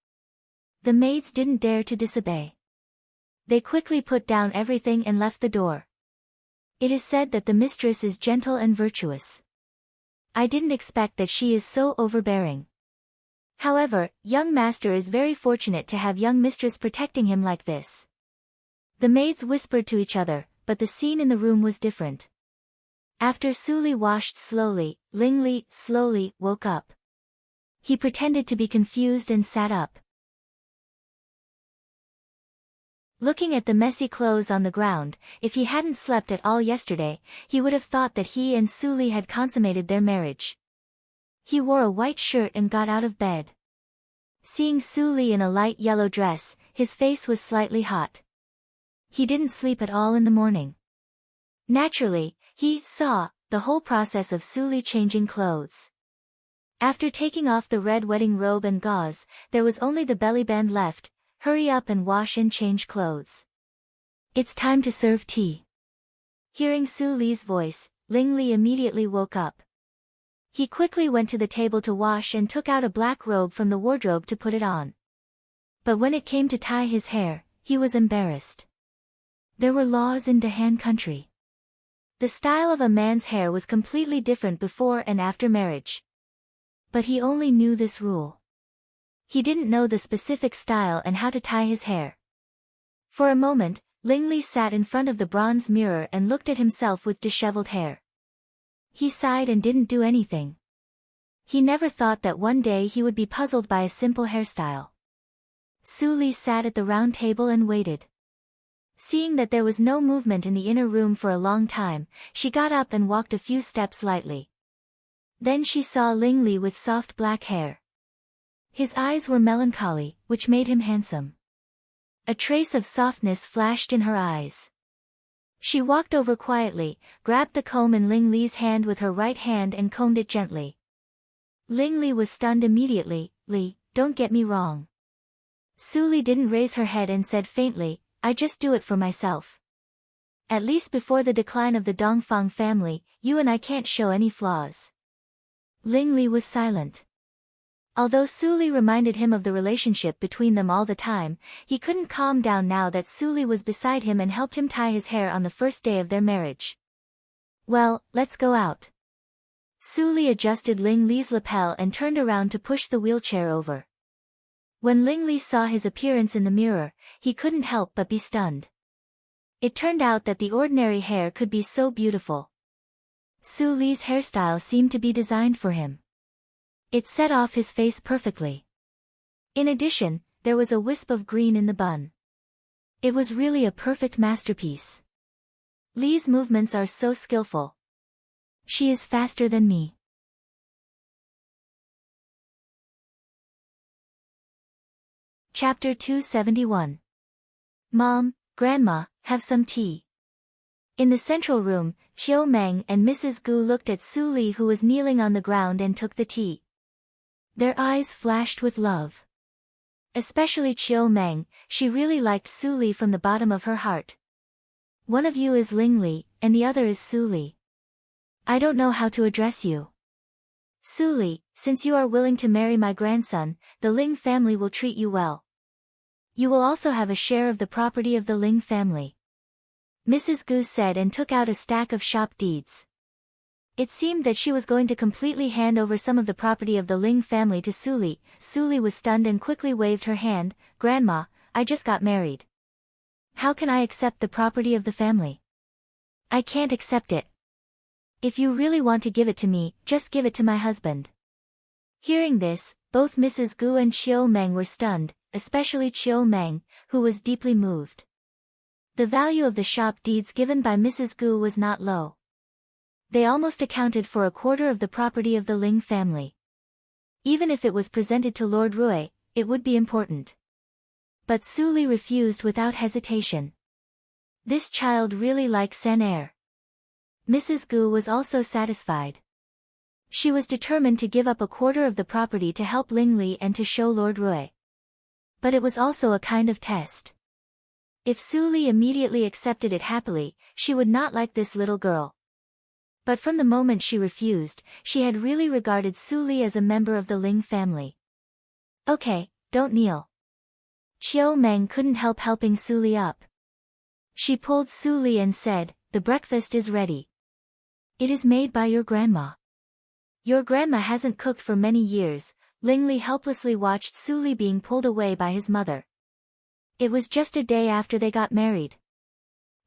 The maids didn't dare to disobey. They quickly put down everything and left the door. It is said that the mistress is gentle and virtuous. I didn't expect that she is so overbearing. However, young master is very fortunate to have young mistress protecting him like this. The maids whispered to each other, but the scene in the room was different. After Su Li washed slowly, Ling Li slowly woke up. He pretended to be confused and sat up. Looking at the messy clothes on the ground, if he hadn't slept at all yesterday, he would have thought that he and Su Li had consummated their marriage. He wore a white shirt and got out of bed. Seeing Su Li in a light yellow dress, his face was slightly hot. He didn't sleep at all in the morning. Naturally, he saw the whole process of Su Li changing clothes. After taking off the red wedding robe and gauze, there was only the belly band left. Hurry up and wash and change clothes. It's time to serve tea. Hearing Su Li's voice, Ling Li immediately woke up. He quickly went to the table to wash and took out a black robe from the wardrobe to put it on. But when it came to tie his hair, he was embarrassed. There were laws in Dahan country. The style of a man's hair was completely different before and after marriage. But he only knew this rule. He didn't know the specific style and how to tie his hair. For a moment, Ling Li sat in front of the bronze mirror and looked at himself with disheveled hair. He sighed and didn't do anything. He never thought that one day he would be puzzled by a simple hairstyle. Su Li sat at the round table and waited. Seeing that there was no movement in the inner room for a long time, she got up and walked a few steps lightly. Then she saw Ling Li with soft black hair. His eyes were melancholy, which made him handsome. A trace of softness flashed in her eyes. She walked over quietly, grabbed the comb in Ling Li's hand with her right hand and combed it gently. Ling Li was stunned immediately. Li, don't get me wrong. Su Li didn't raise her head and said faintly, I just do it for myself. At least before the decline of the Dongfang family, you and I can't show any flaws. Ling Li was silent. Although Su Li reminded him of the relationship between them all the time, he couldn't calm down now that Su Li was beside him and helped him tie his hair on the first day of their marriage. Well, let's go out. Su Li adjusted Ling Li's lapel and turned around to push the wheelchair over. When Ling Li saw his appearance in the mirror, he couldn't help but be stunned. It turned out that the ordinary hair could be so beautiful. Su Li's hairstyle seemed to be designed for him. It set off his face perfectly. In addition, there was a wisp of green in the bun. It was really a perfect masterpiece. Li's movements are so skillful. She is faster than me. Chapter 271. Mom, Grandma, have some tea. In the central room, Chiu Meng and Mrs. Gu looked at Su Li, who was kneeling on the ground, and took the tea. Their eyes flashed with love. Especially Chiu Meng, she really liked Su Li from the bottom of her heart. One of you is Ling Li, and the other is Su Li. I don't know how to address you. Su Li, since you are willing to marry my grandson, the Ling family will treat you well. You will also have a share of the property of the Ling family. Mrs. Gu said and took out a stack of shop deeds. It seemed that she was going to completely hand over some of the property of the Ling family to Su Li. Su Li was stunned and quickly waved her hand. Grandma, I just got married. How can I accept the property of the family? I can't accept it. If you really want to give it to me, just give it to my husband. Hearing this, both Mrs. Gu and Chiu Meng were stunned, especially Chiu Meng, who was deeply moved. The value of the shop deeds given by Mrs. Gu was not low. They almost accounted for a quarter of the property of the Ling family. Even if it was presented to Lord Rui, it would be important. But Su Li refused without hesitation. This child really likes San Air. Mrs. Gu was also satisfied. She was determined to give up a quarter of the property to help Ling Li and to show Lord Rui. But it was also a kind of test. If Su Li immediately accepted it happily, she would not like this little girl. But from the moment she refused, she had really regarded Su Li as a member of the Ling family. Okay, don't kneel. Chiu Meng couldn't help helping Su Li up. She pulled Su Li and said, the breakfast is ready. It is made by your grandma. Your grandma hasn't cooked for many years. Ling Li helplessly watched Su Li being pulled away by his mother. It was just a day after they got married.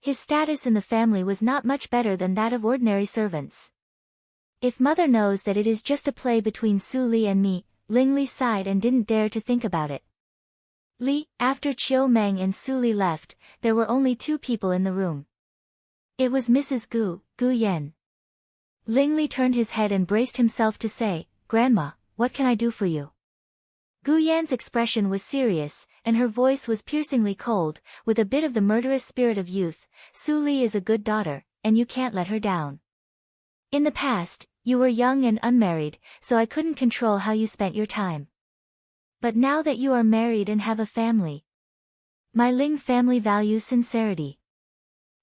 His status in the family was not much better than that of ordinary servants. If mother knows that it is just a play between Su Li and me, Ling Li sighed and didn't dare to think about it. After Chiu Meng and Su Li left, there were only two people in the room. It was Mrs. Gu Yan. Ling Li turned his head and braced himself to say, "Grandma, what can I do for you?" Gu Yan's expression was serious, and her voice was piercingly cold, with a bit of the murderous spirit of youth. "Su Li is a good daughter, and you can't let her down. In the past, you were young and unmarried, so I couldn't control how you spent your time. But now that you are married and have a family, my Ling family values sincerity.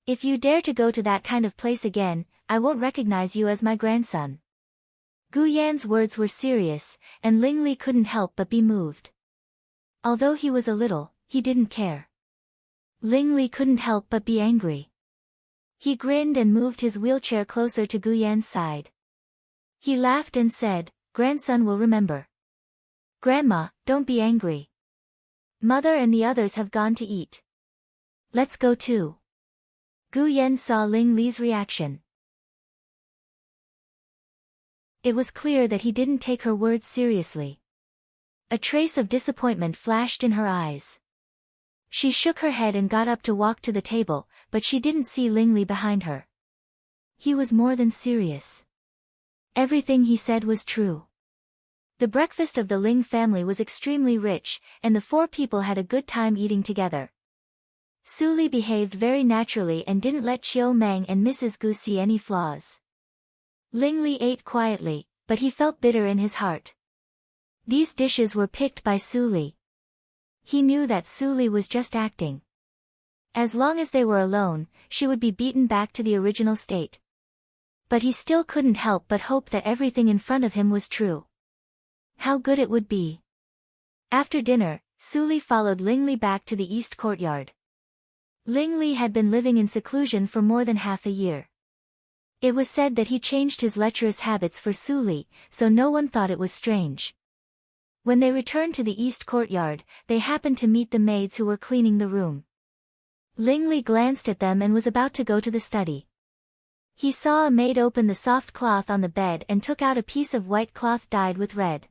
If you dare to go to that kind of place again, I won't recognize you as my grandson." Gu Yan's words were serious, and Ling Li couldn't help but be moved. Although he was a little, he didn't care. Ling Li couldn't help but be angry. He grinned and moved his wheelchair closer to Gu Yan's side. He laughed and said, "Grandson will remember. Grandma, don't be angry. Mother and the others have gone to eat. Let's go too." Gu Yan saw Ling Li's reaction. It was clear that he didn't take her words seriously. A trace of disappointment flashed in her eyes. She shook her head and got up to walk to the table, but she didn't see Ling Li behind her. He was more than serious. Everything he said was true. The breakfast of the Ling family was extremely rich, and the four people had a good time eating together. Su Li behaved very naturally and didn't let Chiu Meng and Mrs. Gu see any flaws. Ling Li ate quietly, but he felt bitter in his heart. These dishes were picked by Su Li. He knew that Su Li was just acting. As long as they were alone, she would be beaten back to the original state. But he still couldn't help but hope that everything in front of him was true. How good it would be. After dinner, Su Li followed Ling Li back to the east courtyard. Ling Li had been living in seclusion for more than half a year. It was said that he changed his lecherous habits for Su Li, so no one thought it was strange. When they returned to the east courtyard, they happened to meet the maids who were cleaning the room. Ling Li glanced at them and was about to go to the study. He saw a maid open the soft cloth on the bed and took out a piece of white cloth dyed with red.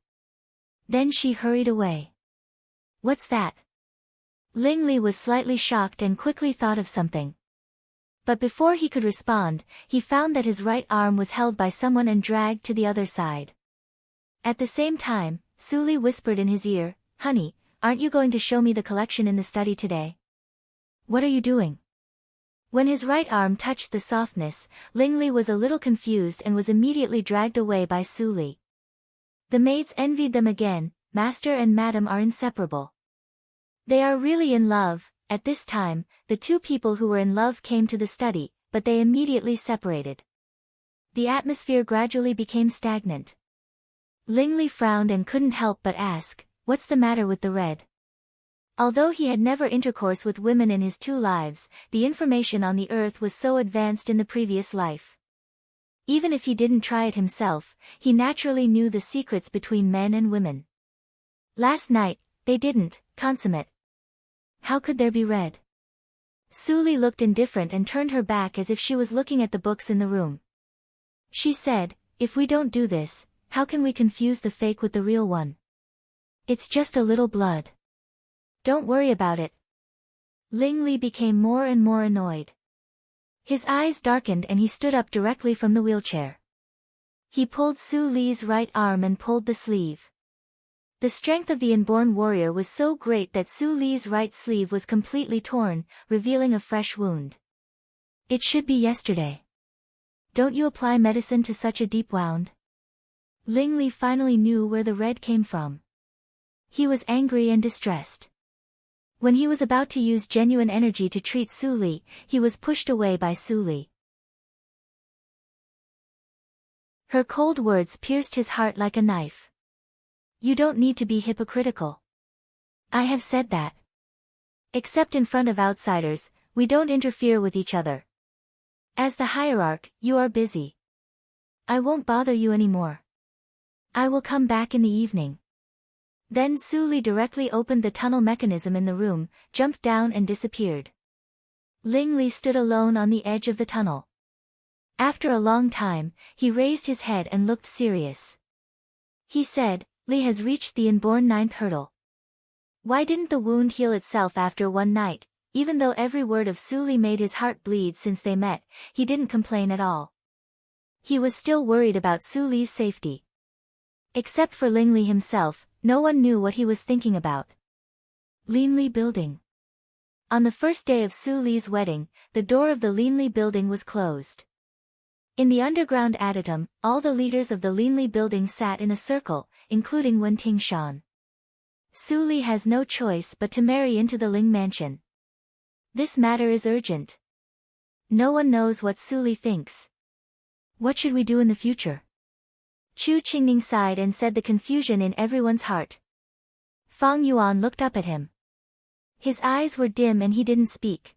Then she hurried away. "What's that?" Ling Li was slightly shocked and quickly thought of something. But before he could respond, he found that his right arm was held by someone and dragged to the other side. At the same time, Su Li whispered in his ear, "Honey, aren't you going to show me the collection in the study today? What are you doing?" When his right arm touched the softness, Ling Li was a little confused and was immediately dragged away by Su Li. The maids envied them again. Master and Madam are inseparable. They are really in love. At this time, the two people who were in love came to the study, but they immediately separated. The atmosphere gradually became stagnant. Ling Li frowned and couldn't help but ask, "What's the matter with the red?" Although he had never intercourse with women in his 2 lives, the information on the earth was so advanced in the previous life. Even if he didn't try it himself, he naturally knew the secrets between men and women. Last night, they didn't consummate. How could there be red? Su Li looked indifferent and turned her back as if she was looking at the books in the room. She said, "If we don't do this, how can we confuse the fake with the real one? It's just a little blood. Don't worry about it." Ling Li became more and more annoyed. His eyes darkened and he stood up directly from the wheelchair. He pulled Su Li's right arm and pulled the sleeve. The strength of the inborn warrior was so great that Su Li's right sleeve was completely torn, revealing a fresh wound. "It should be yesterday. Don't you apply medicine to such a deep wound?" Ling Li finally knew where the red came from. He was angry and distressed. When he was about to use genuine energy to treat Su Li, he was pushed away by Su Li. Her cold words pierced his heart like a knife. "You don't need to be hypocritical. I have said that. Except in front of outsiders, we don't interfere with each other. As the hierarch, you are busy. I won't bother you anymore. I will come back in the evening." Then Su Li directly opened the tunnel mechanism in the room, jumped down and disappeared. Ling Li stood alone on the edge of the tunnel. After a long time, he raised his head and looked serious. He said, "Li has reached the inborn ninth hurdle. Why didn't the wound heal itself after one night?" Even though every word of Su Li made his heart bleed since they met, he didn't complain at all. He was still worried about Su Li's safety. Except for Ling Li himself, no one knew what he was thinking about. Linli Building. On the first day of Su Li's wedding, the door of the Linli Building was closed. In the underground adytum, all the leaders of the Linli Building sat in a circle, including Wen Tingshan. Su Li has no choice but to marry into the Ling mansion. This matter is urgent. No one knows what Su Li thinks. What should we do in the future? Chu Qingning sighed and said the confusion in everyone's heart. Fang Yuan looked up at him. His eyes were dim and he didn't speak.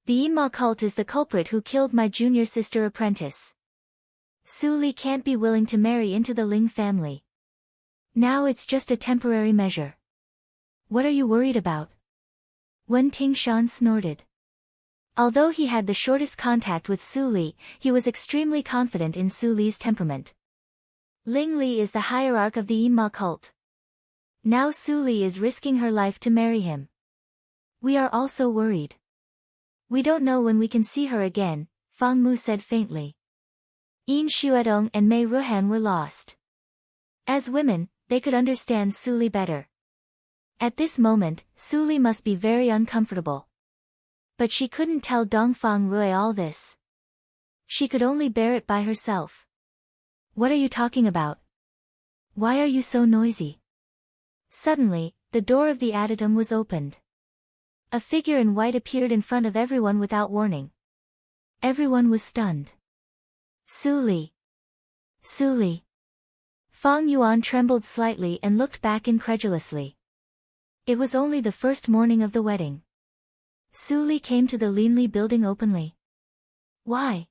The Yinma cult is the culprit who killed my junior sister apprentice. Su Li can't be willing to marry into the Ling family. Now it's just a temporary measure. What are you worried about? Wen Tingshan snorted. Although he had the shortest contact with Su Li, he was extremely confident in Su Li's temperament. Ling Li is the hierarch of the Yinma cult. Now Su Li is risking her life to marry him. We are also worried. We don't know when we can see her again, Fang Mu said faintly. Yin Xuedong and Mei Ruhan were lost. As women, they could understand Su Li better. At this moment, Su Li must be very uncomfortable. But she couldn't tell Dongfang Rui all this. She could only bear it by herself. What are you talking about? Why are you so noisy? Suddenly, the door of the adytum was opened. A figure in white appeared in front of everyone without warning. Everyone was stunned. Su Li. Su Li. Fang Yuan trembled slightly and looked back incredulously. It was only the first morning of the wedding. Su Li came to the Linli Building openly. Why?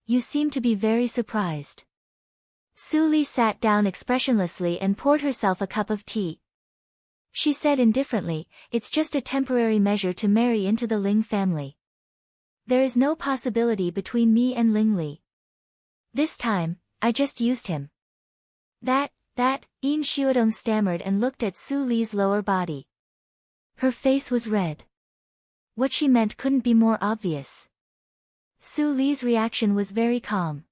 You seem to be very surprised. Su Li sat down expressionlessly and poured herself a cup of tea. She said indifferently, "It's just a temporary measure to marry into the Ling family. There is no possibility between me and Ling Li. This time, I just used him." That, Yin Xuedong stammered and looked at Su Li's lower body. Her face was red. What she meant couldn't be more obvious. Su Li's reaction was very calm.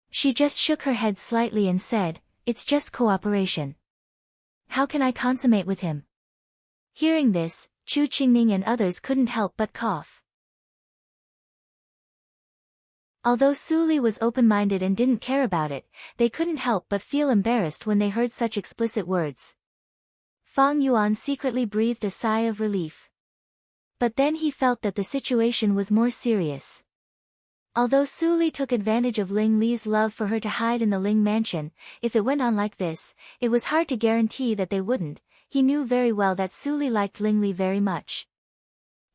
She just shook her head slightly and said, "It's just cooperation. How can I consummate with him?" Hearing this, Chu Qingning and others couldn't help but cough. Although Su Li was open-minded and didn't care about it, they couldn't help but feel embarrassed when they heard such explicit words. Fang Yuan secretly breathed a sigh of relief. But then he felt that the situation was more serious. Although Su Li took advantage of Ling Li's love for her to hide in the Ling mansion, if it went on like this, it was hard to guarantee that they wouldn't. He knew very well that Su Li liked Ling Li very much.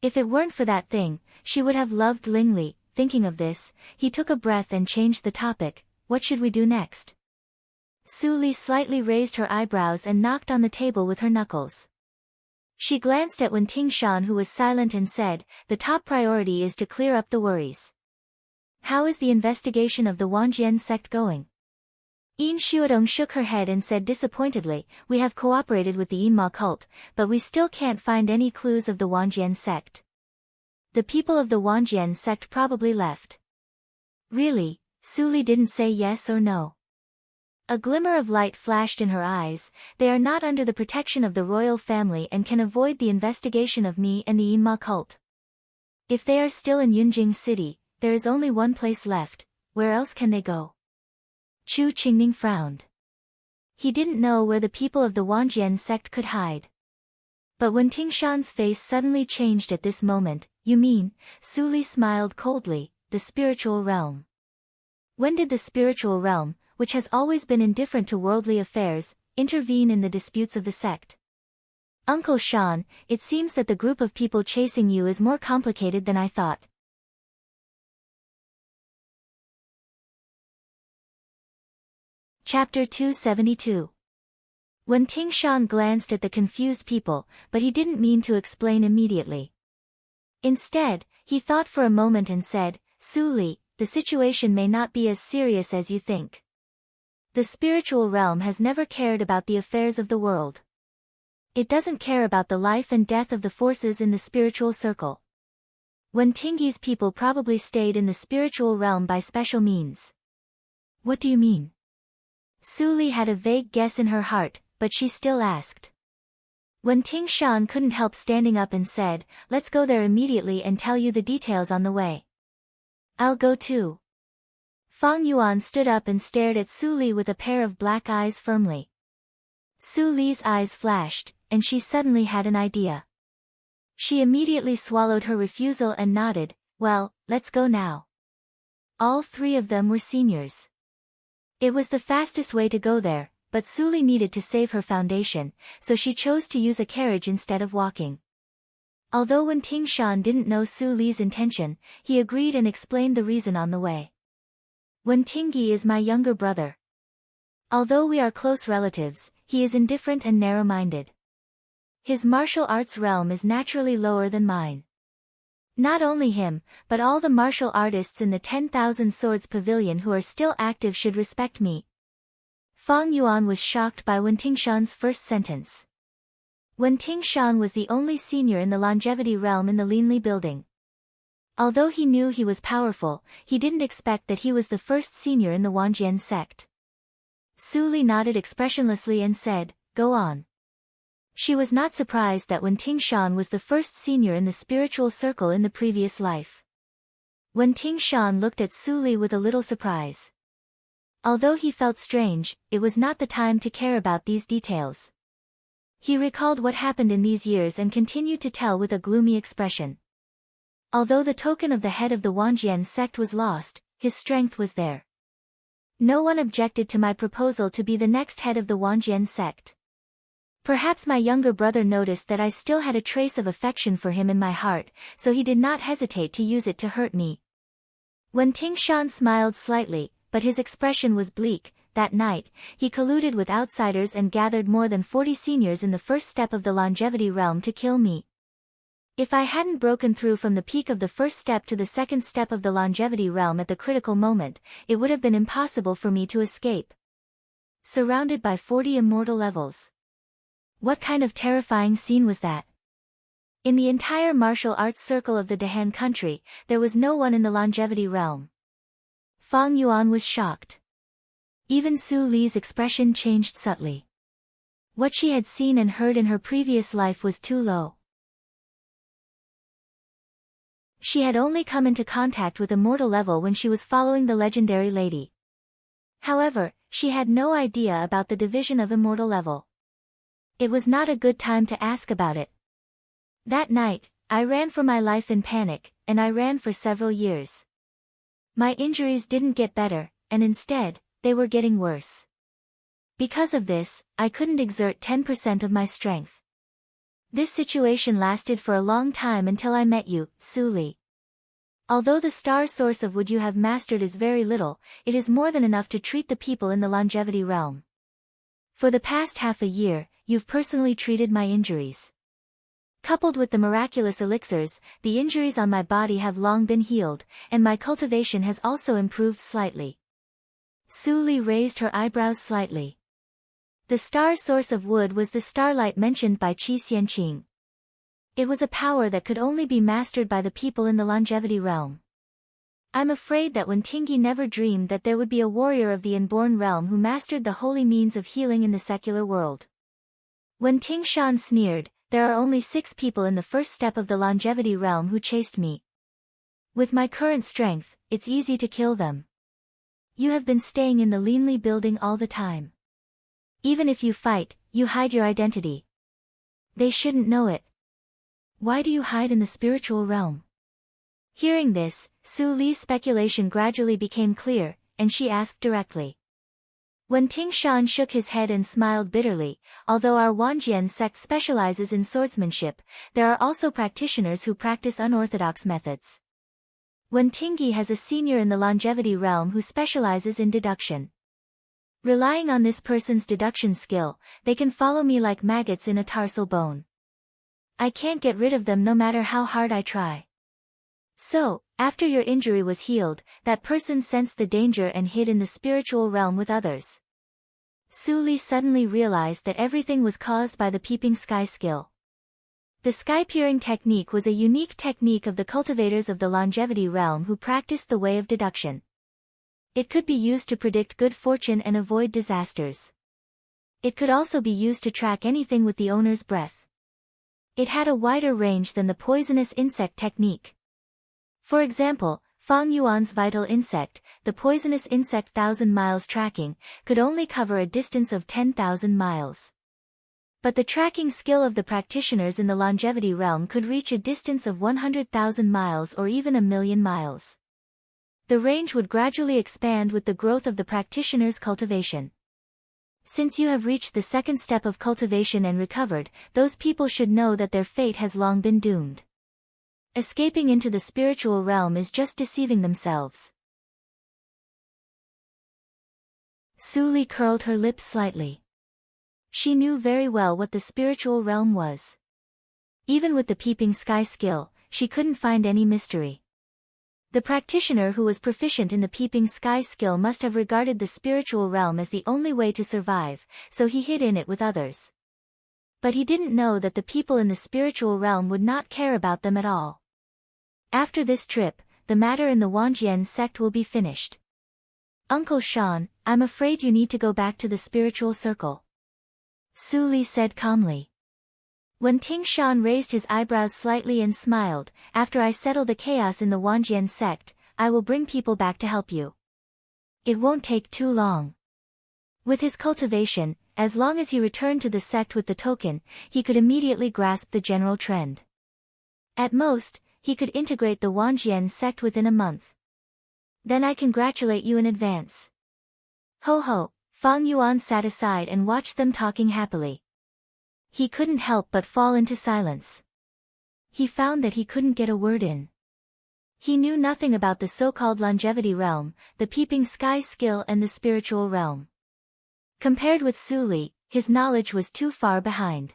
If it weren't for that thing, she would have loved Ling Li. Thinking of this, he took a breath and changed the topic. What should we do next? Su Li slightly raised her eyebrows and knocked on the table with her knuckles. She glanced at Wen Tingshan, who was silent, and said, "The top priority is to clear up the worries. How is the investigation of the Wangjian sect going?" Yin Xuedong shook her head and said disappointedly, "We have cooperated with the Yinma cult, but we still can't find any clues of the Wangjian sect. The people of the Wangjian sect probably left." Really? Su Li didn't say yes or no. A glimmer of light flashed in her eyes. They are not under the protection of the royal family and can avoid the investigation of me and the Yinma cult. If they are still in Yunjing City, there is only one place left. Where else can they go? Chu Qingning frowned. He didn't know where the people of the Wangjian sect could hide. But when Tingshan's face suddenly changed at this moment, "You mean," Su Li smiled coldly, "the spiritual realm." When did the spiritual realm, which has always been indifferent to worldly affairs, intervene in the disputes of the sect? Uncle Shan, it seems that the group of people chasing you is more complicated than I thought. Chapter 272. When Tingshan glanced at the confused people, but he didn't mean to explain immediately. Instead, he thought for a moment and said, Su Li, the situation may not be as serious as you think. The spiritual realm has never cared about the affairs of the world. It doesn't care about the life and death of the forces in the spiritual circle. Wentinghi's people probably stayed in the spiritual realm by special means. What do you mean? Su Li had a vague guess in her heart, but she still asked. Wenting Shan couldn't help standing up and said, let's go there immediately and tell you the details on the way. I'll go too. Fang Yuan stood up and stared at Su Li with a pair of black eyes firmly. Su Li's eyes flashed, and she suddenly had an idea. She immediately swallowed her refusal and nodded, well, let's go now. All three of them were seniors. It was the fastest way to go there, but Su Li needed to save her foundation, so she chose to use a carriage instead of walking. Although Wenting Shan didn't know Su Li's intention, he agreed and explained the reason on the way. Wentinghi is my younger brother. Although we are close relatives, he is indifferent and narrow-minded. His martial arts realm is naturally lower than mine. Not only him, but all the martial artists in the 10,000 Swords Pavilion who are still active should respect me. Fang Yuan was shocked by Wenting Shan's first sentence. Wenting Shan was the only senior in the longevity realm in the Linli building. Although he knew he was powerful, he didn't expect that he was the first senior in the Wanjian sect. Su Li nodded expressionlessly and said, go on. She was not surprised that Wenting Shan was the first senior in the spiritual circle in the previous life. Wenting Shan looked at Su Li with a little surprise. Although he felt strange, it was not the time to care about these details. He recalled what happened in these years and continued to tell with a gloomy expression. Although the token of the head of the Wanjian sect was lost, his strength was there. No one objected to my proposal to be the next head of the Wanjian sect. Perhaps my younger brother noticed that I still had a trace of affection for him in my heart, so he did not hesitate to use it to hurt me. Wenting Shan smiled slightly, but his expression was bleak. That night, he colluded with outsiders and gathered more than 40 seniors in the first step of the longevity realm to kill me. If I hadn't broken through from the peak of the first step to the second step of the longevity realm at the critical moment, it would have been impossible for me to escape. Surrounded by 40 immortal levels. What kind of terrifying scene was that? In the entire martial arts circle of the Dahan country, there was no one in the longevity realm. Fang Yuan was shocked. Even Su Li's expression changed subtly. What she had seen and heard in her previous life was too low. She had only come into contact with immortal level when she was following the legendary lady. However, she had no idea about the division of immortal level. It was not a good time to ask about it. That night, I ran for my life in panic, and I ran for several years. My injuries didn't get better, and instead, they were getting worse. Because of this, I couldn't exert 10% of my strength. This situation lasted for a long time until I met you, Su Li. Although the star source of wood you have mastered is very little, it is more than enough to treat the people in the longevity realm. For the past half a year, you've personally treated my injuries. Coupled with the miraculous elixirs, the injuries on my body have long been healed, and my cultivation has also improved slightly. Su Li raised her eyebrows slightly. The star source of wood was the starlight mentioned by Qi Xianqing. It was a power that could only be mastered by the people in the longevity realm. I'm afraid that Wentinghi never dreamed that there would be a warrior of the inborn realm who mastered the holy means of healing in the secular world. Wenting Shan sneered, there are only 6 people in the first step of the longevity realm who chased me. With my current strength, it's easy to kill them. You have been staying in the Linli building all the time. Even if you fight, you hide your identity. They shouldn't know it. Why do you hide in the spiritual realm? Hearing this, Su Li's speculation gradually became clear, and she asked directly. Wenting Shan shook his head and smiled bitterly. Although our Wanjian sect specializes in swordsmanship, there are also practitioners who practice unorthodox methods. Wentinghi has a senior in the longevity realm who specializes in deduction. Relying on this person's deduction skill, they can follow me like maggots in a tarsal bone. I can't get rid of them no matter how hard I try. So, after your injury was healed, that person sensed the danger and hid in the spiritual realm with others. Su Li suddenly realized that everything was caused by the peeping sky skill. The sky-peering technique was a unique technique of the cultivators of the longevity realm who practiced the way of deduction. It could be used to predict good fortune and avoid disasters. It could also be used to track anything with the owner's breath. It had a wider range than the poisonous insect technique. For example, Fang Yuan's vital insect, the poisonous insect 1,000 miles tracking, could only cover a distance of 10,000 miles. But the tracking skill of the practitioners in the longevity realm could reach a distance of 100,000 miles or even 1,000,000 miles. The range would gradually expand with the growth of the practitioner's cultivation. Since you have reached the second step of cultivation and recovered, those people should know that their fate has long been doomed. Escaping into the spiritual realm is just deceiving themselves. Su Li curled her lips slightly. She knew very well what the spiritual realm was. Even with the peeping sky skill, she couldn't find any mystery. The practitioner who was proficient in the peeping sky skill must have regarded the spiritual realm as the only way to survive, so he hid in it with others. But he didn't know that the people in the spiritual realm would not care about them at all. After this trip, the matter in the Wangjian sect will be finished. Uncle Shan, I'm afraid you need to go back to the spiritual circle. Su Li said calmly. When Ting Shan raised his eyebrows slightly and smiled, after I settle the chaos in the Wangjian sect, I will bring people back to help you. It won't take too long. With his cultivation, as long as he returned to the sect with the token, he could immediately grasp the general trend. At most, he could integrate the Wangjian sect within a month. Then I congratulate you in advance. Ho ho, Fang Yuan sat aside and watched them talking happily. He couldn't help but fall into silence. He found that he couldn't get a word in. He knew nothing about the so-called longevity realm, the peeping sky skill and the spiritual realm. Compared with Su Li, his knowledge was too far behind.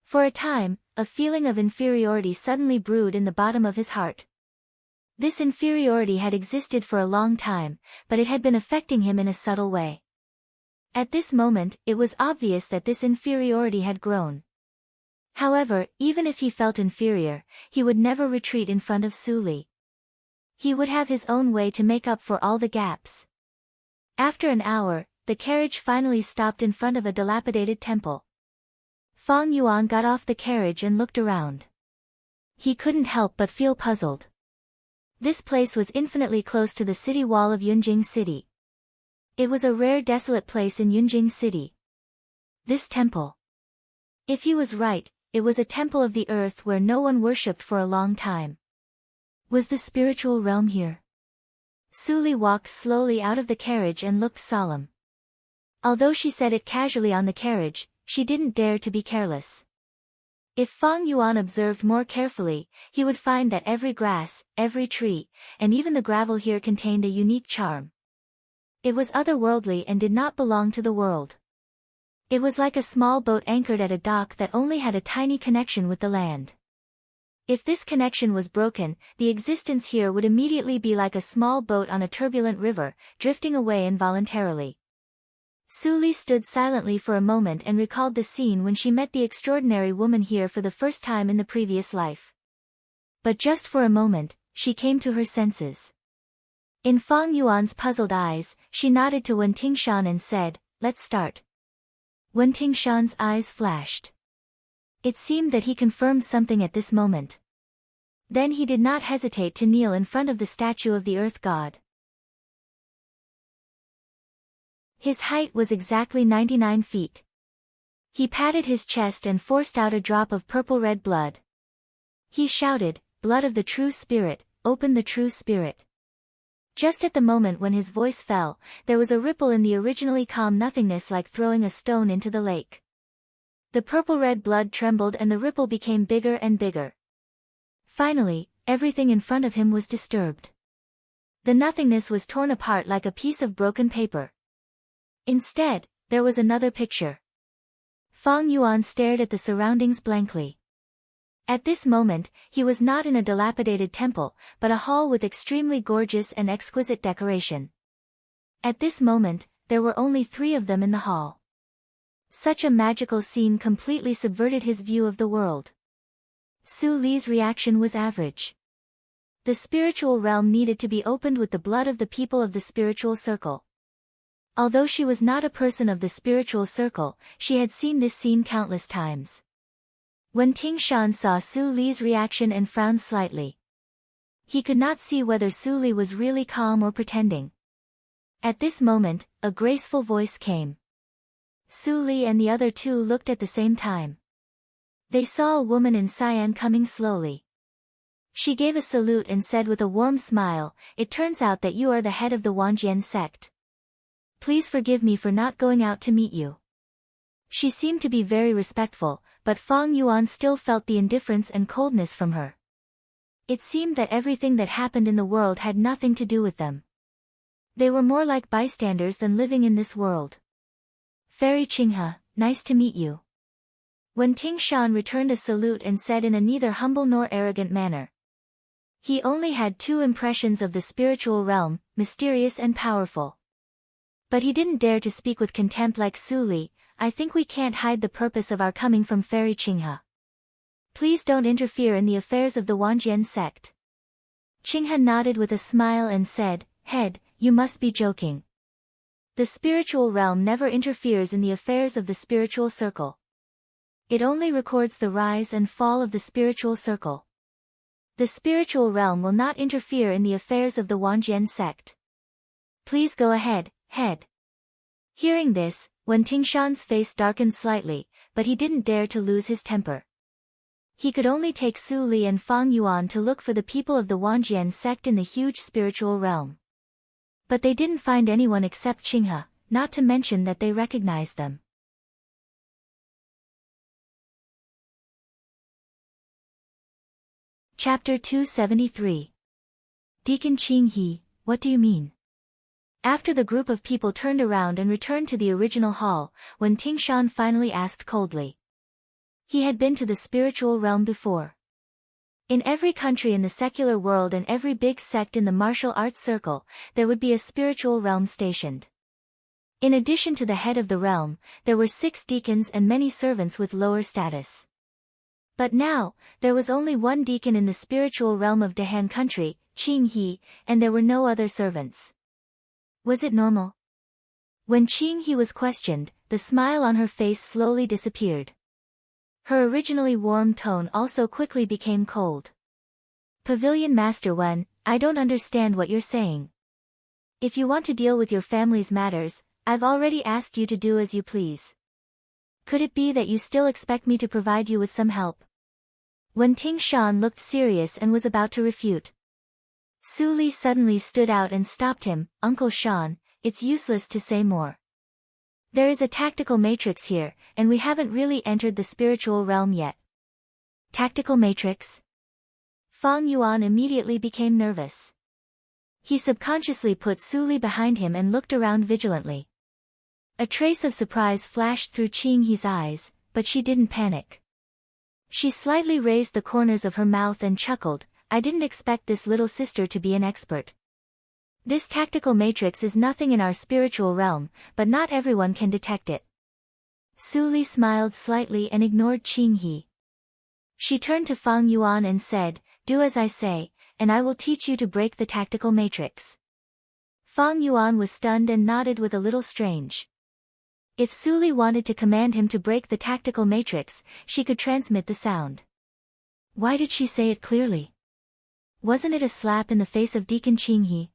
For a time, a feeling of inferiority suddenly brewed in the bottom of his heart. This inferiority had existed for a long time, but it had been affecting him in a subtle way. At this moment, it was obvious that this inferiority had grown. However, even if he felt inferior, he would never retreat in front of Su Li. He would have his own way to make up for all the gaps. After an hour, the carriage finally stopped in front of a dilapidated temple. Fang Yuan got off the carriage and looked around. He couldn't help but feel puzzled. This place was infinitely close to the city wall of Yunjing City. It was a rare desolate place in Yunjing City. This temple. If he was right, it was a temple of the earth where no one worshipped for a long time. Was the spiritual realm here? Su Li walked slowly out of the carriage and looked solemn. Although she said it casually on the carriage, she didn't dare to be careless. If Fang Yuan observed more carefully, he would find that every grass, every tree, and even the gravel here contained a unique charm. It was otherworldly and did not belong to the world. It was like a small boat anchored at a dock that only had a tiny connection with the land. If this connection was broken, the existence here would immediately be like a small boat on a turbulent river, drifting away involuntarily. Su Li stood silently for a moment and recalled the scene when she met the extraordinary woman here for the first time in the previous life. But just for a moment, she came to her senses. In Fang Yuan's puzzled eyes, she nodded to Wen Tingshan and said, "Let's start." Wen Tingshan's eyes flashed. It seemed that he confirmed something at this moment. Then he did not hesitate to kneel in front of the statue of the Earth God. His height was exactly 99 feet. He patted his chest and forced out a drop of purple-red blood. He shouted, "Blood of the true spirit, open the true spirit." Just at the moment when his voice fell, there was a ripple in the originally calm nothingness like throwing a stone into the lake. The purple-red blood trembled and the ripple became bigger and bigger. Finally, everything in front of him was disturbed. The nothingness was torn apart like a piece of broken paper. Instead, there was another picture. Fang Yuan stared at the surroundings blankly. At this moment, he was not in a dilapidated temple, but a hall with extremely gorgeous and exquisite decoration. At this moment, there were only 3 of them in the hall. Such a magical scene completely subverted his view of the world. Su Li's reaction was average. The spiritual realm needed to be opened with the blood of the people of the spiritual circle. Although she was not a person of the spiritual circle, she had seen this scene countless times. When Ting Shan saw Su Li's reaction and frowned slightly. He could not see whether Su Li was really calm or pretending. At this moment, a graceful voice came. Su Li and the other 2 looked at the same time. They saw a woman in cyan coming slowly. She gave a salute and said with a warm smile, "It turns out that you are the head of the Wanjian sect. Please forgive me for not going out to meet you." She seemed to be very respectful, but Fang Yuan still felt the indifference and coldness from her. It seemed that everything that happened in the world had nothing to do with them. They were more like bystanders than living in this world. "Fairy Qinghe, nice to meet you." When Ting Shan returned a salute and said in a neither humble nor arrogant manner. He only had 2 impressions of the spiritual realm, mysterious and powerful. But he didn't dare to speak with contempt like Su Li. "I think we can't hide the purpose of our coming from Fairy Qinghe. Please don't interfere in the affairs of the Wanjian sect." Qinghe nodded with a smile and said, "Head, you must be joking. The spiritual realm never interferes in the affairs of the spiritual circle. It only records the rise and fall of the spiritual circle. The spiritual realm will not interfere in the affairs of the Wanjian sect. Please go ahead, head." Hearing this, Wen Tingshan's face darkened slightly, but he didn't dare to lose his temper. He could only take Su Li and Fang Yuan to look for the people of the Wanjian sect in the huge spiritual realm. But they didn't find anyone except Qinghe, not to mention that they recognized them. Chapter 273. Deacon Qinghe, what do you mean? After the group of people turned around and returned to the original hall, when Tingshan finally asked coldly. He had been to the spiritual realm before. In every country in the secular world and every big sect in the martial arts circle, there would be a spiritual realm stationed. In addition to the head of the realm, there were 6 deacons and many servants with lower status. But now, there was only one deacon in the spiritual realm of Dehan country, Qinghe, and there were no other servants. Was it normal? When Qinghe was questioned, the smile on her face slowly disappeared. Her originally warm tone also quickly became cold. "Pavilion Master Wen, I don't understand what you're saying. If you want to deal with your family's matters, I've already asked you to do as you please. Could it be that you still expect me to provide you with some help?" When Ting Shan looked serious and was about to refute, Su Li suddenly stood out and stopped him. "Uncle Shan, it's useless to say more. There is a tactical matrix here, and we haven't really entered the spiritual realm yet." Tactical matrix? Fang Yuan immediately became nervous. He subconsciously put Su Li behind him and looked around vigilantly. A trace of surprise flashed through Qinghe's eyes, but she didn't panic. She slightly raised the corners of her mouth and chuckled. "I didn't expect this little sister to be an expert. This tactical matrix is nothing in our spiritual realm, but not everyone can detect it." Su Li smiled slightly and ignored Qinghe. She turned to Fang Yuan and said, "Do as I say, and I will teach you to break the tactical matrix." Fang Yuan was stunned and nodded with a little strange. If Su Li wanted to command him to break the tactical matrix, she could transmit the sound. Why did she say it clearly? Wasn't it a slap in the face of Deacon Qinghe?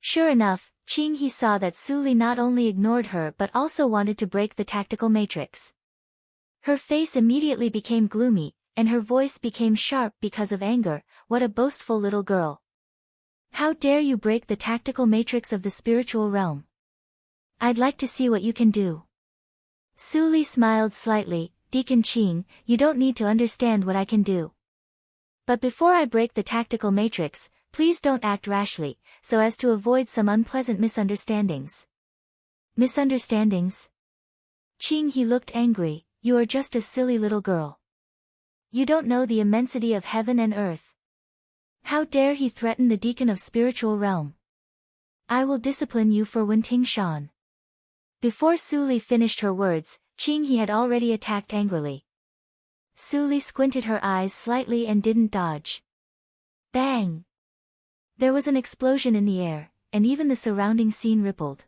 Sure enough, Qinghe saw that Su Li not only ignored her but also wanted to break the tactical matrix. Her face immediately became gloomy, and her voice became sharp because of anger. "What a boastful little girl! How dare you break the tactical matrix of the spiritual realm? I'd like to see what you can do." Su Li smiled slightly. "Deacon Qing, you don't need to understand what I can do. But before I break the tactical matrix, please don't act rashly, so as to avoid some unpleasant misunderstandings." "Misunderstandings?" Qinghe looked angry. "You are just a silly little girl. You don't know the immensity of heaven and earth. How dare he threaten the deacon of spiritual realm? I will discipline you for Wenting Shan. Before Su Li finished her words, Qing He had already attacked angrily. Su Li squinted her eyes slightly and didn't dodge. Bang! There was an explosion in the air, and even the surrounding scene rippled.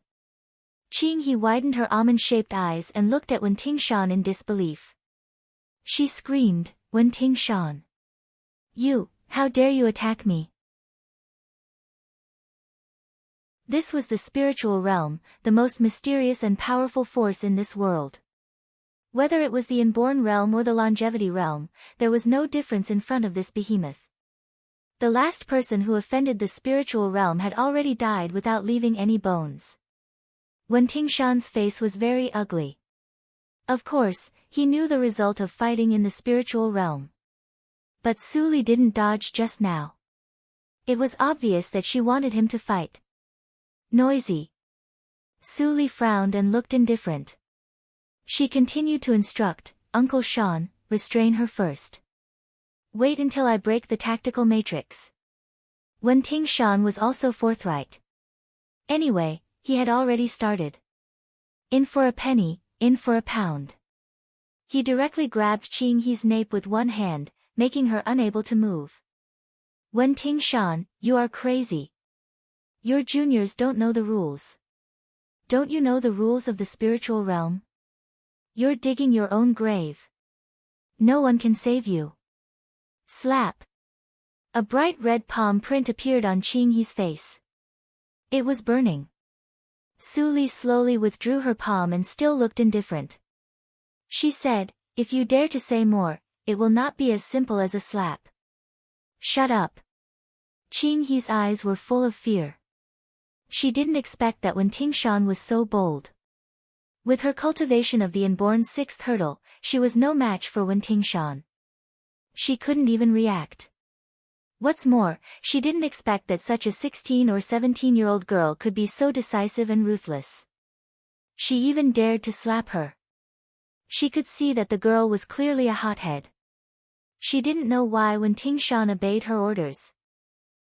Qing He widened her almond-shaped eyes and looked at Wenting Shan in disbelief. She screamed, Wenting Shan. You, how dare you attack me? This was the spiritual realm, the most mysterious and powerful force in this world. Whether it was the inborn realm or the longevity realm, there was no difference in front of this behemoth. The last person who offended the spiritual realm had already died without leaving any bones. Wenting Shan's face was very ugly. Of course, he knew the result of fighting in the spiritual realm. But Su Li didn't dodge just now. It was obvious that she wanted him to fight. Noisy. Su Li frowned and looked indifferent. She continued to instruct, Uncle Shan, restrain her first. Wait until I break the tactical matrix. Wenting Shan was also forthright. Anyway, he had already started. In for a penny, in for a pound. He directly grabbed Qing He's nape with one hand, making her unable to move. Wenting Shan, you are crazy. Your juniors don't know the rules. Don't you know the rules of the spiritual realm? You're digging your own grave. No one can save you. Slap. A bright red palm print appeared on Qing He's face. It was burning. Su Li slowly withdrew her palm and still looked indifferent. She said, if you dare to say more, it will not be as simple as a slap. Shut up. Qing He's eyes were full of fear. She didn't expect that Wenting Shan was so bold. With her cultivation of the inborn sixth hurdle, she was no match for Wenting Shan. She couldn't even react. What's more, she didn't expect that such a 16 or 17-year-old girl could be so decisive and ruthless. She even dared to slap her. She could see that the girl was clearly a hothead. She didn't know why Wenting Shan obeyed her orders.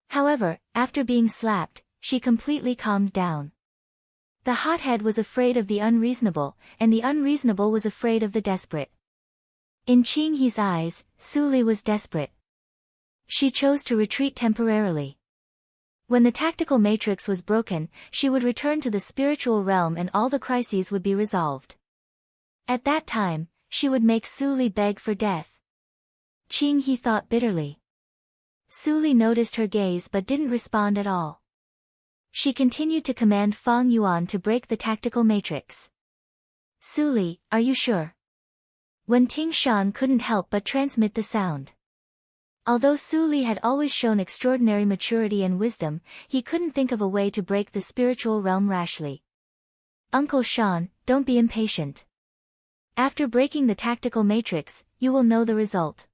However, after being slapped, she completely calmed down. The hothead was afraid of the unreasonable, and the unreasonable was afraid of the desperate. In Qing He's eyes, Su Li was desperate. She chose to retreat temporarily. When the tactical matrix was broken, she would return to the spiritual realm and all the crises would be resolved. At that time, she would make Su Li beg for death. Qing He thought bitterly. Su Li noticed her gaze but didn't respond at all. She continued to command Fang Yuan to break the tactical matrix. Su Li, are you sure? Wenting Shan couldn't help but transmit the sound. Although Su Li had always shown extraordinary maturity and wisdom, he couldn't think of a way to break the spiritual realm rashly. Uncle Shan, don't be impatient. After breaking the tactical matrix, you will know the result.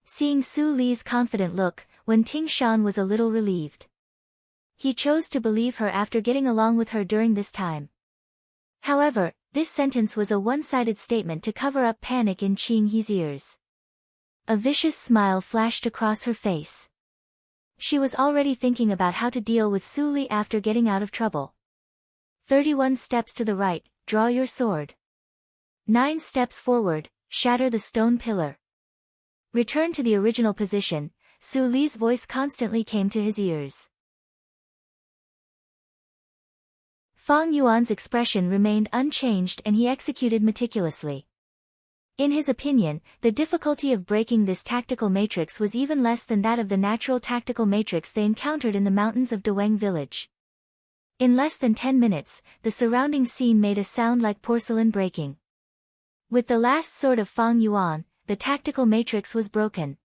Seeing Su Li's confident look, Wenting Shan was a little relieved. He chose to believe her after getting along with her during this time. However, this sentence was a one-sided statement to cover up panic in Qing He's ears. A vicious smile flashed across her face. She was already thinking about how to deal with Su Li after getting out of trouble. 31 steps to the right, draw your sword. 9 steps forward, shatter the stone pillar. Return to the original position, Su Li's voice constantly came to his ears. Fang Yuan's expression remained unchanged and he executed meticulously. In his opinion, the difficulty of breaking this tactical matrix was even less than that of the natural tactical matrix they encountered in the mountains of Dawang village. In less than 10 minutes, the surrounding scene made a sound like porcelain breaking. With the last sword of Fang Yuan, the tactical matrix was broken.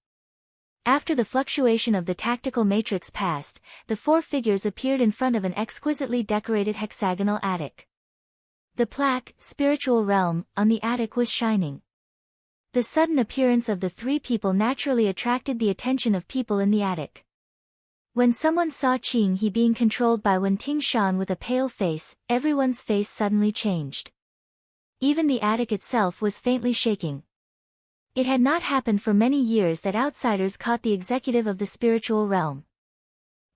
After the fluctuation of the tactical matrix passed, the 4 figures appeared in front of an exquisitely decorated hexagonal attic. The plaque, Spiritual Realm, on the attic was shining. The sudden appearance of the 3 people naturally attracted the attention of people in the attic. When someone saw Qing He being controlled by Wenting Shan with a pale face, everyone's face suddenly changed. Even the attic itself was faintly shaking. It had not happened for many years that outsiders caught the executive of the spiritual realm.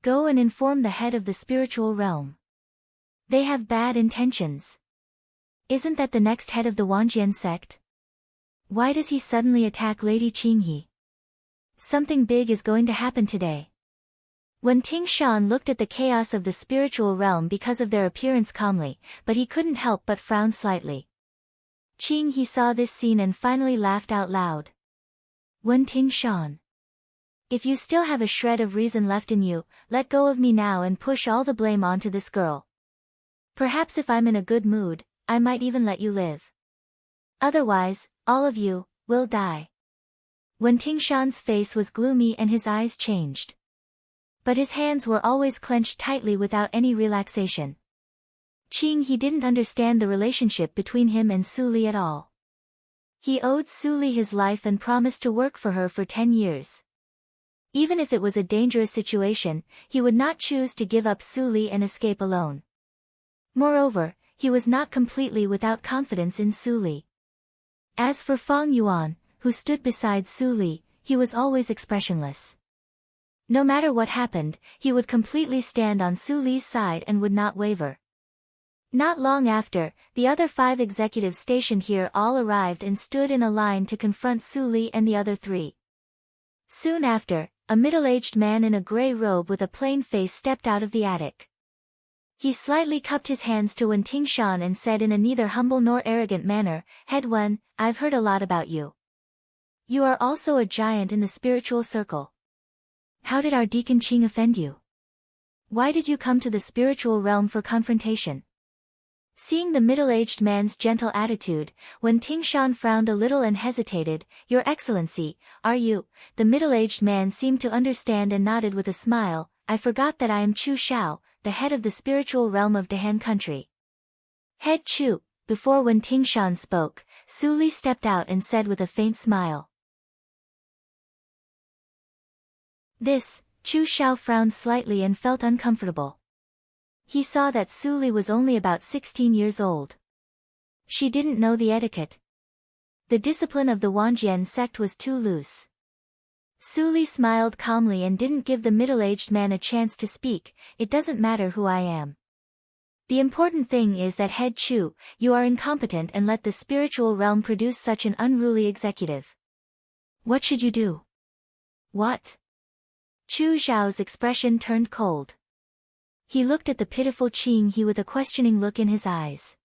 Go and inform the head of the spiritual realm. They have bad intentions. Isn't that the next head of the Wanjian sect? Why does he suddenly attack Lady Qinghe? Something big is going to happen today. Wen Tingshan looked at the chaos of the spiritual realm because of their appearance calmly, but he couldn't help but frown slightly. Qinghe saw this scene and finally laughed out loud. Wen Tingshan. If you still have a shred of reason left in you, let go of me now and push all the blame onto this girl. Perhaps if I'm in a good mood, I might even let you live. Otherwise, all of you, will die. Wen Tingshan's face was gloomy and his eyes changed. But his hands were always clenched tightly without any relaxation. Qinghe didn't understand the relationship between him and Su Li at all. He owed Su Li his life and promised to work for her for 10 years. Even if it was a dangerous situation, he would not choose to give up Su Li and escape alone. Moreover, he was not completely without confidence in Su Li. As for Fang Yuan, who stood beside Su Li, he was always expressionless. No matter what happened, he would completely stand on Su Li's side and would not waver. Not long after, the other 5 executives stationed here all arrived and stood in a line to confront Su Li and the other 3. Soon after, a middle-aged man in a gray robe with a plain face stepped out of the attic. He slightly cupped his hands to Wen Tingshan and said in a neither humble nor arrogant manner, "Head Wen, I've heard a lot about you. You are also a giant in the spiritual circle. How did our deacon Qing offend you? Why did you come to the spiritual realm for confrontation?" Seeing the middle-aged man's gentle attitude, Wen Tingshan frowned a little and hesitated. "Your Excellency, are you?" The middle-aged man seemed to understand and nodded with a smile. "I forgot that I am Chu Xiao, the head of the spiritual realm of Dahan country." "Head Chu." Before Wen Tingshan spoke, Su Li stepped out and said with a faint smile. This, Chu Xiao frowned slightly and felt uncomfortable. He saw that Su Li was only about 16 years old. She didn't know the etiquette. The discipline of the Wanjian sect was too loose. Su Li smiled calmly and didn't give the middle-aged man a chance to speak. "It doesn't matter who I am. The important thing is that Head Chu, you are incompetent and let the spiritual realm produce such an unruly executive. What should you do?" "What?" Chu Xiao's expression turned cold. He looked at the pitiful Qinghe with a questioning look in his eyes.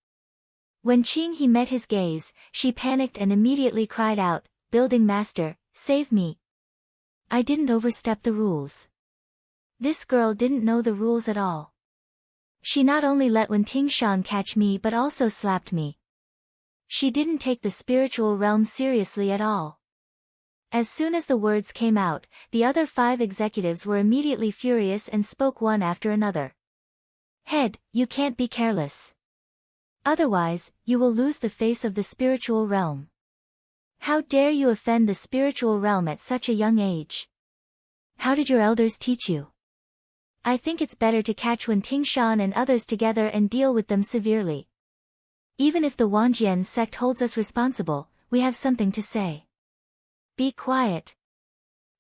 When Qinghe met his gaze, she panicked and immediately cried out, "Building master, save me. I didn't overstep the rules." This girl didn't know the rules at all. She not only let Wen Tingshan catch me but also slapped me. She didn't take the spiritual realm seriously at all. As soon as the words came out, the other 5 executives were immediately furious and spoke one after another. "Head, you can't be careless. Otherwise, you will lose the face of the spiritual realm. How dare you offend the spiritual realm at such a young age? How did your elders teach you? I think it's better to catch Wen Tingshan and others together and deal with them severely. Even if the Wanjian sect holds us responsible, we have something to say." "Be quiet."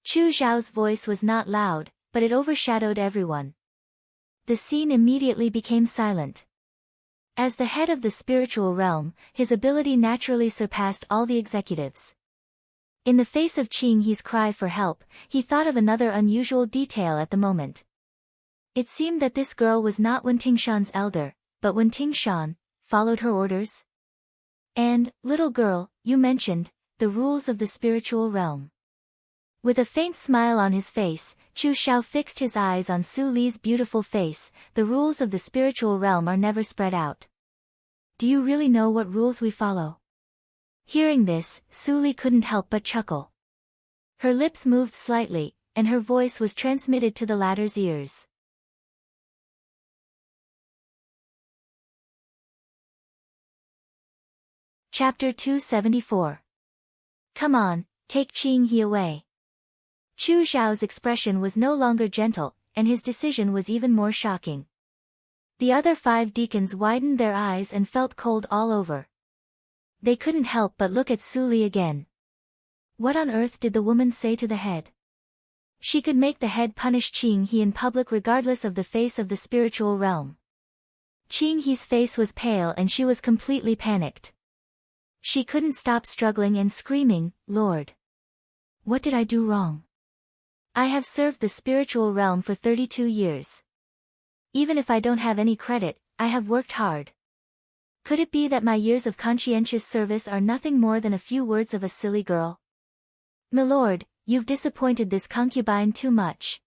Chu Xiao's voice was not loud, but it overshadowed everyone. The scene immediately became silent. As the head of the spiritual realm, his ability naturally surpassed all the executives. In the face of Qinghe's cry for help, he thought of another unusual detail at the moment. It seemed that this girl was not Wen Tingshan's elder, but Wen Tingshan followed her orders. "And, little girl, you mentioned the rules of the spiritual realm." With a faint smile on his face, Chu Xiao fixed his eyes on Su Li's beautiful face. "The rules of the spiritual realm are never spread out. Do you really know what rules we follow?" Hearing this, Su Li couldn't help but chuckle. Her lips moved slightly, and her voice was transmitted to the latter's ears. Chapter 274. "Come on, take Qinghe away." Chu Xiao's expression was no longer gentle, and his decision was even more shocking. The other 5 deacons widened their eyes and felt cold all over. They couldn't help but look at Su Li again. What on earth did the woman say to the head? She could make the head punish Qing He in public regardless of the face of the spiritual realm. Qing He's face was pale and she was completely panicked. She couldn't stop struggling and screaming, "Lord! What did I do wrong? I have served the spiritual realm for 32 years. Even if I don't have any credit, I have worked hard. Could it be that my years of conscientious service are nothing more than a few words of a silly girl? Milord, you've disappointed this concubine too much."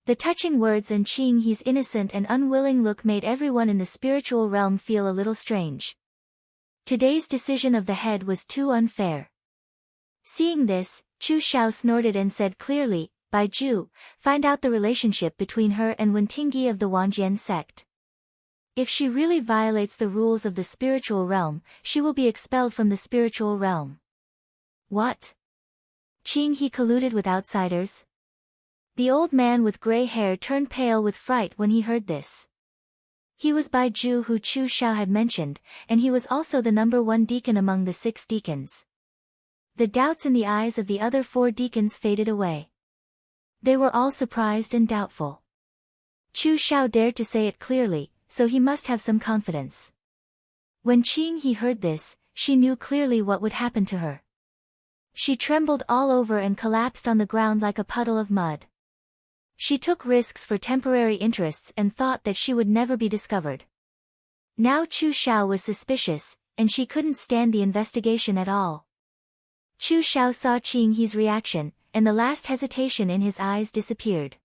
The touching words and Qing He's innocent and unwilling look made everyone in the spiritual realm feel a little strange. Today's decision of the head was too unfair. Seeing this, Chu Xiao snorted and said clearly, "Bai Ju, find out the relationship between her and Wentingyi of the Wanjian sect. If she really violates the rules of the spiritual realm, she will be expelled from the spiritual realm." What? Qing He colluded with outsiders? The old man with gray hair turned pale with fright when he heard this. He was Bai Ju who Chu Xiao had mentioned, and he was also the #1 deacon among the 6 deacons. The doubts in the eyes of the other 4 deacons faded away. They were all surprised and doubtful. Chu Xiao dared to say it clearly, so he must have some confidence. When Qing He heard this, she knew clearly what would happen to her. She trembled all over and collapsed on the ground like a puddle of mud. She took risks for temporary interests and thought that she would never be discovered. Now Chu Xiao was suspicious, and she couldn't stand the investigation at all. Chu Xiao saw Qing He's reaction, and the last hesitation in his eyes disappeared.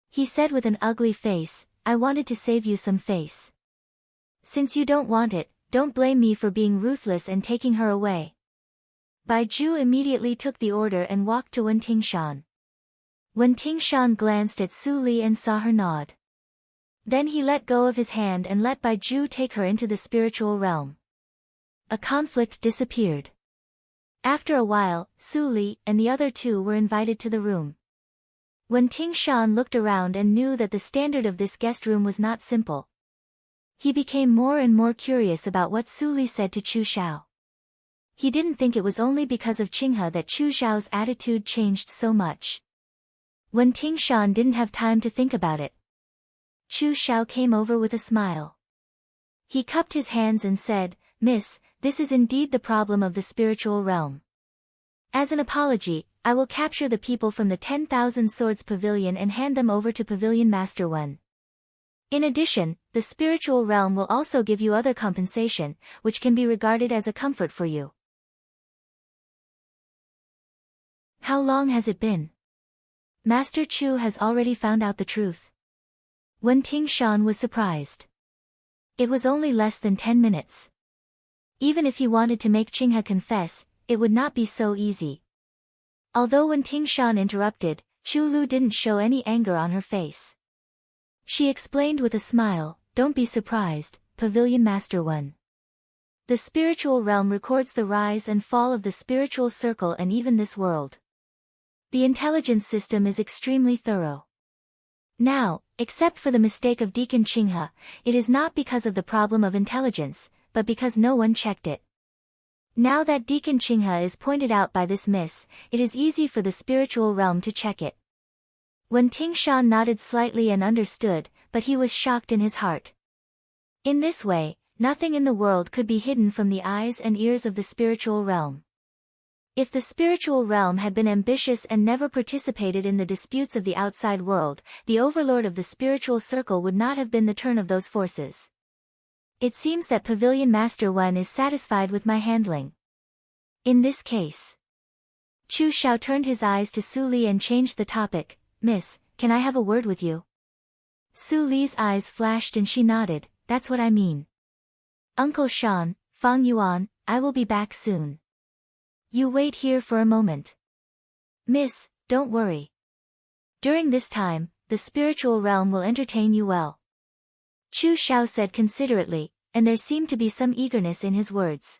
He said with an ugly face, "I wanted to save you some face. Since you don't want it, don't blame me for being ruthless and taking her away." Bai Ju immediately took the order and walked to Wen Tingshan. Wen Tingshan glanced at Su Li and saw her nod. Then he let go of his hand and let Bai Ju take her into the spiritual realm. A conflict disappeared. After a while, Su Li and the other 2 were invited to the room. Wen Tingshan looked around and knew that the standard of this guest room was not simple. He became more and more curious about what Su Li said to Chu Xiao. He didn't think it was only because of Qinghe that Chu Xiao's attitude changed so much. Wen Tingshan didn't have time to think about it. Chu Xiao came over with a smile. He cupped his hands and said, "Miss, this is indeed the problem of the spiritual realm. As an apology, I will capture the people from the 10,000 Swords Pavilion and hand them over to Pavilion Master 1. In addition, the spiritual realm will also give you other compensation, which can be regarded as a comfort for you." How long has it been? Master Chu has already found out the truth. Wen Tingshan was surprised. It was only less than 10 minutes. Even if he wanted to make Qinghe confess, it would not be so easy. Although Wen Tingshan interrupted, Chu Lu didn't show any anger on her face. She explained with a smile, "Don't be surprised, Pavilion Master 1. The spiritual realm records the rise and fall of the spiritual circle and even this world. The intelligence system is extremely thorough. Now, except for the mistake of Deacon Qinghe, it is not because of the problem of intelligence, but because no one checked it. Now that Deacon Qinghe is pointed out by this miss, it is easy for the spiritual realm to check it." Wen Tingshan nodded slightly and understood, but he was shocked in his heart. In this way, nothing in the world could be hidden from the eyes and ears of the spiritual realm. If the spiritual realm had been ambitious and never participated in the disputes of the outside world, the overlord of the spiritual circle would not have been the turn of those forces. It seems that Pavilion Master 1 is satisfied with my handling. In this case. Chu Xiao turned his eyes to Su Li and changed the topic, "Miss, can I have a word with you?" Su Li's eyes flashed and she nodded, "That's what I mean. Uncle Shan, Fang Yuan, I will be back soon. You wait here for a moment. Miss, don't worry. During this time, the spiritual realm will entertain you well." Chu Xiao said considerately, and there seemed to be some eagerness in his words.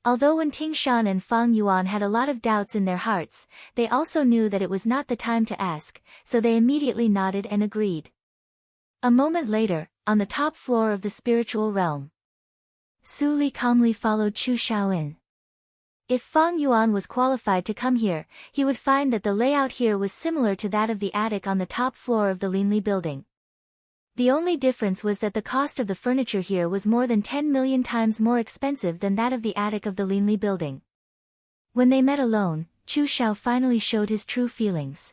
Although Wen Tingshan and Fang Yuan had a lot of doubts in their hearts, they also knew that it was not the time to ask, so they immediately nodded and agreed. A moment later, on the top floor of the spiritual realm, Su Li calmly followed Chu Xiao in. If Fang Yuan was qualified to come here, he would find that the layout here was similar to that of the attic on the top floor of the Linli building. The only difference was that the cost of the furniture here was more than 10 million times more expensive than that of the attic of the Linli building. When they met alone, Chu Xiao finally showed his true feelings.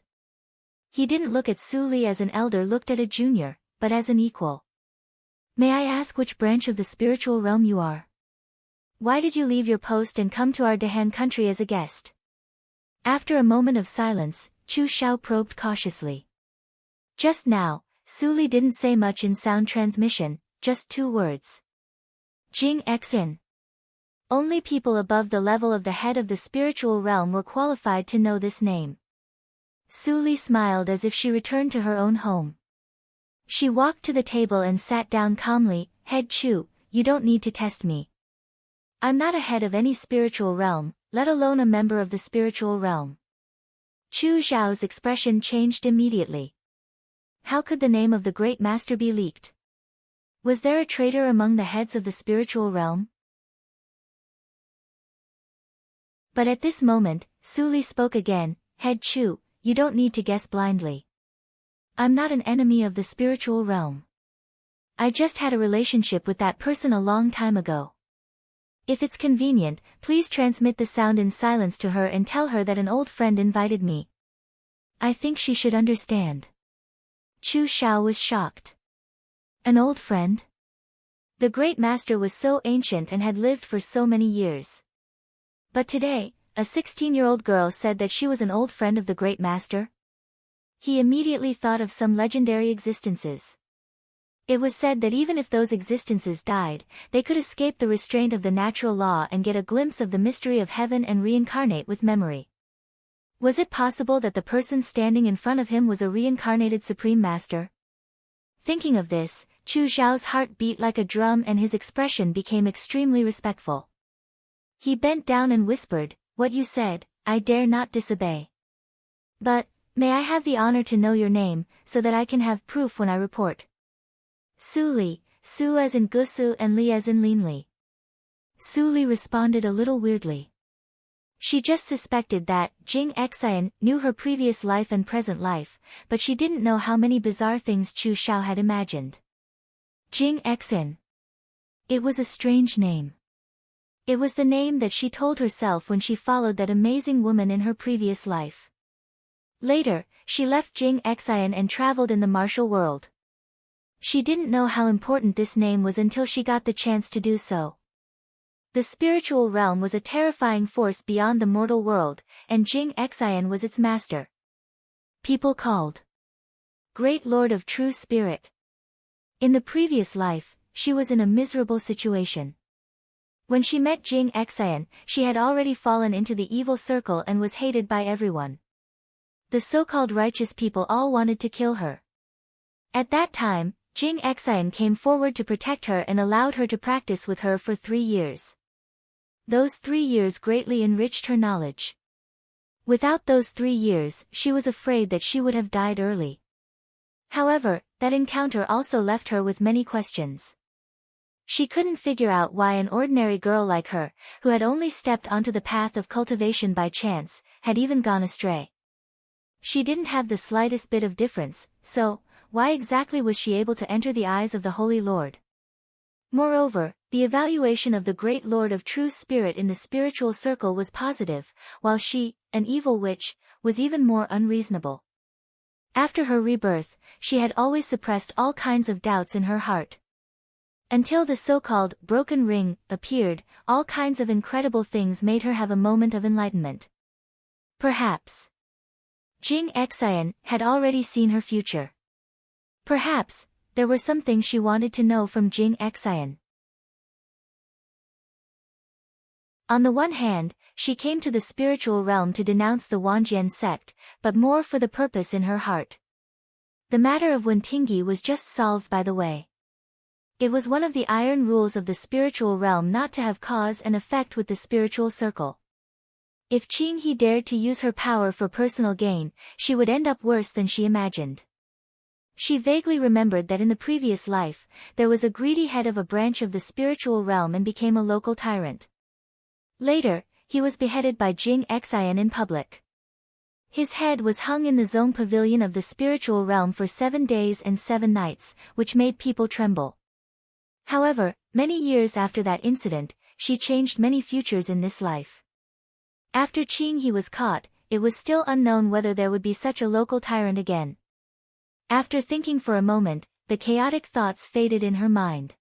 He didn't look at Su Li as an elder looked at a junior, but as an equal. May I ask which branch of the spiritual realm you are? Why did you leave your post and come to our Dehan country as a guest? After a moment of silence, Chu Xiao probed cautiously. Just now, Su Li didn't say much in sound transmission, just 2 words. Jing Xin. Only people above the level of the head of the spiritual realm were qualified to know this name. Su Li smiled as if she returned to her own home. She walked to the table and sat down calmly. Head Chu, you don't need to test me. I'm not a head of any spiritual realm, let alone a member of the spiritual realm. Chu Xiao's expression changed immediately. How could the name of the great master be leaked? Was there a traitor among the heads of the spiritual realm? But at this moment, Su Li spoke again. Head Chu, you don't need to guess blindly. I'm not an enemy of the spiritual realm. I just had a relationship with that person a long time ago. If it's convenient, please transmit the sound in silence to her and tell her that an old friend invited me. I think she should understand. Chu Xiao was shocked. An old friend? The great master was so ancient and had lived for so many years. But today, a 16-year-old girl said that she was an old friend of the great master? He immediately thought of some legendary existences. It was said that even if those existences died, they could escape the restraint of the natural law and get a glimpse of the mystery of heaven and reincarnate with memory. Was it possible that the person standing in front of him was a reincarnated Supreme Master? Thinking of this, Chu Xiao's heart beat like a drum and his expression became extremely respectful. He bent down and whispered, "What you said, I dare not disobey. But, may I have the honor to know your name, so that I can have proof when I report?" Su Li, Su as in Gusu and Li as in Linli. Su Li responded a little weirdly. She just suspected that Jing Xian knew her previous life and present life, but she didn't know how many bizarre things Chu Xiao had imagined. Jing Xian. It was a strange name. It was the name that she told herself when she followed that amazing woman in her previous life. Later, she left Jing Xian and traveled in the martial world. She didn't know how important this name was until she got the chance to do so. The spiritual realm was a terrifying force beyond the mortal world, and Jing Xian was its master. People called Great Lord of True Spirit. In the previous life, she was in a miserable situation. When she met Jing Xian, she had already fallen into the evil circle and was hated by everyone. The so-called righteous people all wanted to kill her. At that time, Jing Xian came forward to protect her and allowed her to practice with her for 3 years. Those 3 years greatly enriched her knowledge. Without those 3 years, she was afraid that she would have died early. However, that encounter also left her with many questions. She couldn't figure out why an ordinary girl like her, who had only stepped onto the path of cultivation by chance, had even gone astray. She didn't have the slightest bit of difference, so, why exactly was she able to enter the eyes of the Holy Lord? Moreover, the evaluation of the Great Lord of True Spirit in the spiritual circle was positive, while she, an evil witch, was even more unreasonable. After her rebirth, she had always suppressed all kinds of doubts in her heart. Until the so-called broken ring appeared, all kinds of incredible things made her have a moment of enlightenment. Perhaps Jing Xian had already seen her future. Perhaps there were some things she wanted to know from Jing Xian. On the one hand, she came to the spiritual realm to denounce the Wanjian sect, but more for the purpose in her heart. The matter of Wentingyi was just solved by the way. It was one of the iron rules of the spiritual realm not to have cause and effect with the spiritual circle. If Qing He dared to use her power for personal gain, she would end up worse than she imagined. She vaguely remembered that in the previous life, there was a greedy head of a branch of the spiritual realm and became a local tyrant. Later, he was beheaded by Jing Xian in public. His head was hung in the Zong Pavilion of the spiritual realm for 7 days and 7 nights, which made people tremble. However, many years after that incident, she changed many futures in this life. After Qing He was caught, it was still unknown whether there would be such a local tyrant again. After thinking for a moment, the chaotic thoughts faded in her mind.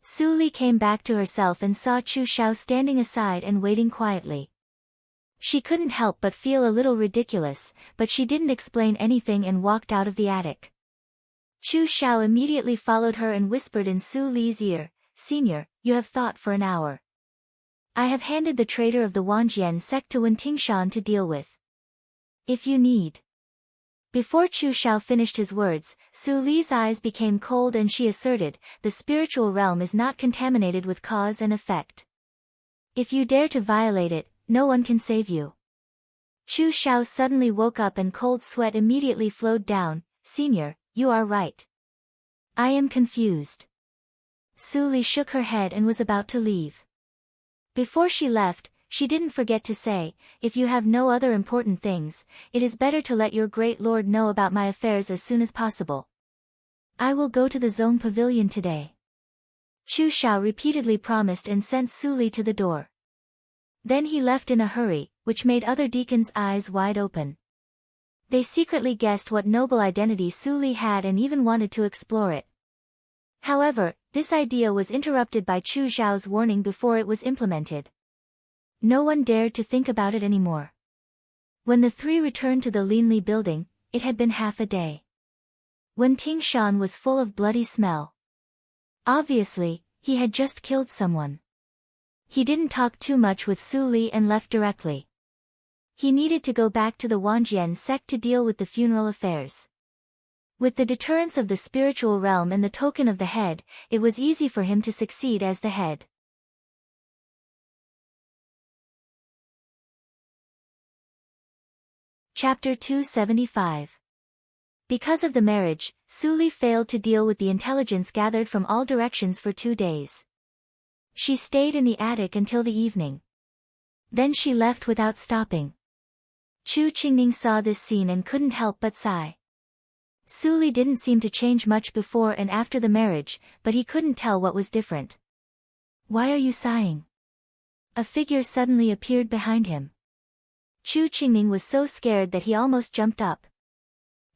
Su Li came back to herself and saw Chu Xiao standing aside and waiting quietly. She couldn't help but feel a little ridiculous, but she didn't explain anything and walked out of the attic. Chu Xiao immediately followed her and whispered in Su Li's ear, "Senior, you have thought for an hour. I have handed the traitor of the Wanjian sect to Wen Tingshan to deal with. If you need." Before Chu Xiao finished his words, Su Li's eyes became cold and she asserted, "The spiritual realm is not contaminated with cause and effect. If you dare to violate it, no one can save you." Chu Xiao suddenly woke up and cold sweat immediately flowed down. "Senior, you are right. I am confused." Su Li shook her head and was about to leave. Before she left, she didn't forget to say, "If you have no other important things, it is better to let your great lord know about my affairs as soon as possible. I will go to the Zong Pavilion today." Chu Xiao repeatedly promised and sent Su Li to the door. Then he left in a hurry, which made other deacons' eyes wide open. They secretly guessed what noble identity Su Li had and even wanted to explore it. However, this idea was interrupted by Chu Xiao's warning before it was implemented. No one dared to think about it anymore. When the three returned to the Linli building, it had been half a day. Wen Tingshan was full of bloody smell. Obviously, he had just killed someone. He didn't talk too much with Su Li and left directly. He needed to go back to the Wanjian sect to deal with the funeral affairs. With the deterrence of the spiritual realm and the token of the head, it was easy for him to succeed as the head. Chapter 275. Because of the marriage, Su Li failed to deal with the intelligence gathered from all directions for 2 days. She stayed in the attic until the evening. Then she left without stopping. Chu Qingning saw this scene and couldn't help but sigh. Su Li didn't seem to change much before and after the marriage, but he couldn't tell what was different. "Why are you sighing?" A figure suddenly appeared behind him. Chu Qingning was so scared that he almost jumped up.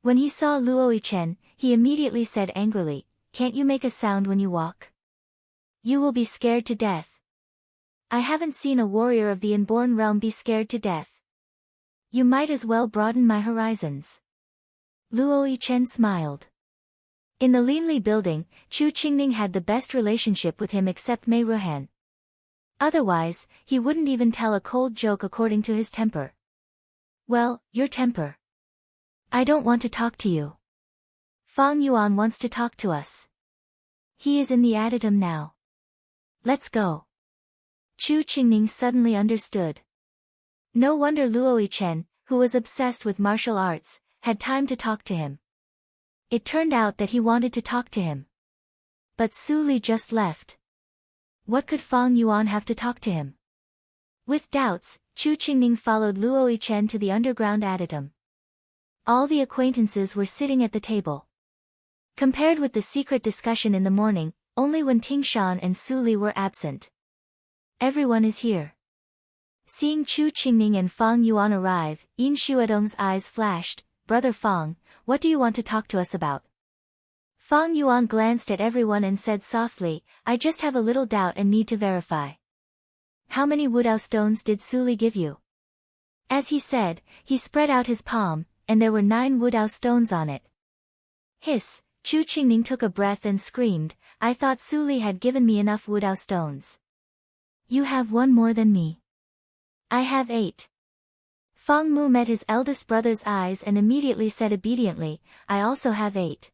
When he saw Luo Yichen, he immediately said angrily, "Can't you make a sound when you walk? You will be scared to death." "I haven't seen a warrior of the inborn realm be scared to death. You might as well broaden my horizons." Luo Yichen smiled. In the Linli building, Chu Qingning had the best relationship with him except Mei Ruhan. Otherwise, he wouldn't even tell a cold joke according to his temper. "Well, your temper. I don't want to talk to you. Fang Yuan wants to talk to us. He is in the adytum now. Let's go." Chu Qingning suddenly understood. No wonder Luo Yichen, who was obsessed with martial arts, had time to talk to him. It turned out that he wanted to talk to him. But Su Li just left. What could Fang Yuan have to talk to him? With doubts, Chu Qingning followed Luo Yichen to the underground adytum. All the acquaintances were sitting at the table. Compared with the secret discussion in the morning, only Wen Tingshan and Su Li were absent. Everyone is here. Seeing Chu Qingning and Fang Yuan arrive, Yin Xuedong's eyes flashed. "Brother Fang, what do you want to talk to us about?" Fang Yuan glanced at everyone and said softly, "I just have a little doubt and need to verify. How many Wudao stones did Su Li give you?" As he said, he spread out his palm, and there were 9 Wudao stones on it. Hiss, Chu Qingning took a breath and screamed, "I thought Su Li had given me enough Wudao stones. You have 1 more than me. I have 8. Fang Mu met his eldest brother's eyes and immediately said obediently, "I also have 8.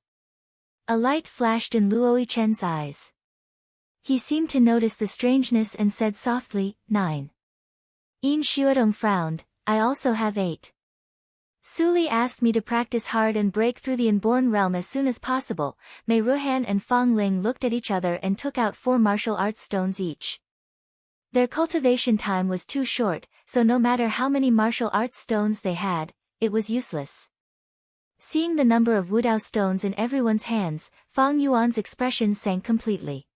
A light flashed in Luo Yichen's eyes. He seemed to notice the strangeness and said softly, 9. Yin Xuedong frowned, "I also have 8. Su Li asked me to practice hard and break through the inborn realm as soon as possible." Mei Ruhan and Fang Ling looked at each other and took out 4 martial arts stones each. Their cultivation time was too short, so no matter how many martial arts stones they had, it was useless. Seeing the number of Wudao stones in everyone's hands, Fang Yuan's expression sank completely.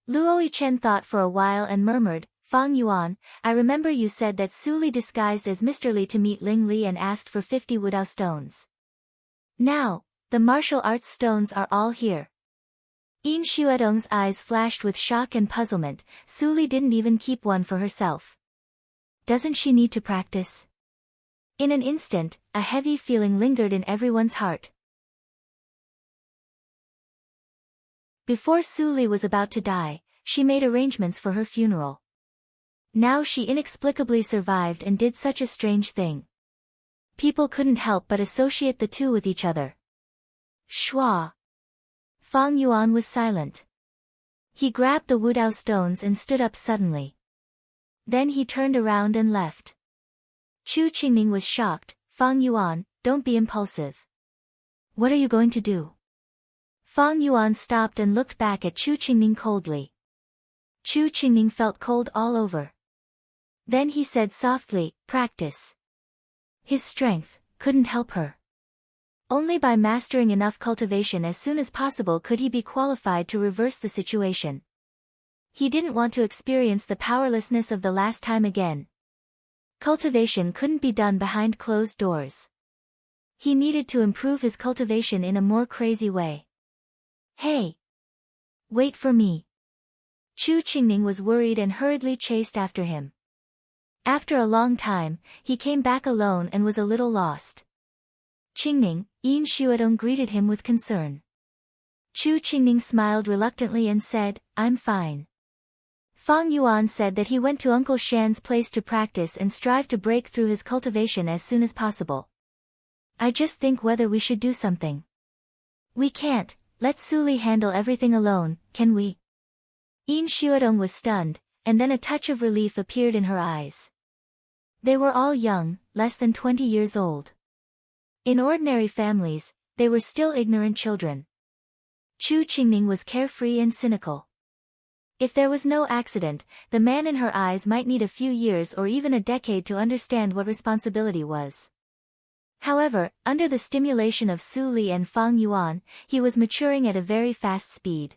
Luo Chen thought for a while and murmured, Fang Yuan, I remember you said that Su Li disguised as Mr. Li to meet Ling Li and asked for 50 Wudao stones. Now, the martial arts stones are all here. Yin Xuedong's eyes flashed with shock and puzzlement. Su Li didn't even keep one for herself. Doesn't she need to practice? In an instant, a heavy feeling lingered in everyone's heart. Before Su Li was about to die, she made arrangements for her funeral. Now she inexplicably survived and did such a strange thing. People couldn't help but associate the two with each other. Schwa. Fang Yuan was silent. He grabbed the Wudao stones and stood up suddenly. Then he turned around and left. Chu Qingning was shocked. Fang Yuan, don't be impulsive. What are you going to do? Fang Yuan stopped and looked back at Chu Qingning coldly. Chu Qingning felt cold all over. Then he said softly, practice. His strength couldn't help her. Only by mastering enough cultivation as soon as possible could he be qualified to reverse the situation. He didn't want to experience the powerlessness of the last time again. Cultivation couldn't be done behind closed doors. He needed to improve his cultivation in a more crazy way. Hey! Wait for me. Chu Qingning was worried and hurriedly chased after him. After a long time, he came back alone and was a little lost. Qingning, Yin Xuedong greeted him with concern. Chu Qingning smiled reluctantly and said, I'm fine. Fang Yuan said that he went to Uncle Shan's place to practice and strive to break through his cultivation as soon as possible. I just think whether we should do something. We can't, let Su Li handle everything alone, can we? Yin Xuedong was stunned, and then a touch of relief appeared in her eyes. They were all young, less than 20 years old. In ordinary families, they were still ignorant children. Chu Qingning was carefree and cynical. If there was no accident, the man in her eyes might need a few years or even a decade to understand what responsibility was. However, under the stimulation of Su Li and Fang Yuan, he was maturing at a very fast speed.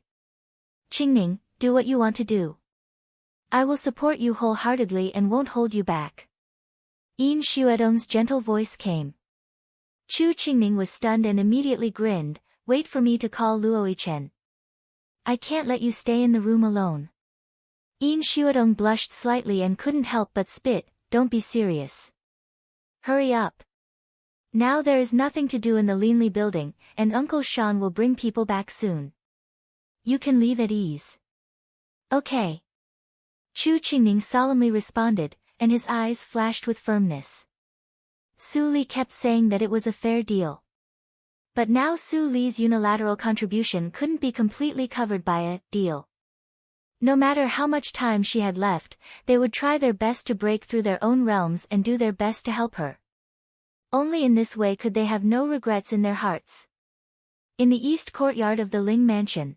Qingning, do what you want to do. I will support you wholeheartedly and won't hold you back. Yin Xuedong's gentle voice came. Chu Qingning was stunned and immediately grinned, wait for me to call Luo Chen. I can't let you stay in the room alone. Yin Xuedong blushed slightly and couldn't help but spit, don't be serious. Hurry up. Now there is nothing to do in the Linli building, and Uncle Shan will bring people back soon. You can leave at ease. Okay. Chu Qingning solemnly responded, and his eyes flashed with firmness. Su Li kept saying that it was a fair deal. But now Su Li's unilateral contribution couldn't be completely covered by a deal. No matter how much time she had left, they would try their best to break through their own realms and do their best to help her. Only in this way could they have no regrets in their hearts. In the east courtyard of the Ling mansion,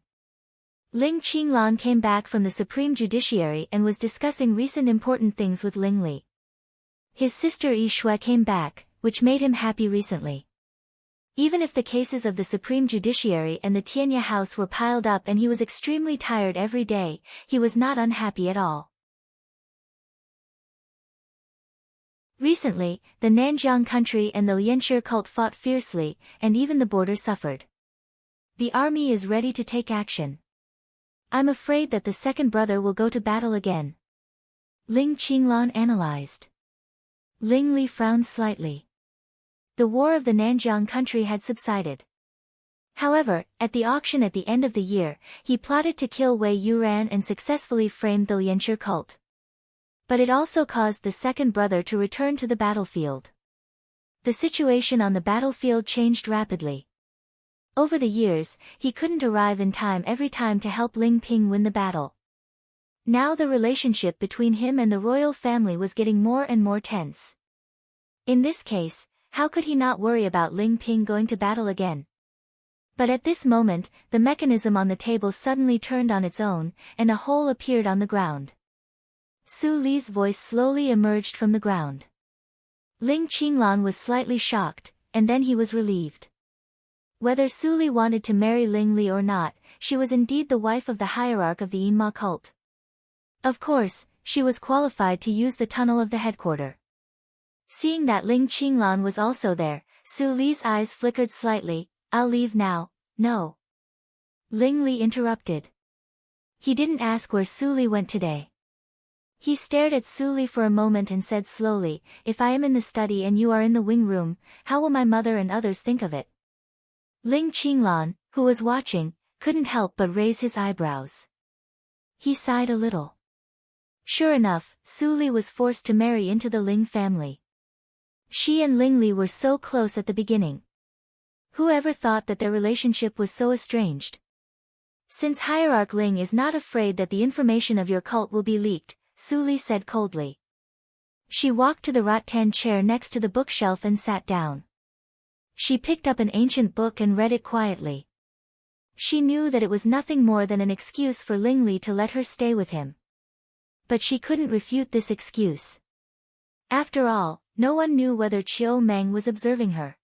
Ling Qinglan came back from the Supreme Judiciary and was discussing recent important things with Ling Li. His sister Yi Shui came back, which made him happy recently. Even if the cases of the Supreme Judiciary and the Tianya house were piled up and he was extremely tired every day, he was not unhappy at all. Recently, the Nanjiang country and the Lianshi cult fought fiercely, and even the border suffered. The army is ready to take action. I'm afraid that the second brother will go to battle again. Ling Qinglan analyzed. Ling Li frowned slightly. The war of the Nanjiang country had subsided. However, at the auction at the end of the year, he plotted to kill Wei Yuran and successfully framed the Lianshi cult. But it also caused the second brother to return to the battlefield. The situation on the battlefield changed rapidly. Over the years, he couldn't arrive in time every time to help Ling Ping win the battle. Now the relationship between him and the royal family was getting more and more tense. In this case, how could he not worry about Ling Ping going to battle again? But at this moment, the mechanism on the table suddenly turned on its own, and a hole appeared on the ground. Su Li's voice slowly emerged from the ground. Ling Qinglan was slightly shocked, and then he was relieved. Whether Su Li wanted to marry Ling Li or not, she was indeed the wife of the hierarch of the Yinma cult. Of course, she was qualified to use the tunnel of the headquarters. Seeing that Ling Qinglan was also there, Su Li's eyes flickered slightly. "I'll leave now." "No." Ling Li interrupted. He didn't ask where Su Li went today. He stared at Su Li for a moment and said slowly, "If I am in the study and you are in the wing room, how will my mother and others think of it?" Ling Qinglan, who was watching, couldn't help but raise his eyebrows. He sighed a little. Sure enough, Su Li was forced to marry into the Ling family. She and Ling Li were so close at the beginning. Who ever thought that their relationship was so estranged? Since Hierarch Ling is not afraid that the information of your cult will be leaked, Su Li said coldly. She walked to the rattan chair next to the bookshelf and sat down. She picked up an ancient book and read it quietly. She knew that it was nothing more than an excuse for Ling Li to let her stay with him. But she couldn't refute this excuse. After all, no one knew whether Chiu Meng was observing her.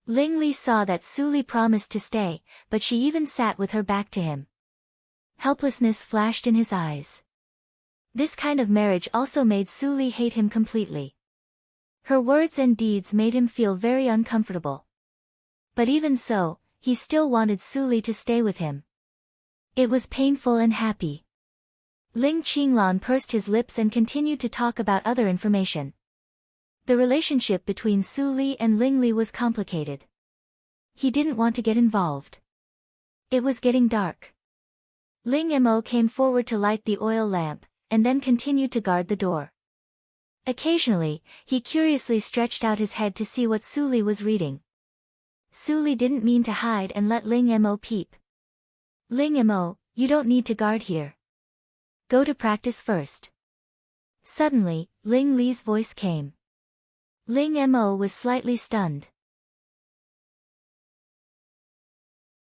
Ling Li saw that Su Li promised to stay, but she even sat with her back to him. Helplessness flashed in his eyes. This kind of marriage also made Su Li hate him completely. Her words and deeds made him feel very uncomfortable. But even so, he still wanted Su Li to stay with him. It was painful and happy. Ling Qinglan pursed his lips and continued to talk about other information. The relationship between Su Li and Ling Li was complicated. He didn't want to get involved. It was getting dark. Ling Mo came forward to light the oil lamp, and then continued to guard the door. Occasionally, he curiously stretched out his head to see what Su Li was reading. Su Li didn't mean to hide and let Ling Mo peep. "Ling Mo, you don't need to guard here. Go to practice first." Suddenly, Ling Li's voice came. Ling Mo was slightly stunned.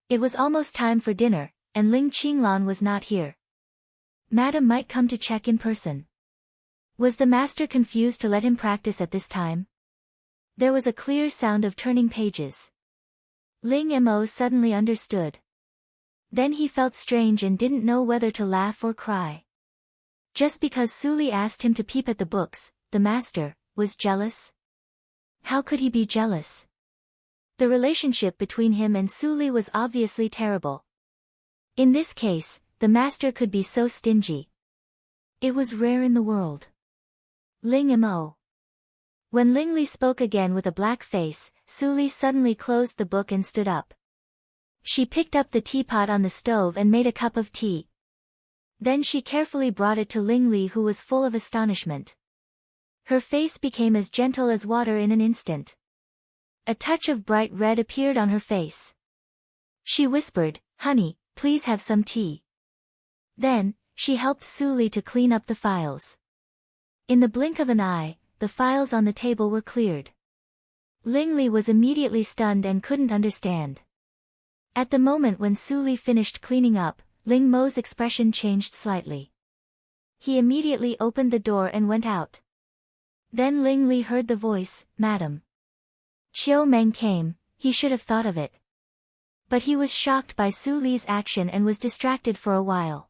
It was almost time for dinner, and Ling Qinglan was not here. Madam might come to check in person. Was the master confused to let him practice at this time? There was a clear sound of turning pages. Ling Mo suddenly understood. Then he felt strange and didn't know whether to laugh or cry. Just because Su Li asked him to peep at the books, the master was jealous? How could he be jealous? The relationship between him and Su Li was obviously terrible. In this case, the master could be so stingy. It was rare in the world. Ling Mo. When Ling Li spoke again with a black face, Su Li suddenly closed the book and stood up. She picked up the teapot on the stove and made a cup of tea. Then she carefully brought it to Ling Li, who was full of astonishment. Her face became as gentle as water in an instant. A touch of bright red appeared on her face. She whispered, "Honey, please have some tea." Then, she helped Su Li to clean up the files. In the blink of an eye, the files on the table were cleared. Ling Li was immediately stunned and couldn't understand. At the moment when Su Li finished cleaning up, Ling Mo's expression changed slightly. He immediately opened the door and went out. Then Ling Li heard the voice, "Madam." Chiu Meng came, he should have thought of it. But he was shocked by Su Li's action and was distracted for a while.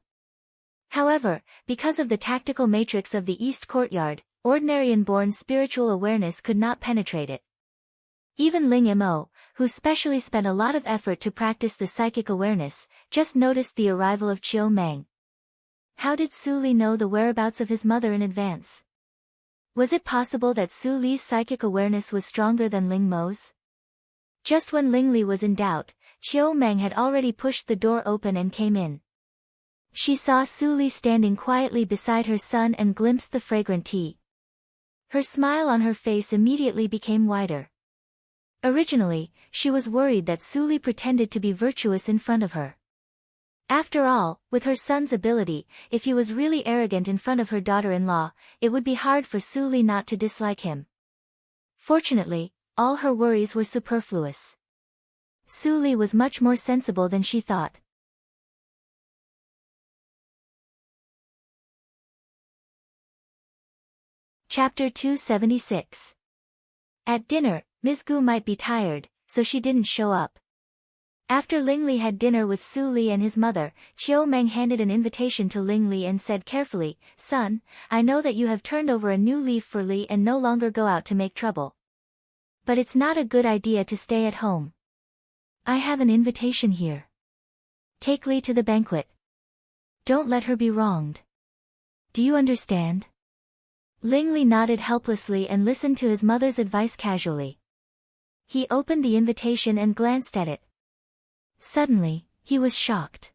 However, because of the tactical matrix of the East Courtyard, ordinary inborn spiritual awareness could not penetrate it. Even Ling Mo, who specially spent a lot of effort to practice the psychic awareness, just noticed the arrival of Chiu Meng. How did Su Li know the whereabouts of his mother in advance? Was it possible that Su Li's psychic awareness was stronger than Ling Mo's? Just when Ling Li was in doubt, Chiu Meng had already pushed the door open and came in. She saw Su Li standing quietly beside her son and glimpsed the fragrant tea. Her smile on her face immediately became wider. Originally, she was worried that Su Li pretended to be virtuous in front of her. After all, with her son's ability, if he was really arrogant in front of her daughter-in-law, it would be hard for Su Li not to dislike him. Fortunately, all her worries were superfluous. Su Li was much more sensible than she thought. Chapter 276. At dinner, Ms. Gu might be tired, so she didn't show up. After Ling Li had dinner with Su Li and his mother, Chiu Meng handed an invitation to Ling Li and said carefully, "Son, I know that you have turned over a new leaf for Li and no longer go out to make trouble. But it's not a good idea to stay at home. I have an invitation here. Take Li to the banquet. Don't let her be wronged. Do you understand?" Ling Li nodded helplessly and listened to his mother's advice casually. He opened the invitation and glanced at it. Suddenly, he was shocked.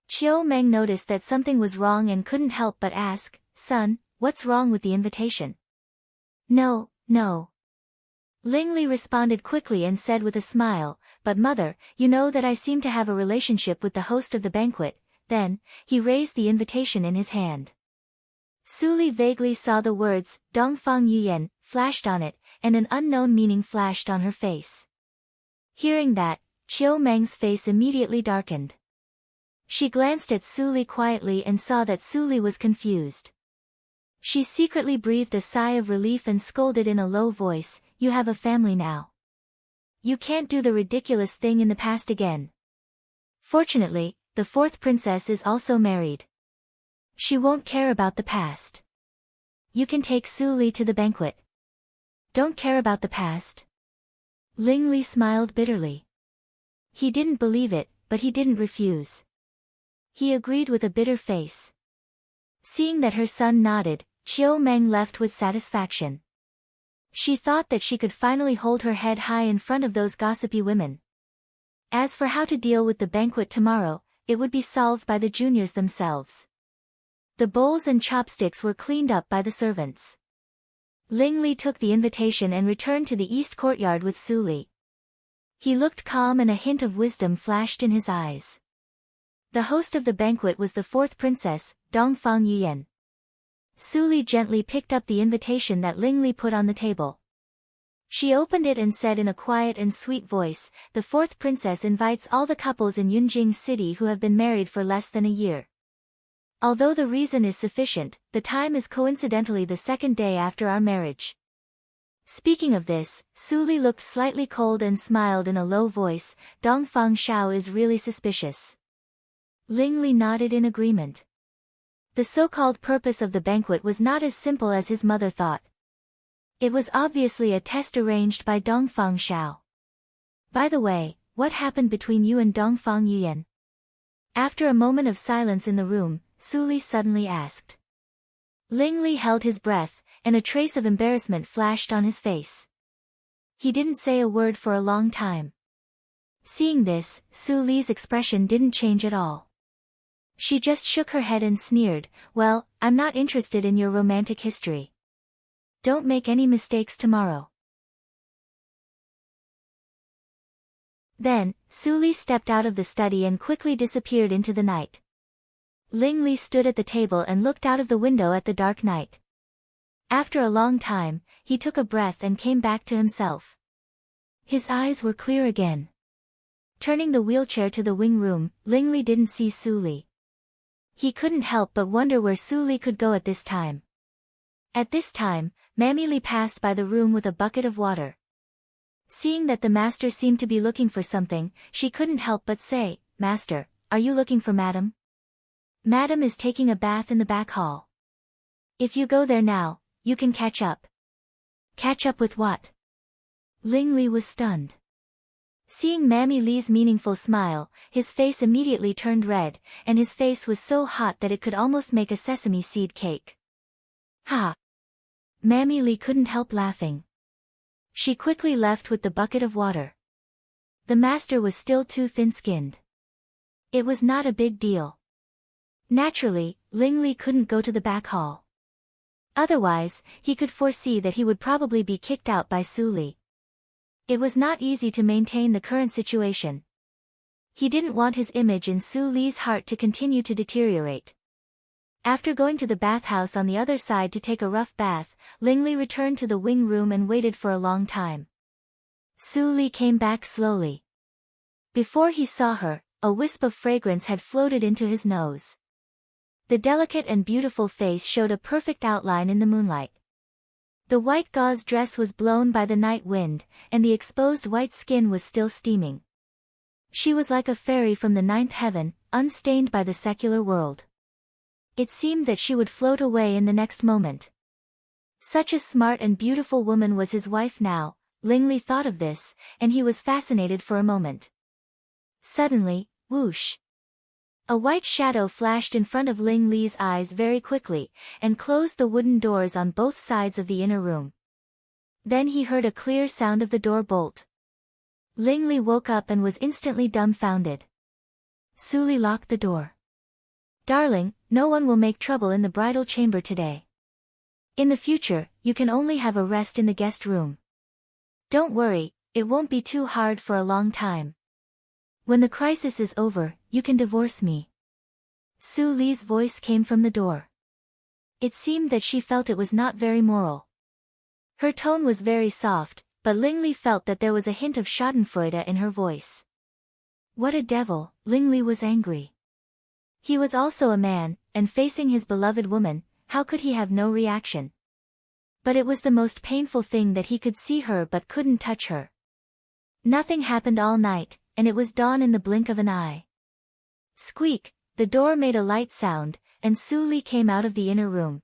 Chiu Meng noticed that something was wrong and couldn't help but ask, "Son, what's wrong with the invitation?" No. Ling Li responded quickly and said with a smile, "But mother, you know that I seem to have a relationship with the host of the banquet." Then, he raised the invitation in his hand. Su Li vaguely saw the words, "Dongfang Yuyan," flashed on it, and an unknown meaning flashed on her face. Hearing that, Chiu Meng's face immediately darkened. She glanced at Su Li quietly and saw that Su Li was confused. She secretly breathed a sigh of relief and scolded in a low voice, "You have a family now. You can't do the ridiculous thing in the past again. Fortunately, the fourth princess is also married. She won't care about the past. You can take Su Li to the banquet." "Don't care about the past?" Ling Li smiled bitterly. He didn't believe it, but he didn't refuse. He agreed with a bitter face. Seeing that her son nodded, Chiu Meng left with satisfaction. She thought that she could finally hold her head high in front of those gossipy women. As for how to deal with the banquet tomorrow, it would be solved by the juniors themselves. The bowls and chopsticks were cleaned up by the servants. Ling Li took the invitation and returned to the east courtyard with Su Li. He looked calm and a hint of wisdom flashed in his eyes. The host of the banquet was the fourth princess, Dongfang Yuyan. Su Li gently picked up the invitation that Ling Li put on the table. She opened it and said in a quiet and sweet voice, "The fourth princess invites all the couples in Yunjing City who have been married for less than a year. Although the reason is sufficient, the time is coincidentally the second day after our marriage." Speaking of this, Su Li looked slightly cold and smiled in a low voice, "Dongfang Shao is really suspicious." Ling Li nodded in agreement. The so-called purpose of the banquet was not as simple as his mother thought. It was obviously a test arranged by Dongfang Shao. "By the way, what happened between you and Dongfang Yuyan?" After a moment of silence in the room, Su Li suddenly asked. Ling Li held his breath, and a trace of embarrassment flashed on his face. He didn't say a word for a long time. Seeing this, Su Li's expression didn't change at all. She just shook her head and sneered, "Well, I'm not interested in your romantic history. Don't make any mistakes tomorrow." Then, Su Li stepped out of the study and quickly disappeared into the night. Ling Li stood at the table and looked out of the window at the dark night. After a long time, he took a breath and came back to himself. His eyes were clear again. Turning the wheelchair to the wing room, Ling Li didn't see Su Li. He couldn't help but wonder where Su Li could go at this time. At this time, Mammy Li passed by the room with a bucket of water. Seeing that the master seemed to be looking for something, she couldn't help but say, "Master, are you looking for Madam? Madam is taking a bath in the back hall. If you go there now, you can catch up." "Catch up with what?" Ling Li was stunned. Seeing Mammy Li's meaningful smile, his face immediately turned red, and his face was so hot that it could almost make a sesame seed cake. "Ha!" Mammy Li couldn't help laughing. She quickly left with the bucket of water. The master was still too thin-skinned. It was not a big deal. Naturally, Ling Li couldn't go to the back hall. Otherwise, he could foresee that he would probably be kicked out by Su Li. It was not easy to maintain the current situation. He didn't want his image in Su Li's heart to continue to deteriorate. After going to the bathhouse on the other side to take a rough bath, Ling Li returned to the wing room and waited for a long time. Su Li came back slowly. Before he saw her, a wisp of fragrance had floated into his nose. The delicate and beautiful face showed a perfect outline in the moonlight. The white gauze dress was blown by the night wind, and the exposed white skin was still steaming. She was like a fairy from the ninth heaven, unstained by the secular world. It seemed that she would float away in the next moment. Such a smart and beautiful woman was his wife now. Lingley thought of this, and he was fascinated for a moment. Suddenly, whoosh! A white shadow flashed in front of Lingley's eyes very quickly, and closed the wooden doors on both sides of the inner room. Then he heard a clear sound of the door bolt. Lingley woke up and was instantly dumbfounded. Suli locked the door. "Darling, no one will make trouble in the bridal chamber today. In the future, you can only have a rest in the guest room. Don't worry, it won't be too hard for a long time. When the crisis is over, you can divorce me." Suli's voice came from the door. It seemed that she felt it was not very moral. Her tone was very soft, but Lingley felt that there was a hint of schadenfreude in her voice. What a devil! Lingley was angry. He was also a man, and facing his beloved woman, how could he have no reaction? But it was the most painful thing that he could see her but couldn't touch her. Nothing happened all night, and it was dawn in the blink of an eye. Squeak! The door made a light sound, and Suli came out of the inner room.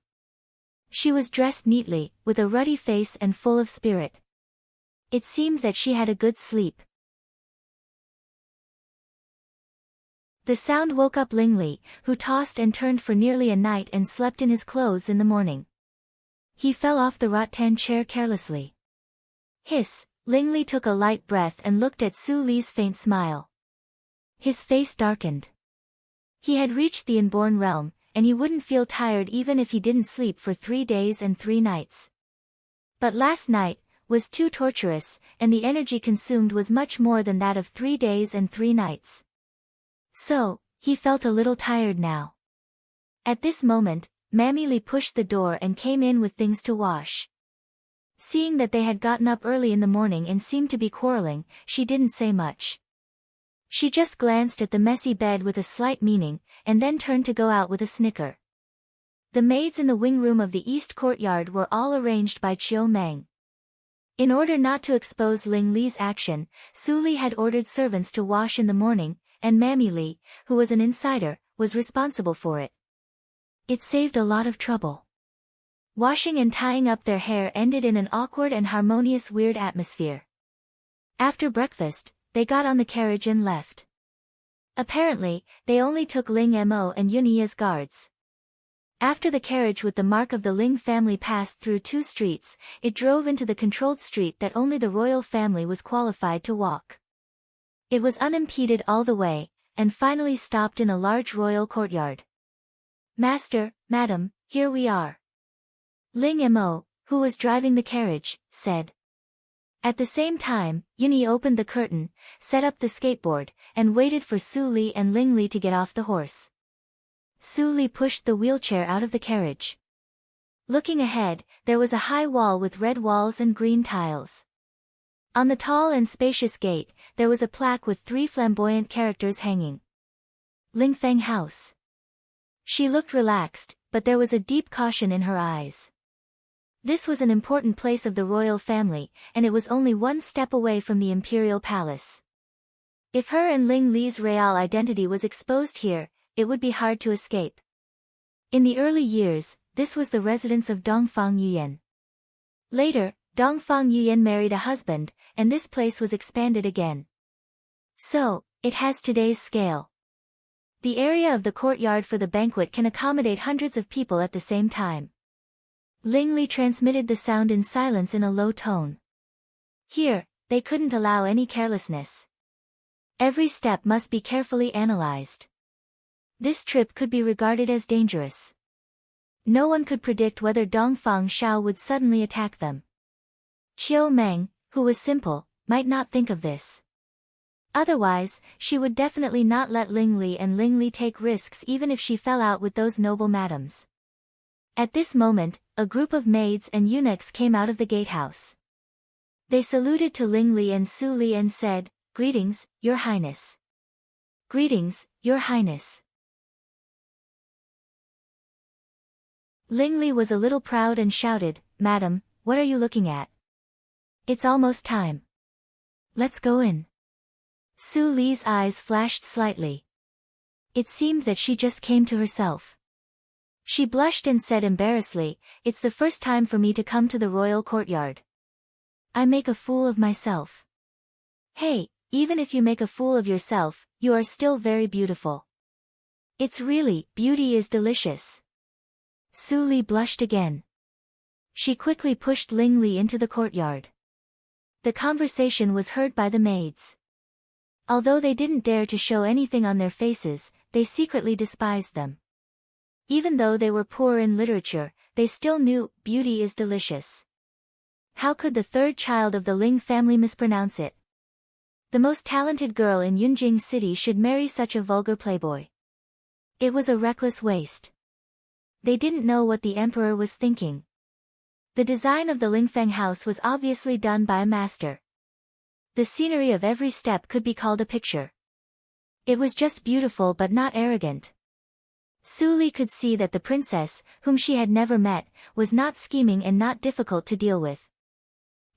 She was dressed neatly, with a ruddy face and full of spirit. It seemed that she had a good sleep. The sound woke up Lingley, who tossed and turned for nearly a night and slept in his clothes in the morning. He fell off the rattan chair carelessly. Hiss! Lingley took a light breath and looked at Suli's faint smile. His face darkened. He had reached the inborn realm, and he wouldn't feel tired even if he didn't sleep for 3 days and 3 nights. But last night was too torturous, and the energy consumed was much more than that of 3 days and 3 nights. So, he felt a little tired now. At this moment, Mammy Lee pushed the door and came in with things to wash. Seeing that they had gotten up early in the morning and seemed to be quarreling, she didn't say much. She just glanced at the messy bed with a slight meaning, and then turned to go out with a snicker. The maids in the wing room of the east courtyard were all arranged by Chiu Meng. In order not to expose Lingley's action, Suli had ordered servants to wash in the morning, and Mammy Lee, who was an insider, was responsible for it. It saved a lot of trouble. Washing and tying up their hair ended in an awkward and harmonious weird atmosphere. After breakfast, they got on the carriage and left. Apparently, they only took Ling Mo and Yuni as guards. After the carriage with the mark of the Ling family passed through 2 streets, it drove into the controlled street that only the royal family was qualified to walk. It was unimpeded all the way, and finally stopped in a large royal courtyard. "Master, madam, here we are." Ling Mo, who was driving the carriage, said. At the same time, Yuni opened the curtain, set up the skateboard, and waited for Suli and Lingley to get off the horse. Suli pushed the wheelchair out of the carriage. Looking ahead, there was a high wall with red walls and green tiles. On the tall and spacious gate, there was a plaque with 3 flamboyant characters hanging. Lingfeng House. She looked relaxed, but there was a deep caution in her eyes. This was an important place of the royal family, and it was only 1 step away from the imperial palace. If her and Ling Li's real identity was exposed here, it would be hard to escape. In the early years, this was the residence of Dongfang Yuyan. Later, Dongfang Yuyan married a husband, and this place was expanded again. So, it has today's scale. The area of the courtyard for the banquet can accommodate hundreds of people at the same time. Lingley transmitted the sound in silence in a low tone. Here, they couldn't allow any carelessness. Every step must be carefully analyzed. This trip could be regarded as dangerous. No one could predict whether Dongfang Shao would suddenly attack them. Chiu Meng, who was simple, might not think of this. Otherwise, she would definitely not let Lingley and Lingley take risks even if she fell out with those noble madams. At this moment, a group of maids and eunuchs came out of the gatehouse. They saluted to Lingley and Suli and said, "Greetings, Your Highness." "Greetings, Your Highness." Lingley was a little proud and shouted, "Madam, what are you looking at? It's almost time. Let's go in. Su Li's eyes flashed slightly. It seemed that she just came to herself. She blushed and said embarrassedly, "It's the first time for me to come to the royal courtyard. I make a fool of myself." "Hey, even if you make a fool of yourself, you are still very beautiful. It's really, beauty is delicious." Su Li blushed again. She quickly pushed Ling Li into the courtyard. The conversation was heard by the maids. Although they didn't dare to show anything on their faces, they secretly despised them. Even though they were poor in literature, they still knew, beauty is delicious. How could the third child of the Ling family mispronounce it? The most talented girl in Yunjing City should marry such a vulgar playboy. It was a reckless waste. They didn't know what the emperor was thinking. The design of the Lingfeng house was obviously done by a master. The scenery of every step could be called a picture. It was just beautiful but not arrogant. Su Li could see that the princess, whom she had never met, was not scheming and not difficult to deal with.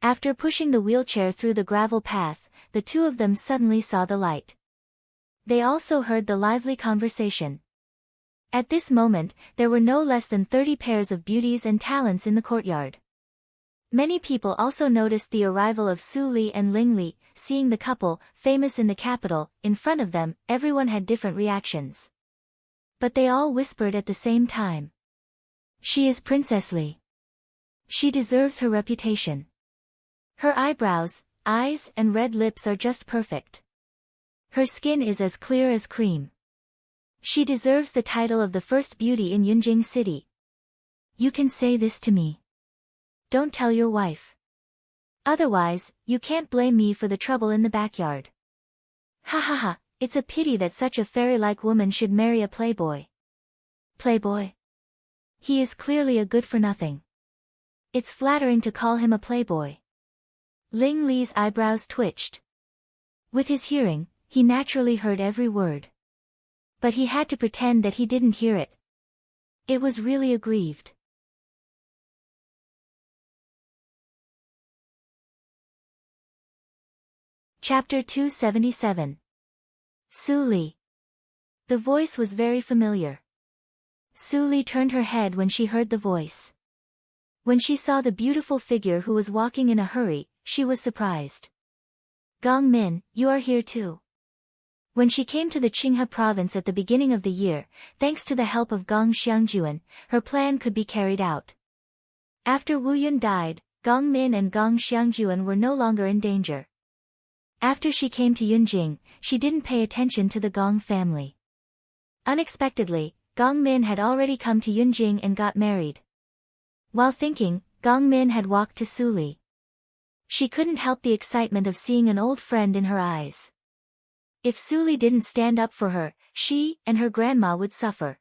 After pushing the wheelchair through the gravel path, the two of them suddenly saw the light. They also heard the lively conversation. At this moment, there were no less than 30 pairs of beauties and talents in the courtyard. Many people also noticed the arrival of Su Li and Ling Li. Seeing the couple, famous in the capital, in front of them, everyone had different reactions. But they all whispered at the same time. "She is Princess Li. She deserves her reputation. Her eyebrows, eyes and red lips are just perfect. Her skin is as clear as cream. She deserves the title of the first beauty in Yunjing City. You can say this to me. Don't tell your wife. Otherwise, you can't blame me for the trouble in the backyard." Ha ha ha, it's a pity that such a fairy-like woman should marry a playboy. Playboy? He is clearly a good-for-nothing. It's flattering to call him a playboy. Ling Li's eyebrows twitched. With his hearing, he naturally heard every word. But he had to pretend that he didn't hear it. It was really aggrieved. Chapter 277. Su Li. The voice was very familiar. Su Li turned her head when she heard the voice. When she saw the beautiful figure who was walking in a hurry, she was surprised. "Gong Min, you are here too." When she came to the Qinghe province at the beginning of the year, thanks to the help of Gong Xiangjuan, her plan could be carried out. After Wu Yun died, Gong Min and Gong Xiangjuan were no longer in danger. After she came to Yunjing, she didn't pay attention to the Gong family. Unexpectedly, Gong Min had already come to Yunjing and got married. While thinking, Gong Min had walked to Su Li. She couldn't help the excitement of seeing an old friend in her eyes. If Su Li didn't stand up for her, she and her grandma would suffer.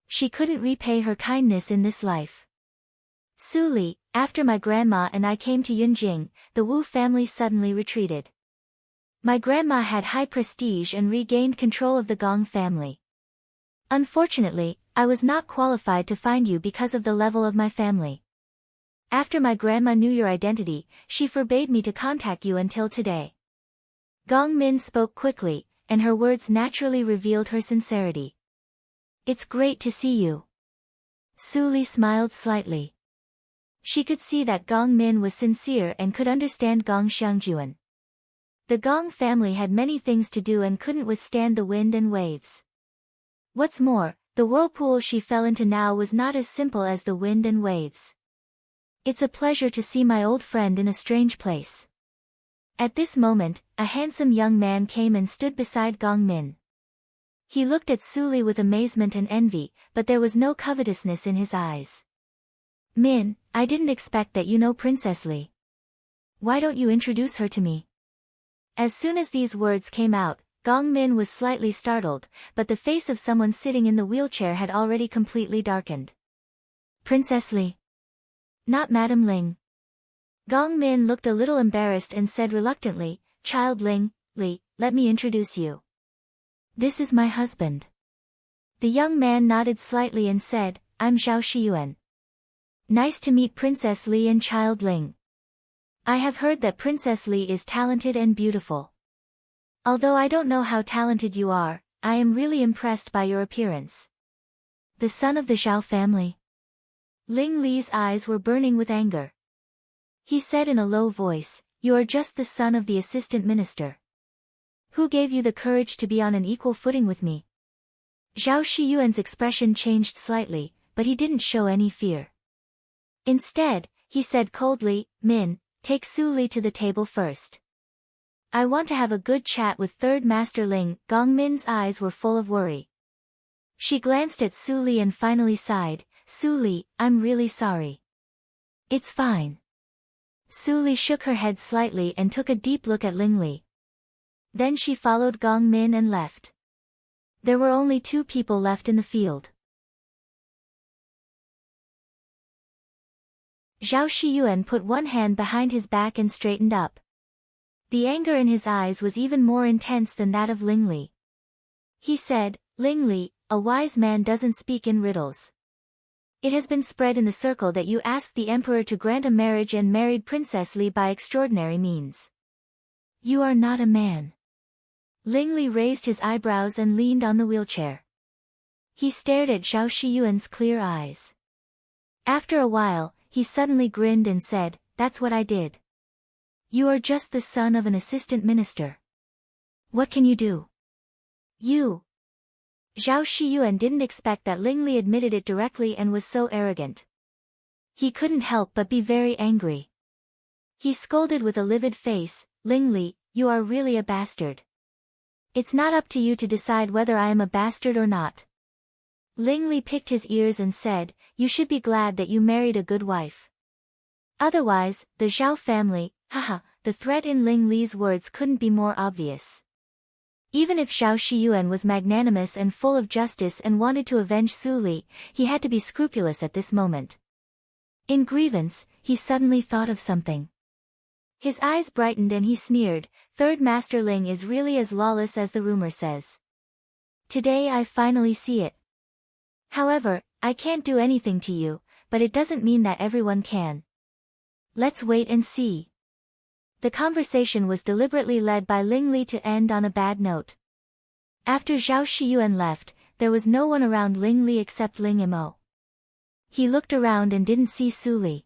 She couldn't repay her kindness in this life. "Su Li, after my grandma and I came to Yunjing, the Wu family suddenly retreated. My grandma had high prestige and regained control of the Gong family. Unfortunately, I was not qualified to find you because of the level of my family. After my grandma knew your identity, she forbade me to contact you until today." Gong Min spoke quickly, and her words naturally revealed her sincerity. "It's great to see you." Su Li smiled slightly. She could see that Gong Min was sincere and could understand Gong Xiangjuan. The Gong family had many things to do and couldn't withstand the wind and waves. What's more, the whirlpool she fell into now was not as simple as the wind and waves. "It's a pleasure to see my old friend in a strange place." At this moment, a handsome young man came and stood beside Gong Min. He looked at Su Li with amazement and envy, but there was no covetousness in his eyes. "Min, I didn't expect that you know Princess Li. Why don't you introduce her to me?" As soon as these words came out, Gong Min was slightly startled, but the face of someone sitting in the wheelchair had already completely darkened. "Princess Li. Not Madame Ling." Gong Min looked a little embarrassed and said reluctantly, "Child Ling, Li, let me introduce you. This is my husband." The young man nodded slightly and said, "I'm Zhao Shiyuan." Nice to meet Princess Li and Child Ling. I have heard that Princess Li is talented and beautiful. Although I don't know how talented you are, I am really impressed by your appearance. The son of the Zhao family. Ling Li's eyes were burning with anger. He said in a low voice, "You are just the son of the assistant minister. Who gave you the courage to be on an equal footing with me?" Zhao Shiyuan's expression changed slightly, but he didn't show any fear. Instead, he said coldly, "Min, take Su Li to the table first. I want to have a good chat with Third Master Ling." Gong Min's eyes were full of worry. She glanced at Su Li and finally sighed, "Su Li, I'm really sorry." "It's fine." Su Li shook her head slightly and took a deep look at Ling Li. Then she followed Gong Min and left. There were only 2 people left in the field. Zhao Shiyuan put one hand behind his back and straightened up. The anger in his eyes was even more intense than that of Ling Li. He said, "Ling Li, a wise man doesn't speak in riddles. It has been spread in the circle that you asked the emperor to grant a marriage and married Princess Li by extraordinary means. You are not a man." Ling Li raised his eyebrows and leaned on the wheelchair. He stared at Zhao Shiyuan's clear eyes. After a while, he suddenly grinned and said, "That's what I did. You are just the son of an assistant minister. What can you do?" "You." Zhao Shiyuan didn't expect that Ling Li admitted it directly and was so arrogant. He couldn't help but be very angry. He scolded with a livid face, "Ling Li, you are really a bastard. It's not up to you to decide whether I am a bastard or not." Ling Li picked his ears and said, "You should be glad that you married a good wife. Otherwise, the Zhao family," haha, the threat in Ling Li's words couldn't be more obvious. Even if Zhao Shiyuan was magnanimous and full of justice and wanted to avenge Su Li, he had to be scrupulous at this moment. In grievance, he suddenly thought of something. His eyes brightened and he sneered, "Third Master Ling is really as lawless as the rumor says. Today I finally see it. However, I can't do anything to you, but it doesn't mean that everyone can. Let's wait and see." The conversation was deliberately led by Ling Li to end on a bad note. After Zhao Shiyuan left, there was no one around Ling Li except Ling Imo. He looked around and didn't see Su Li.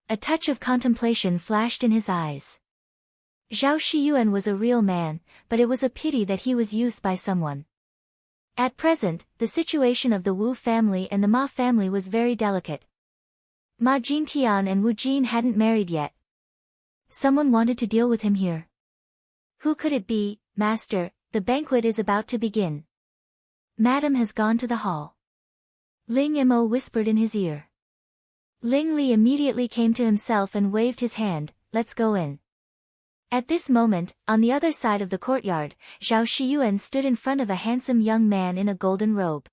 A touch of contemplation flashed in his eyes. Zhao Shiyuan was a real man, but it was a pity that he was used by someone. At present, the situation of the Wu family and the Ma family was very delicate. Ma Jintian and Wu Jin hadn't married yet. Someone wanted to deal with him here. "Who could it be, Master? The banquet is about to begin. Madam has gone to the hall." Ling Imo whispered in his ear. Ling Li immediately came to himself and waved his hand, "Let's go in." At this moment, on the other side of the courtyard, Zhao Shiyuan stood in front of a handsome young man in a golden robe.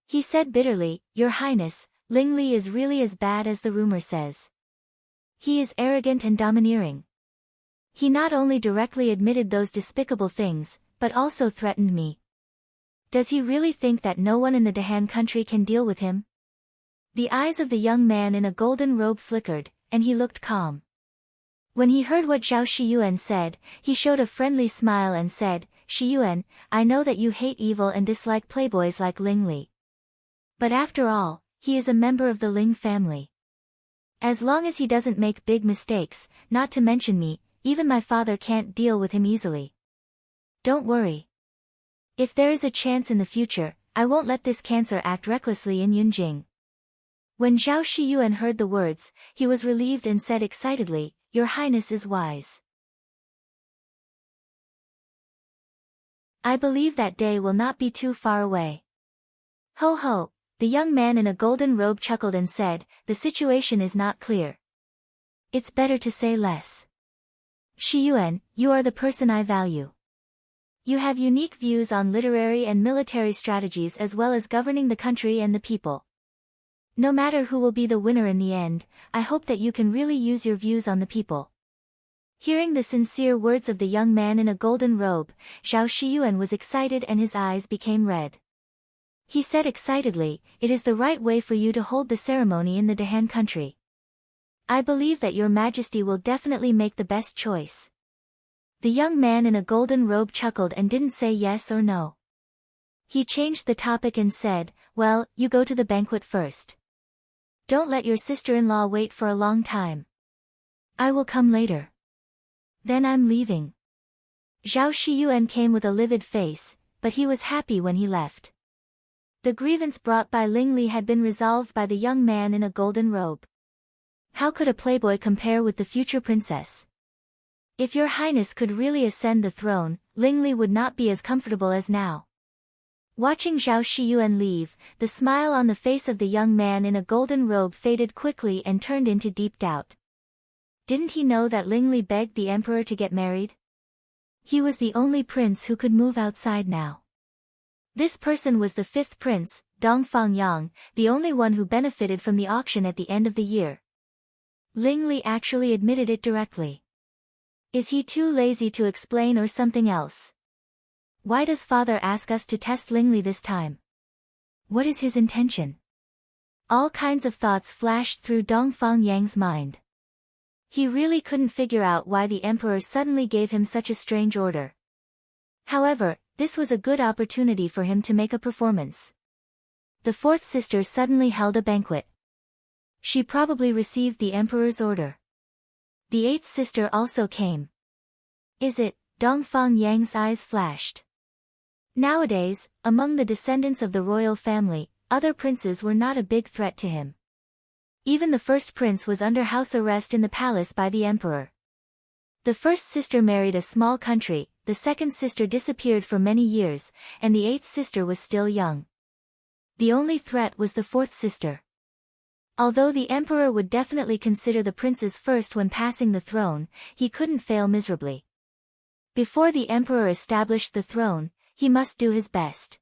He said bitterly, "Your Highness, Ling Li is really as bad as the rumor says. He is arrogant and domineering. He not only directly admitted those despicable things, but also threatened me. Does he really think that no one in the Dahan country can deal with him?" The eyes of the young man in a golden robe flickered, and he looked calm. When he heard what Zhao Shiyuan said, he showed a friendly smile and said, "Shiyuan, I know that you hate evil and dislike playboys like Ling Li. But after all, he is a member of the Ling family. As long as he doesn't make big mistakes, not to mention me, even my father can't deal with him easily. Don't worry. If there is a chance in the future, I won't let this cancer act recklessly in Yunjing." When Zhao Shiyuan heard the words, he was relieved and said excitedly, "Your Highness is wise. I believe that day will not be too far away." "Ho ho," the young man in a golden robe chuckled and said, "The situation is not clear. It's better to say less. Shiyuan, you are the person I value. You have unique views on literary and military strategies as well as governing the country and the people. No matter who will be the winner in the end, I hope that you can really use your views on the people." Hearing the sincere words of the young man in a golden robe, Zhao Shiyuan was excited and his eyes became red. He said excitedly, "It is the right way for you to hold the ceremony in the Dahan country. I believe that your majesty will definitely make the best choice." The young man in a golden robe chuckled and didn't say yes or no. He changed the topic and said, "Well, you go to the banquet first. Don't let your sister-in-law wait for a long time. I will come later. Then I'm leaving." Zhao Shiyuan came with a livid face, but he was happy when he left. The grievance brought by Ling Li had been resolved by the young man in a golden robe. How could a playboy compare with the future princess? If your highness could really ascend the throne, Ling Li would not be as comfortable as now. Watching Zhao Shiyuan leave, the smile on the face of the young man in a golden robe faded quickly and turned into deep doubt. Didn't he know that Ling Li begged the emperor to get married? He was the only prince who could move outside now. This person was the fifth prince, Dongfang Yang, the only one who benefited from the auction at the end of the year. Ling Li actually admitted it directly. Is he too lazy to explain or something else? Why does father ask us to test Ling Li this time? What is his intention? All kinds of thoughts flashed through Dongfang Yang's mind. He really couldn't figure out why the emperor suddenly gave him such a strange order. However, this was a good opportunity for him to make a performance. The fourth sister suddenly held a banquet. She probably received the emperor's order. The eighth sister also came. Is it? Dongfang Yang's eyes flashed. Nowadays, among the descendants of the royal family, other princes were not a big threat to him. Even the first prince was under house arrest in the palace by the emperor. The first sister married a small country, the second sister disappeared for many years, and the eighth sister was still young. The only threat was the fourth sister. Although the emperor would definitely consider the princes first when passing the throne, he couldn't fail miserably. Before the emperor established the throne, he must do his best.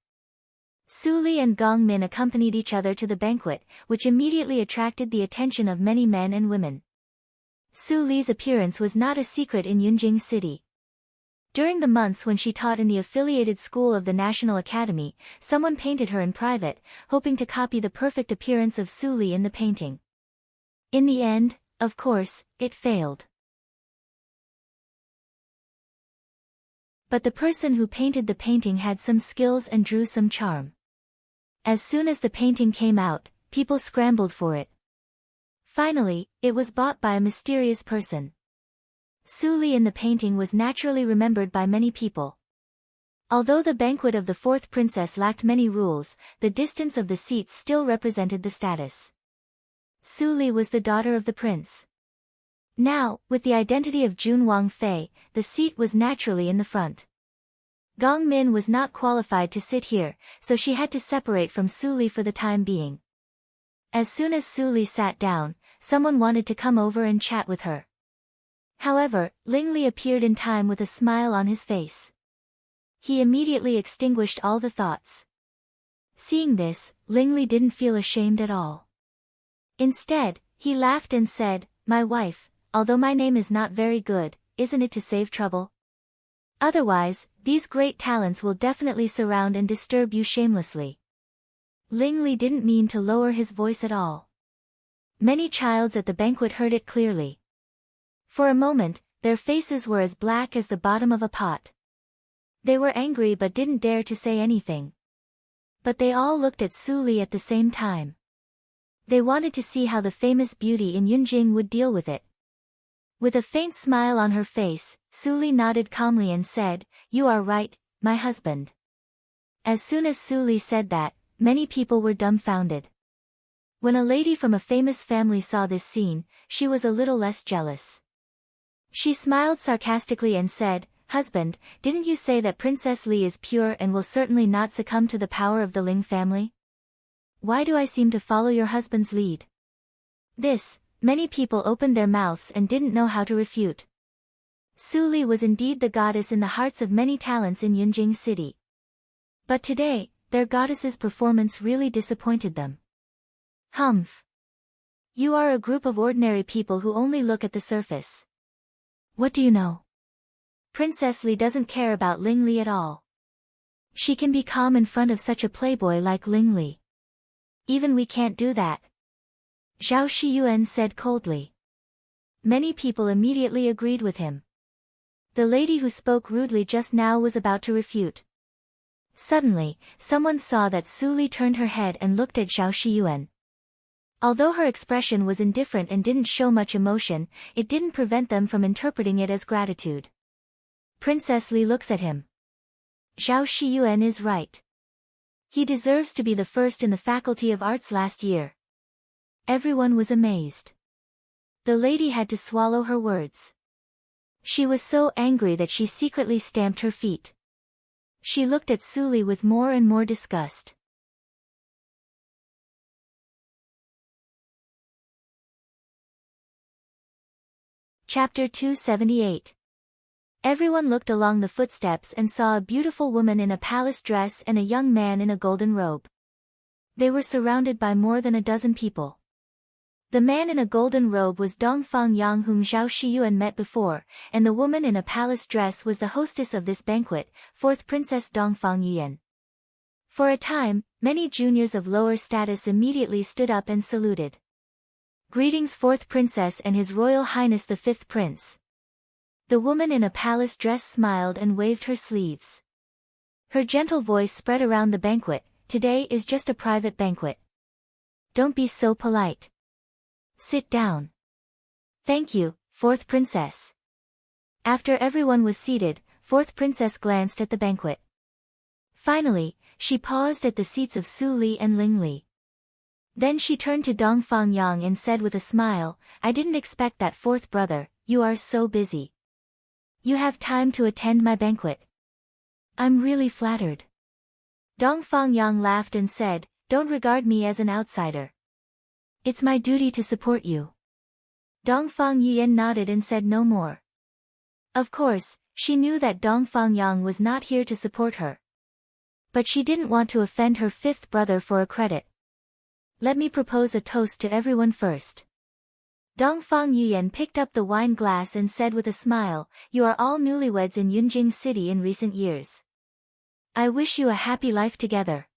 Su Li and Gong Min accompanied each other to the banquet, which immediately attracted the attention of many men and women. Su Li's appearance was not a secret in Yunjing City. During the months when she taught in the affiliated school of the National Academy, someone painted her in private, hoping to copy the perfect appearance of Su Li in the painting. In the end, of course, it failed. But the person who painted the painting had some skills and drew some charm. As soon as the painting came out, people scrambled for it. Finally, it was bought by a mysterious person. Su Li in the painting was naturally remembered by many people. Although the banquet of the fourth princess lacked many rules, the distance of the seats still represented the status. Su Li was the daughter of the prince. Now, with the identity of Jun Wang Fei, the seat was naturally in the front. Gong Min was not qualified to sit here, so she had to separate from Su Li for the time being. As soon as Su Li sat down, someone wanted to come over and chat with her. However, Ling Li appeared in time with a smile on his face. He immediately extinguished all the thoughts. Seeing this, Ling Li didn't feel ashamed at all. Instead, he laughed and said, "My wife, although my name is not very good, isn't it to save trouble? Otherwise, these great talents will definitely surround and disturb you shamelessly." Ling Li didn't mean to lower his voice at all. Many childs at the banquet heard it clearly. For a moment, their faces were as black as the bottom of a pot. They were angry but didn't dare to say anything. But they all looked at Su Li at the same time. They wanted to see how the famous beauty in Yunjing would deal with it. With a faint smile on her face, Su Li nodded calmly and said, "You are right, my husband." As soon as Su Li said that, many people were dumbfounded. When a lady from a famous family saw this scene, she was a little less jealous. She smiled sarcastically and said, "Husband, didn't you say that Princess Li is pure and will certainly not succumb to the power of the Ling family? Why do I seem to follow your husband's lead?" Many people opened their mouths and didn't know how to refute. Su Li was indeed the goddess in the hearts of many talents in Yunjing City. But today, their goddess's performance really disappointed them. Humph. You are a group of ordinary people who only look at the surface. What do you know? Princess Li doesn't care about Ling Li at all. She can be calm in front of such a playboy like Ling Li. Even we can't do that, Zhao Shiyuan said coldly. Many people immediately agreed with him. The lady who spoke rudely just now was about to refute. Suddenly, someone saw that Su Li turned her head and looked at Zhao Shiyuan. Although her expression was indifferent and didn't show much emotion, it didn't prevent them from interpreting it as gratitude. Princess Li looks at him. Zhao Shiyuan is right. He deserves to be the first in the Faculty of Arts last year. Everyone was amazed. The lady had to swallow her words. She was so angry that she secretly stamped her feet. She looked at Su Li with more and more disgust. Chapter 278. Everyone looked along the footsteps and saw a beautiful woman in a palace dress and a young man in a golden robe. They were surrounded by more than a dozen people. The man in a golden robe was Dongfang Yang, whom Zhao Shiyuan met before, and the woman in a palace dress was the hostess of this banquet, 4th Princess Dongfang Yuan. For a time, many juniors of lower status immediately stood up and saluted. Greetings, 4th Princess and His Royal Highness the 5th Prince. The woman in a palace dress smiled and waved her sleeves. Her gentle voice spread around the banquet. Today is just a private banquet. Don't be so polite. Sit down. Thank you, 4th Princess. After everyone was seated, 4th Princess glanced at the banquet. Finally, she paused at the seats of Su Li and Ling Li. Then she turned to Dongfang Yang and said with a smile, I didn't expect that, 4th brother, you are so busy. You have time to attend my banquet. I'm really flattered. Dongfang Yang laughed and said, don't regard me as an outsider. It's my duty to support you. Dongfang Yuan nodded and said no more. Of course, she knew that Dongfang Yang was not here to support her. But she didn't want to offend her 5th brother for a credit. Let me propose a toast to everyone first. Dongfang Yuan picked up the wine glass and said with a smile, you are all newlyweds in Yunjing City in recent years. I wish you a happy life together.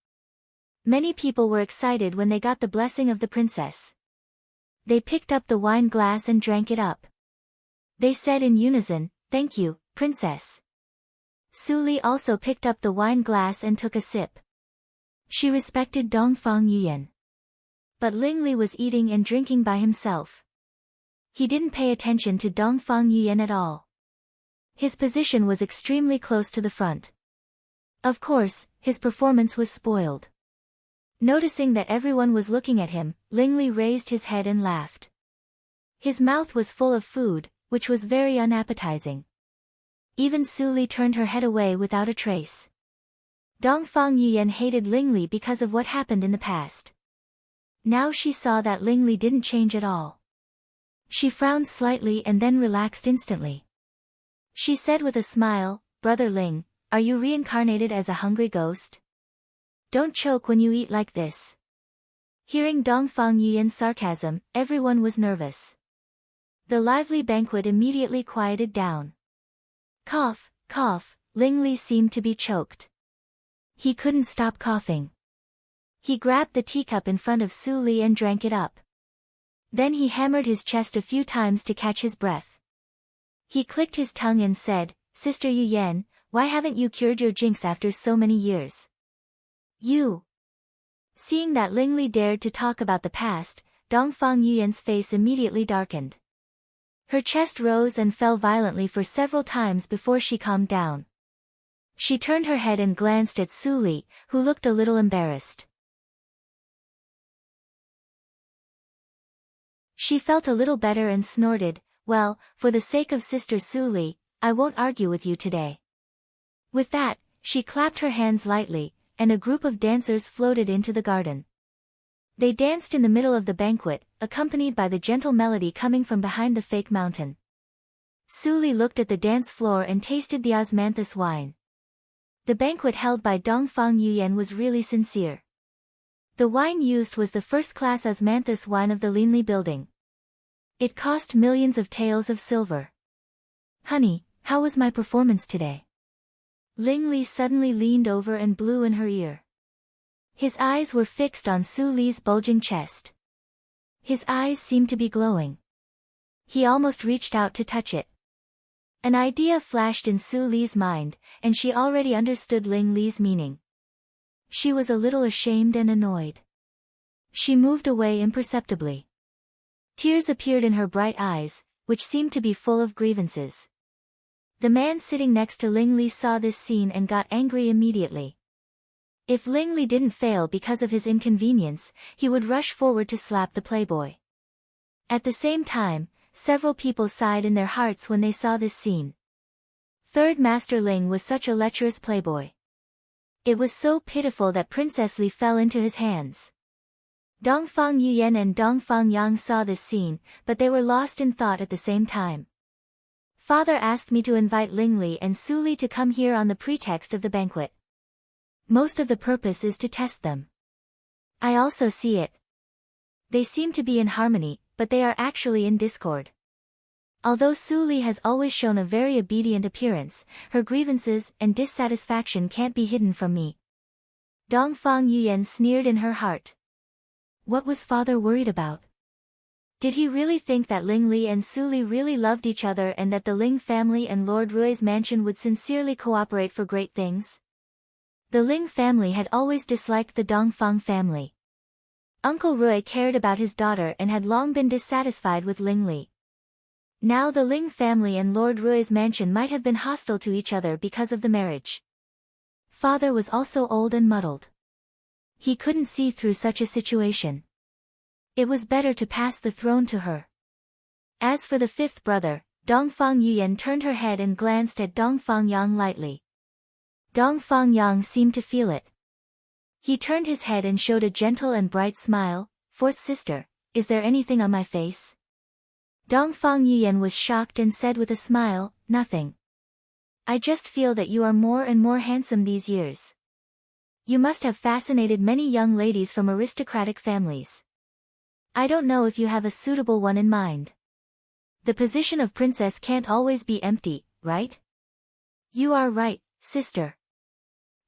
Many people were excited when they got the blessing of the princess. They picked up the wine glass and drank it up. They said in unison, thank you, princess. Su Li also picked up the wine glass and took a sip. She respected Dongfang Yuan. But Ling Li was eating and drinking by himself. He didn't pay attention to Dongfang Yuan at all. His position was extremely close to the front. Of course, his performance was spoiled. Noticing that everyone was looking at him, Ling Li raised his head and laughed. His mouth was full of food, which was very unappetizing. Even Su Li turned her head away without a trace. Dongfang Yuan hated Ling Li because of what happened in the past. Now she saw that Ling Li didn't change at all. She frowned slightly and then relaxed instantly. She said with a smile, Brother Ling, are you reincarnated as a hungry ghost? Don't choke when you eat like this. Hearing Dongfang Yuan's sarcasm, everyone was nervous. The lively banquet immediately quieted down. Cough, cough, Ling Li seemed to be choked. He couldn't stop coughing. He grabbed the teacup in front of Su Li and drank it up. Then he hammered his chest a few times to catch his breath. He clicked his tongue and said, Sister Yu Yan, why haven't you cured your jinx after so many years? You. Seeing that Ling Li dared to talk about the past, Dongfang Yuan's face immediately darkened. Her chest rose and fell violently for several times before she calmed down. She turned her head and glanced at Su Li, who looked a little embarrassed. She felt a little better and snorted, well, for the sake of Sister Su Li, I won't argue with you today. With that, she clapped her hands lightly, and a group of dancers floated into the garden. They danced in the middle of the banquet, accompanied by the gentle melody coming from behind the fake mountain. Su Li looked at the dance floor and tasted the osmanthus wine. The banquet held by Dongfang Yuan was really sincere. The wine used was the first-class osmanthus wine of the Linli building. It cost millions of taels of silver. Honey, how was my performance today? Ling Li suddenly leaned over and blew in her ear. His eyes were fixed on Su Li's bulging chest. His eyes seemed to be glowing. He almost reached out to touch it. An idea flashed in Su Li's mind, and she already understood Ling Li's meaning. She was a little ashamed and annoyed. She moved away imperceptibly. Tears appeared in her bright eyes, which seemed to be full of grievances. The man sitting next to Ling Li saw this scene and got angry immediately. If Ling Li didn't fail because of his inconvenience, he would rush forward to slap the playboy. At the same time, several people sighed in their hearts when they saw this scene. Third Master Ling was such a lecherous playboy. It was so pitiful that Princess Li fell into his hands. Dongfang Yuyan and Dongfang Yang saw this scene, but they were lost in thought at the same time. Father asked me to invite Ling Li and Su Li to come here on the pretext of the banquet. Most of the purpose is to test them. I also see it. They seem to be in harmony, but they are actually in discord. Although Su Li has always shown a very obedient appearance, her grievances and dissatisfaction can't be hidden from me. Dongfang Yuyan sneered in her heart. What was father worried about? Did he really think that Ling Li and Su Li really loved each other and that the Ling family and Lord Rui's mansion would sincerely cooperate for great things? The Ling family had always disliked the Dongfang family. Uncle Rui cared about his daughter and had long been dissatisfied with Ling Li. Now the Ling family and Lord Rui's mansion might have been hostile to each other because of the marriage. Father was also old and muddled. He couldn't see through such a situation. It was better to pass the throne to her. As for the fifth brother, Dongfang Yuyan turned her head and glanced at Dongfang Yang lightly. Dongfang Yang seemed to feel it. He turned his head and showed a gentle and bright smile. Fourth sister, is there anything on my face? Dongfang Yuyan was shocked and said with a smile, nothing. I just feel that you are more and more handsome these years. You must have fascinated many young ladies from aristocratic families. I don't know if you have a suitable one in mind. The position of princess can't always be empty, right? You are right, sister.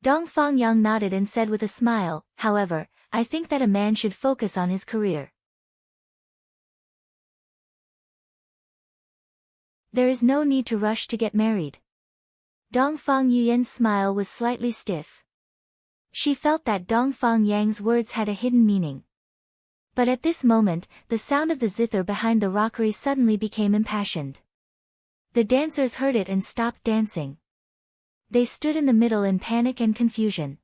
Dongfang Yang nodded and said with a smile, however, I think that a man should focus on his career. There is no need to rush to get married. Dongfang Yuyan's smile was slightly stiff. She felt that Dongfang Yang's words had a hidden meaning. But at this moment, the sound of the zither behind the rockery suddenly became impassioned. The dancers heard it and stopped dancing. They stood in the middle in panic and confusion.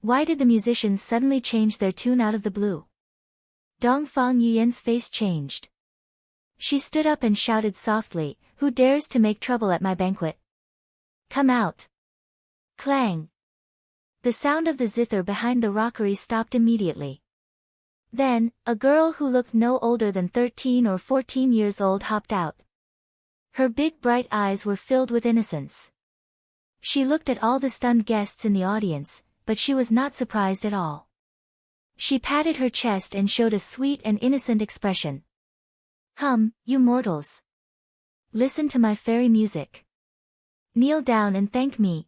Why did the musicians suddenly change their tune out of the blue? Dongfang Yuyan's face changed. She stood up and shouted softly, who dares to make trouble at my banquet? Come out. Clang. The sound of the zither behind the rockery stopped immediately. Then, a girl who looked no older than 13 or 14 years old hopped out. Her big bright eyes were filled with innocence. She looked at all the stunned guests in the audience, but she was not surprised at all. She patted her chest and showed a sweet and innocent expression. You mortals. Listen to my fairy music. Kneel down and thank me.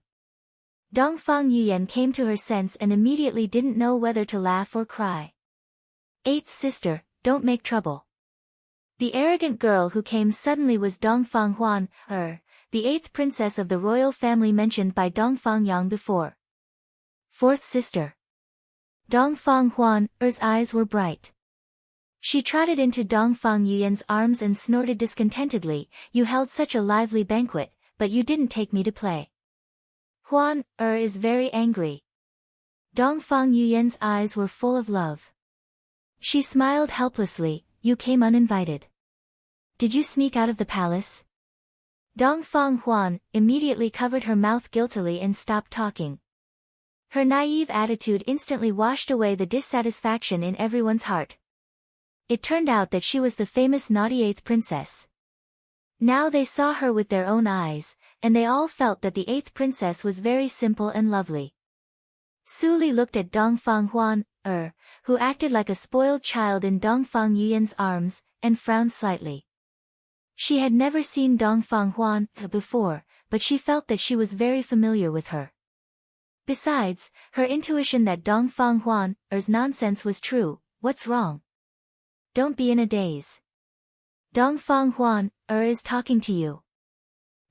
Dongfang Yuyan came to her sense and immediately didn't know whether to laugh or cry. Eighth sister, don't make trouble. The arrogant girl who came suddenly was Dongfang Huan, the eighth princess of the royal family mentioned by Dongfang Yang before. Fourth sister. Dongfang Huan's eyes were bright. She trotted into Dongfang Yuyan's arms and snorted discontentedly, you held such a lively banquet, but you didn't take me to play. Huan is very angry. Dongfang Yuyan's eyes were full of love. She smiled helplessly, you came uninvited. Did you sneak out of the palace? Dongfang Huan immediately covered her mouth guiltily and stopped talking. Her naive attitude instantly washed away the dissatisfaction in everyone's heart. It turned out that she was the famous naughty eighth princess. Now they saw her with their own eyes, and they all felt that the eighth princess was very simple and lovely. Su Li looked at Dongfang Huan, who acted like a spoiled child in Dongfang Yuyan's arms, and frowned slightly. She had never seen Dongfang Huan before, but she felt that she was very familiar with her. Besides, her intuition that Dongfang Huan's nonsense was true. What's wrong? Don't be in a daze. Dongfang Huan is talking to you.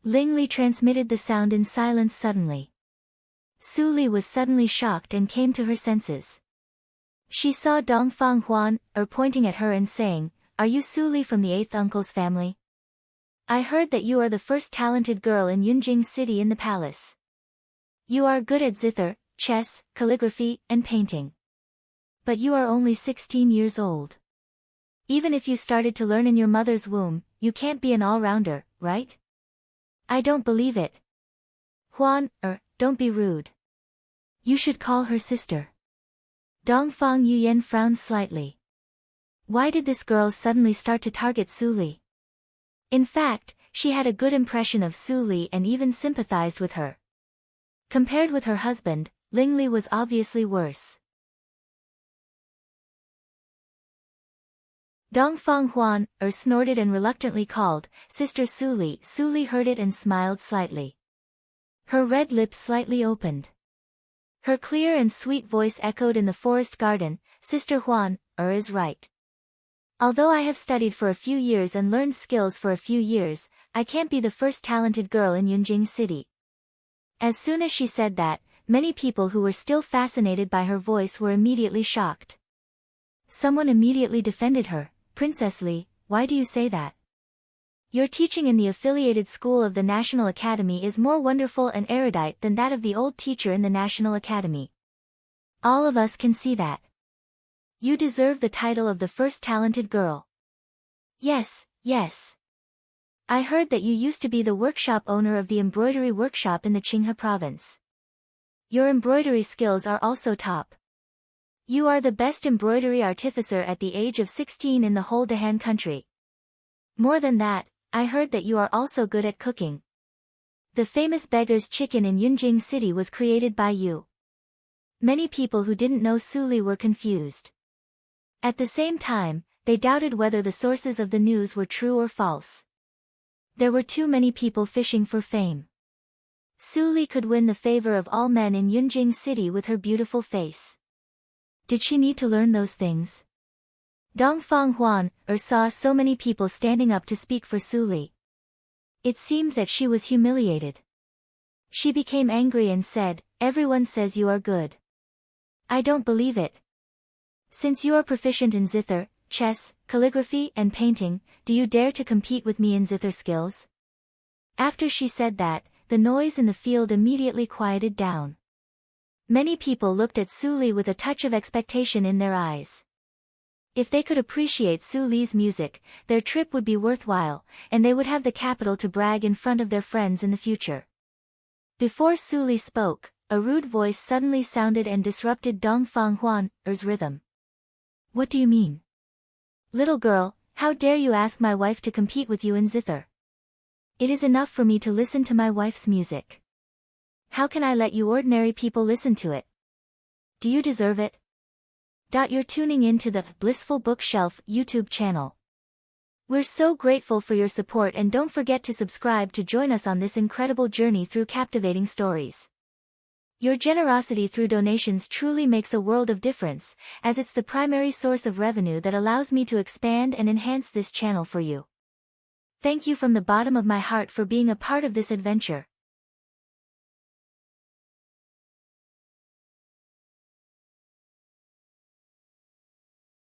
Ling Li transmitted the sound in silence suddenly. Su Li was suddenly shocked and came to her senses. She saw Dongfang Huan pointing at her and saying, "Are you Su Li from the 8th uncle's family? I heard that you are the first talented girl in Yunjing City in the palace. You are good at zither, chess, calligraphy, and painting. But you are only 16 years old. Even if you started to learn in your mother's womb, you can't be an all-rounder, right? I don't believe it. Huan, don't be rude. You should call her sister." Dongfang Yuyan frowned slightly. Why did this girl suddenly start to target Su Li? In fact, she had a good impression of Su Li and even sympathized with her. Compared with her husband, Ling Li was obviously worse. Dongfang Huan snorted and reluctantly called, "Sister Su Li." Su Li heard it and smiled slightly. Her red lips slightly opened. Her clear and sweet voice echoed in the forest garden, "Sister Huan is right. Although I have studied for a few years and learned skills for a few years, I can't be the first talented girl in Yunjing City." As soon as she said that, many people who were still fascinated by her voice were immediately shocked. Someone immediately defended her. "Princess Li, why do you say that? Your teaching in the affiliated school of the National Academy is more wonderful and erudite than that of the old teacher in the National Academy. All of us can see that. You deserve the title of the first talented girl." Yes, yes. I heard that you used to be the workshop owner of the embroidery workshop in the Qinghe province. Your embroidery skills are also top. You are the best embroidery artificer at the age of 16 in the whole Dahan country. More than that, I heard that you are also good at cooking. The famous beggar's chicken in Yunjing City was created by you. Many people who didn't know Su Li were confused. At the same time, they doubted whether the sources of the news were true or false. There were too many people fishing for fame. Su Li could win the favor of all men in Yunjing City with her beautiful face. Did she need to learn those things? Dongfang Huan saw so many people standing up to speak for Su Li. It seemed that she was humiliated. She became angry and said, "Everyone says you are good. I don't believe it. Since you are proficient in zither, chess, calligraphy, and painting, do you dare to compete with me in zither skills?" After she said that, the noise in the field immediately quieted down. Many people looked at Su Li with a touch of expectation in their eyes. If they could appreciate Su Li's music, their trip would be worthwhile, and they would have the capital to brag in front of their friends in the future. Before Su Li spoke, a rude voice suddenly sounded and disrupted Dongfang Huan's rhythm. "What do you mean? Little girl, how dare you ask my wife to compete with you in zither? It is enough for me to listen to my wife's music. How can I let you ordinary people listen to it? Do you deserve it?" You're tuning in to the Blissful Bookshelf YouTube channel. We're so grateful for your support, and don't forget to subscribe to join us on this incredible journey through captivating stories. Your generosity through donations truly makes a world of difference, as it's the primary source of revenue that allows me to expand and enhance this channel for you. Thank you from the bottom of my heart for being a part of this adventure.